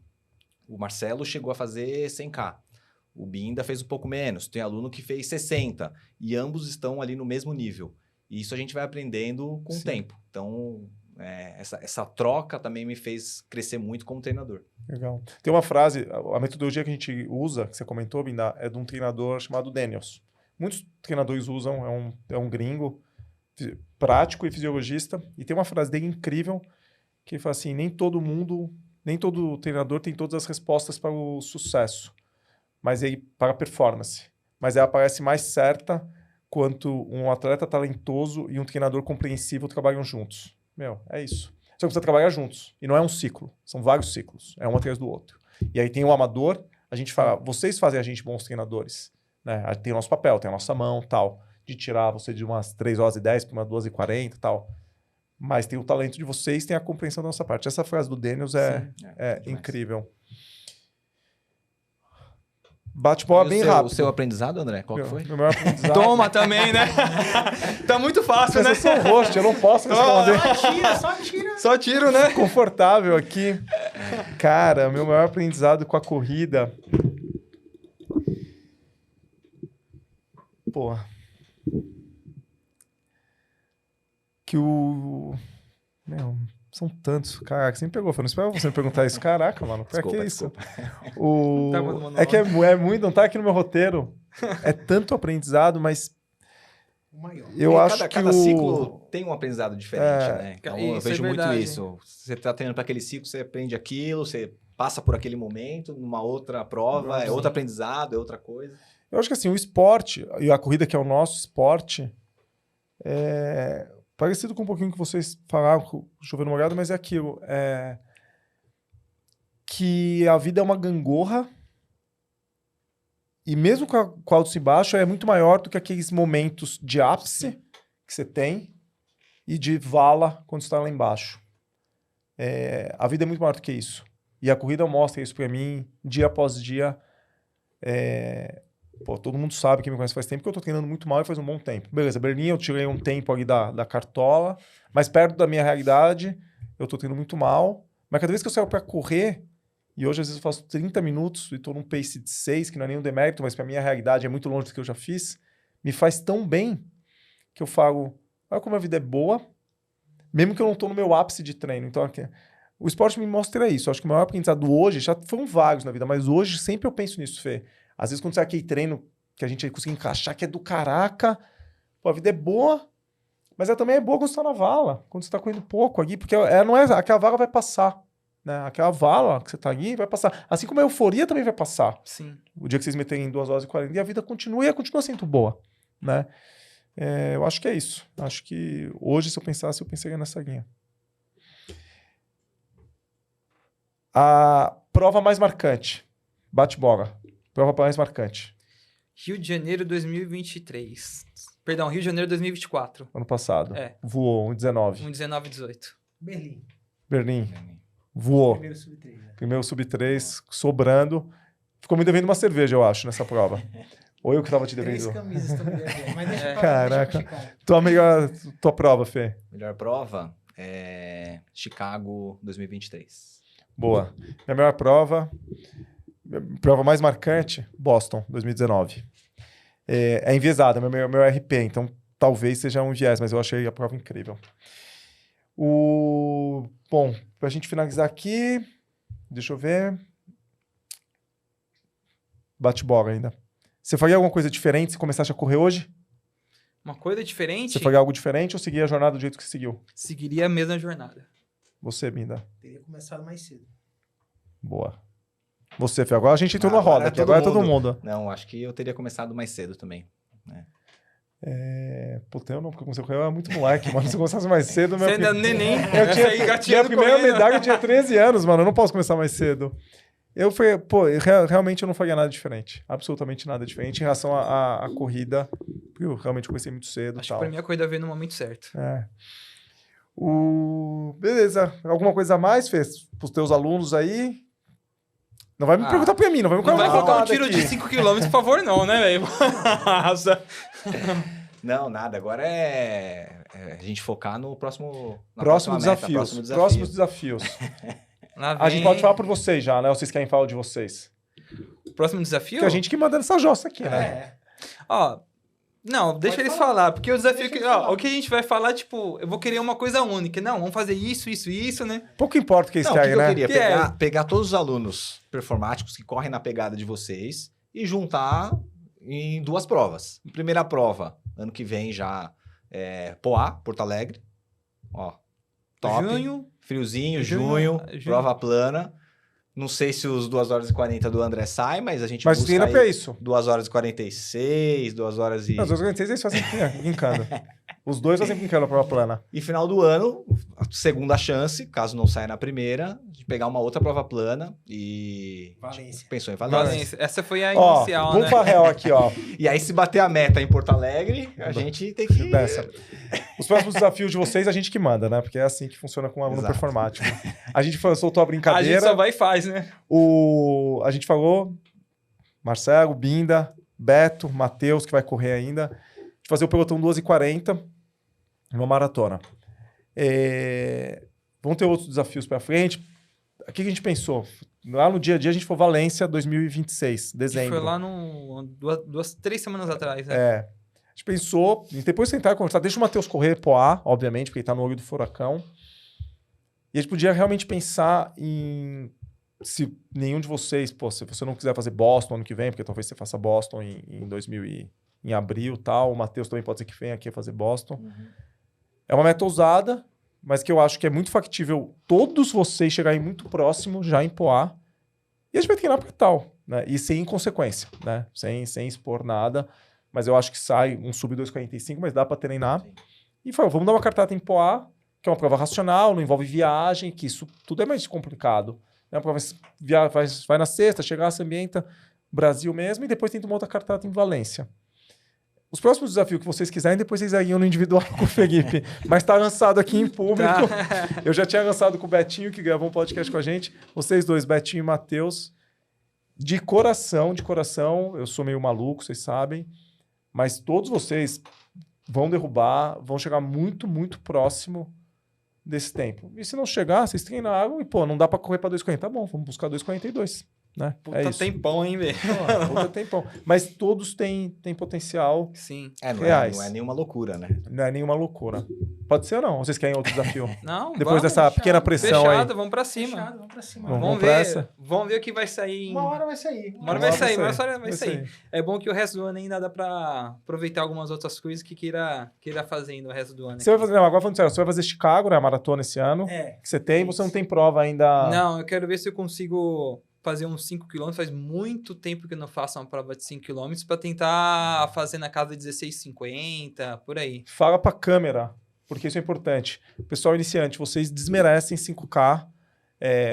O Marcelo chegou a fazer 100K. O Binda fez um pouco menos. Tem aluno que fez 60. E ambos estão ali no mesmo nível. E isso a gente vai aprendendo com o tempo. Então, essa troca também me fez crescer muito como treinador. Legal. Tem uma frase, a metodologia que a gente usa, que você comentou, Binda, é de um treinador chamado Daniels. Muitos treinadores usam, é um gringo, prático e fisiologista, e tem uma frase dele incrível, que ele fala assim, nem todo treinador tem todas as respostas para o sucesso, para a performance, mas ela parece mais certa quando um atleta talentoso e um treinador compreensivo trabalham juntos. É isso. Só que precisa trabalhar juntos. E não é um ciclo. São vários ciclos. É um atrás do outro. E aí tem o amador. A gente fala, vocês fazem a gente bons treinadores. Né? Tem o nosso papel, tem a nossa mão, tal. De tirar você de umas 3h10 para umas 2h40 e tal. Mas tem o talento de vocês, tem a compreensão da nossa parte. Essa frase do Daniels é incrível. Bate-bola bem rápido. O seu aprendizado, André? Qual que foi? Meu maior aprendizado. Toma também, né? Tá muito fácil, né? Eu sou host, eu não posso responder. Só tira. Só tiro, né? Confortável aqui. Cara, meu maior aprendizado com a corrida... Pô... Que o... São tantos. Caraca, você me pegou. Eu não esperava você me perguntar isso. Caraca, mano. Pra que isso? É que é muito... Não tá aqui no meu roteiro. É tanto aprendizado, mas... Eu acho que cada ciclo tem um aprendizado diferente, né? Então, eu vejo muito isso. Você tá treinando para aquele ciclo, você aprende aquilo, você passa por aquele momento, numa outra prova, é outro aprendizado, é outra coisa. Eu acho que assim, o esporte, e a corrida que é o nosso esporte, é parecido com um pouquinho que vocês falaram com o Chovendo Molhado, mas é aquilo. Que a vida é uma gangorra e mesmo com altos e baixos é muito maior do que aqueles momentos de ápice que você tem e de vala quando você está lá embaixo. A vida é muito maior do que isso. E a corrida mostra isso para mim dia após dia. Todo mundo sabe que me conhece faz tempo que eu tô treinando muito mal e faz um bom tempo. Beleza, Berlim eu tirei um tempo ali da cartola, mas perto da minha realidade eu tô treinando muito mal. Mas cada vez que eu saio para correr, e hoje às vezes eu faço 30 minutos e tô num pace de 6, que não é nenhum demérito, mas pra minha realidade é muito longe do que eu já fiz, me faz tão bem que eu falo, olha como a vida é boa, mesmo que eu não tô no meu ápice de treino. Então o esporte me mostra isso. Eu acho que o maior aprendizado hoje, já foram vários na vida, mas hoje sempre eu penso nisso, Fê. Às vezes, quando você aquele treino que a gente consegue encaixar, que é do caraca, a vida é boa, mas ela também é boa quando você tá na vala, quando você tá correndo pouco ali, porque não é, aquela vala vai passar, né? Aquela vala que você tá ali vai passar. Assim como a euforia também vai passar. Sim. O dia que vocês meterem em 2h40 e a vida continua, e ela continua sendo boa, né? Eu acho que é isso. Acho que hoje, se eu pensasse, eu pensaria nessa linha. A prova mais marcante. Bate-bola. Prova mais marcante. Rio de Janeiro 2023. Perdão, Rio de Janeiro 2024. Ano passado. Voou, 1,19. 1,19,18. Berlim. Voou. Primeiro sub-3, sobrando. Ficou me devendo uma cerveja, eu acho, nessa prova. Ou eu que tava te devendo. 3 camisas estão me devendo. Mas deixa Caraca. Tua prova, Fê. Melhor prova é Chicago 2023. Boa. Minha melhor prova mais marcante, Boston, 2019. É enviesada, meu RP, então talvez seja um viés, mas eu achei a prova incrível. Bom, pra gente finalizar aqui, deixa eu ver. Bate-bola ainda. Você faria alguma coisa diferente se começasse a correr hoje? Uma coisa diferente? Você faria algo diferente ou seguir a jornada do jeito que seguiu? Seguiria a mesma jornada. Você, Binda? Teria começado mais cedo. Boa. Você, Fê. Agora a gente entrou na roda aqui. Agora é todo mundo. Não, acho que eu teria começado mais cedo também. Né? Puta, eu não, porque eu era muito moleque, mano. Se eu começasse mais cedo... Você ainda neném. Eu tinha a primeira medalha, eu tinha 13 anos, mano. Eu não posso começar mais cedo. Realmente eu não faria nada diferente. Absolutamente nada diferente em relação à corrida. Eu realmente comecei muito cedo. Acho que pra mim a corrida veio no momento certo. Beleza. Alguma coisa a mais, Fê? Pros teus alunos aí? Não vai me perguntar pra mim, não vai me colocar. Não vai colocar um tiro de 5 km, por favor, não, né, velho? Não, nada. Agora a gente focar no próximos desafios. A gente pode falar por vocês já, né? Ou vocês querem falar de vocês? Próximo desafio? Que a gente que manda nessa jossa aqui, né? Ó, Não, deixa eles falar, porque o desafio que... o que a gente vai falar, tipo, eu vou querer uma coisa única. Não, vamos fazer isso, isso e isso, né? Pouco importa o que eles querem, né? Eu queria pegar todos os alunos performáticos que correm na pegada de vocês e juntar em 2 provas. Primeira prova, ano que vem já, Poá, Porto Alegre. Ó, top. Friozinho, junho, prova plana. Não sei se os 2 horas e 40 do André sai, mas a gente busca treina pra isso. 2 horas e 46, 2 horas e... Não, 2 horas e 46 eles fazem brincando. Os 2 fazem brincando na prova plana. E final do ano, a segunda chance, caso não saia na primeira, de pegar uma outra prova plana e... Valência. Pensou em Valência. Essa foi a inicial, né? Vamos pra real aqui, ó. E aí, se bater a meta em Porto Alegre, a gente tem que... Os próximos desafios de vocês, a gente que manda, né? Porque é assim que funciona com o aluno performático. A gente soltou a brincadeira. A gente só vai e faz, né? A gente falou, Marcelo, Binda, Beto, Matheus, que vai correr ainda, de fazer o pelotão 2h40, uma maratona. Vão ter outros desafios para frente. O que a gente pensou? Lá no dia a dia, a gente foi Valência 2026, dezembro. Foi lá 3 semanas atrás, né? A gente pensou, e depois sentar e conversar, deixa o Matheus correr Poá, obviamente, porque ele tá no olho do furacão. E a gente podia realmente pensar em... Se nenhum de vocês, se você não quiser fazer Boston ano que vem, porque talvez você faça Boston em abril e tal, o Matheus também pode ser que venha aqui a fazer Boston. Uhum. É uma meta ousada, mas que eu acho que é muito factível todos vocês chegarem muito próximo já em Poá. E a gente vai treinar para tal, né? E sem inconsequência, né? Sem expor nada. Mas eu acho que sai um sub 2,45, mas dá para treinar. Sim. E falou, vamos dar uma cartada em Poá, que é uma prova racional, não envolve viagem, que isso tudo é mais complicado. É uma prova vai na sexta, chegar, se ambienta, Brasil mesmo, e depois tenta uma outra cartada em Valência. Os próximos desafios que vocês quiserem, depois vocês iam no individual com o Felipe. Mas tá lançado aqui em público. Tá. Eu já tinha lançado com o Betinho, que gravou um podcast com a gente. Vocês dois, Betinho e Matheus. De coração, eu sou meio maluco, vocês sabem. Mas todos vocês vão derrubar, vão chegar muito, muito próximo desse tempo. E se não chegar, vocês treinaram e, não dá pra correr pra 2,40. Tá bom, vamos buscar 2,42. Né? Puta tempão, hein, velho? Puta tempão. Mas todos têm potencial. Sim. Não é nenhuma loucura, né? Não é nenhuma loucura. Pode ser ou não? Vocês querem outro desafio? Não, depois dessa pequena pressão fechado, aí. Vamos pra cima. Fechado, vamos pra cima. Vamos ver o que vai sair. Uma hora vai sair. Uma hora vai sair. É bom que o resto do ano ainda dá pra aproveitar algumas outras coisas que queira fazer no resto do ano. Você vai fazer, agora falando sério, você vai fazer Chicago, né? A maratona esse ano. Que você tem, você não tem prova ainda. Não, eu quero ver se eu consigo fazer uns 5 km. Faz muito tempo que eu não faço uma prova de 5 km para tentar fazer na casa de 16,50, por aí. Fala pra câmera, porque isso é importante. Pessoal iniciante, vocês desmerecem 5K.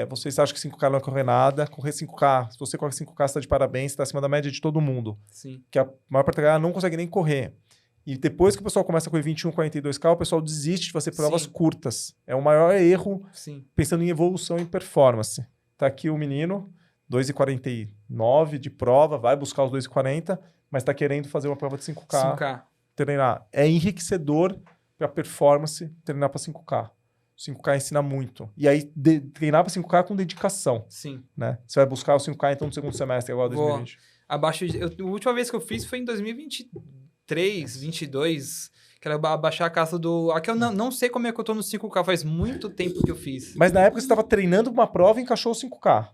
Vocês acham que 5K não é correr nada. Correr 5K, se você corre 5K, você está de parabéns, você está acima da média de todo mundo. Sim. Que a maior parte da galera não consegue nem correr. E depois que o pessoal começa a correr 21, 42K, o pessoal desiste de fazer provas curtas. É o maior erro, pensando em evolução e performance. Tá aqui o menino, 2,49 de prova, vai buscar os 2,40, mas está querendo fazer uma prova de 5K. Treinar. É enriquecedor para performance treinar para 5K. 5K ensina muito. E aí, treinar para 5K com dedicação. Sim. Né? Você vai buscar o 5K então no segundo semestre, agora 2020. A última vez que eu fiz foi em 2023, 22. Quero abaixar a casa do... Aqui eu não sei como é que eu tô no 5K, faz muito tempo que eu fiz. Mas na época você estava treinando para uma prova e encaixou o 5K.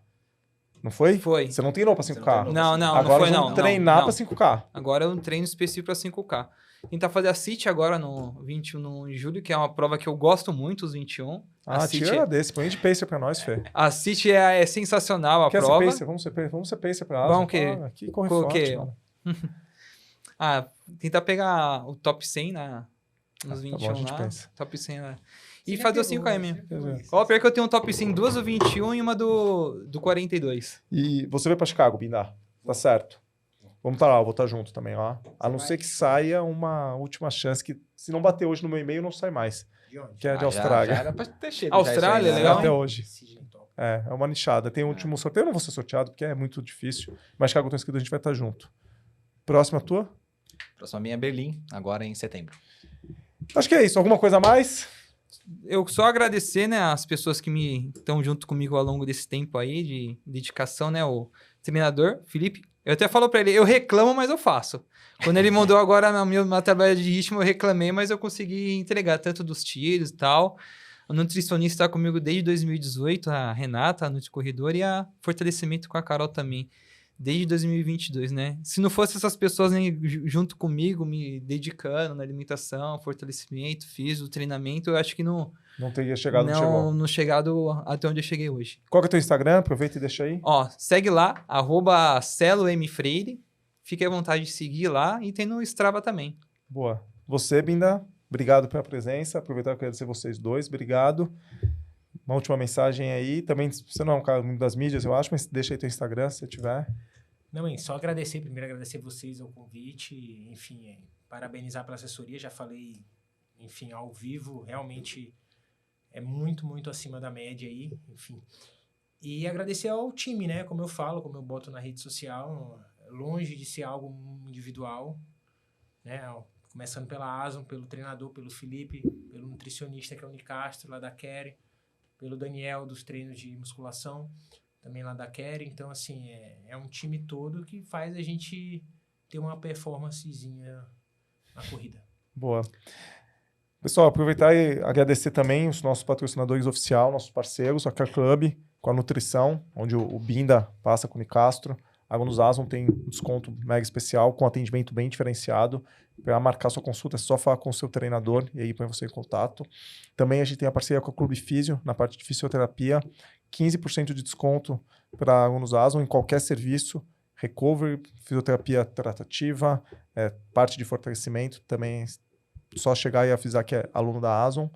Não foi? Foi. Você não treinou para 5K? Não agora foi não. Treinar para 5K. Agora é um treino específico para 5K. Tentar fazer a City agora no 21 de julho, que é uma prova que eu gosto muito, os 21. Tira desse. Põe de pacer para nós, Fê. A City é sensacional, a prova. Ser pacer? Vamos ser pacer para nós. Vamos que... Aqui corre forte, mano. Tentar pegar o top 100 nos 21 bom, a gente lá. pensa. Top 100 lá. E fazer o 5km. Pior que eu tenho um top 100, 2 do 21 e uma do 42. E você vai para Chicago, Bindar. Tá certo. Vamos estar lá, eu vou estar junto também lá. A não ser que saia uma última chance, que se não bater hoje no meu e-mail, não sai mais. De onde? Que é de Austrália. Já era pra ter chego. Austrália, já, legal. Até hoje. É uma nichada. Tem o último sorteio, eu não vou ser sorteado, porque é muito difícil. Mas Chicago, eu tô inscrito, a gente vai estar junto. Próxima tua? Próxima minha é Berlim, agora em setembro. Acho que é isso. Alguma coisa a mais? Eu só agradecer, né, as pessoas que estão junto comigo ao longo desse tempo aí de dedicação, né, o treinador, Felipe, Eu até falo pra ele, eu reclamo, mas eu faço. Quando ele mandou agora na minha tabela de ritmo, eu reclamei, mas eu consegui entregar tanto dos tiros e tal. O nutricionista está comigo desde 2018, a Renata, a NutriCorredor, e a fortalecimento com a Carol também, desde 2022, né? Se não fosse essas pessoas junto comigo, me dedicando na alimentação, fortalecimento, físico, treinamento, eu acho que não teria chegado onde chegou. Não chegado até onde eu cheguei hoje. Qual que é o teu Instagram? Aproveita e deixa aí. Ó, segue lá, @CeloMFreire. Fique à vontade de seguir lá e tem no Strava também. Boa. Você, Binda, obrigado pela presença. Aproveitar para agradecer vocês dois. Obrigado. Uma última mensagem aí. Também, você não é um cara muito das mídias, eu acho, mas deixa aí teu Instagram, se você tiver. Não, só agradecer. Primeiro, agradecer vocês ao convite. Enfim, parabenizar pela assessoria. Já falei, enfim, ao vivo. Realmente é muito, muito acima da média aí. Enfim. E agradecer ao time, né? Como eu falo, como eu boto na rede social, longe de ser algo individual, né? Começando pela Ason, pelo treinador, pelo Felipe, pelo nutricionista que é o Nicastro, lá da Kerry, pelo Daniel, dos treinos de musculação, também lá da Kerry. Então, assim, é um time todo que faz a gente ter uma performancezinha na corrida. Boa. Pessoal, aproveitar e agradecer também os nossos patrocinadores oficiais, nossos parceiros, a Car Club, com a nutrição, onde o Binda passa com o Nicastro. A Alunos Ason tem um desconto mega especial, com atendimento bem diferenciado. Para marcar sua consulta, é só falar com o seu treinador e aí põe você em contato. Também a gente tem a parceria com a Clube Físio, na parte de fisioterapia. 15% de desconto para Alunos Ason em qualquer serviço. Recovery, fisioterapia tratativa, parte de fortalecimento. Também é só chegar e avisar que é aluno da Ason.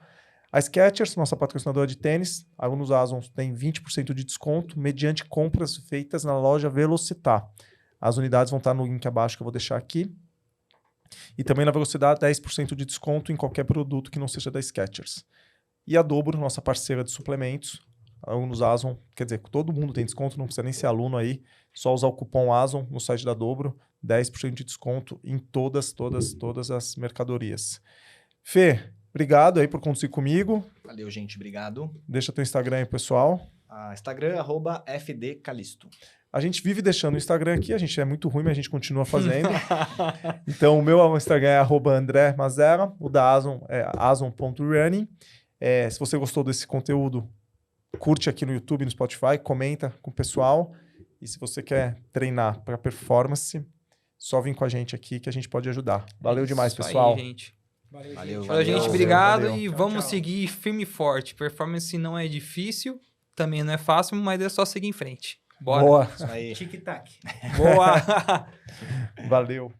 A Skechers, nossa patrocinadora de tênis, Alunos Ason tem 20% de desconto mediante compras feitas na loja Velocitar. As unidades vão estar no link abaixo que eu vou deixar aqui. E também na Velocidade, 10% de desconto em qualquer produto que não seja da Skechers. E a Dobro, nossa parceira de suplementos, Alunos Ason, quer dizer, todo mundo tem desconto, não precisa nem ser aluno aí, só usar o cupom Ason no site da Dobro, 10% de desconto em todas as mercadorias. Fê, obrigado aí por conduzir comigo. Valeu, gente. Obrigado. Deixa teu Instagram aí, pessoal. Instagram, @FDCalisto. A gente vive deixando o Instagram aqui, a gente é muito ruim, mas a gente continua fazendo. Então, o meu Instagram é @AndréMazera, o da Ason é ason.running. Se você gostou desse conteúdo, curte aqui no YouTube, no Spotify, comenta com o pessoal. E se você quer treinar para performance, só vem com a gente aqui que a gente pode ajudar. Valeu demais, pessoal. Aí, gente. Valeu, gente. Obrigado. Valeu. E vamos seguir firme e forte. Performance não é difícil, também não é fácil, mas é só seguir em frente. Bora. Boa. Isso aí. Tic-tac. Boa. Valeu.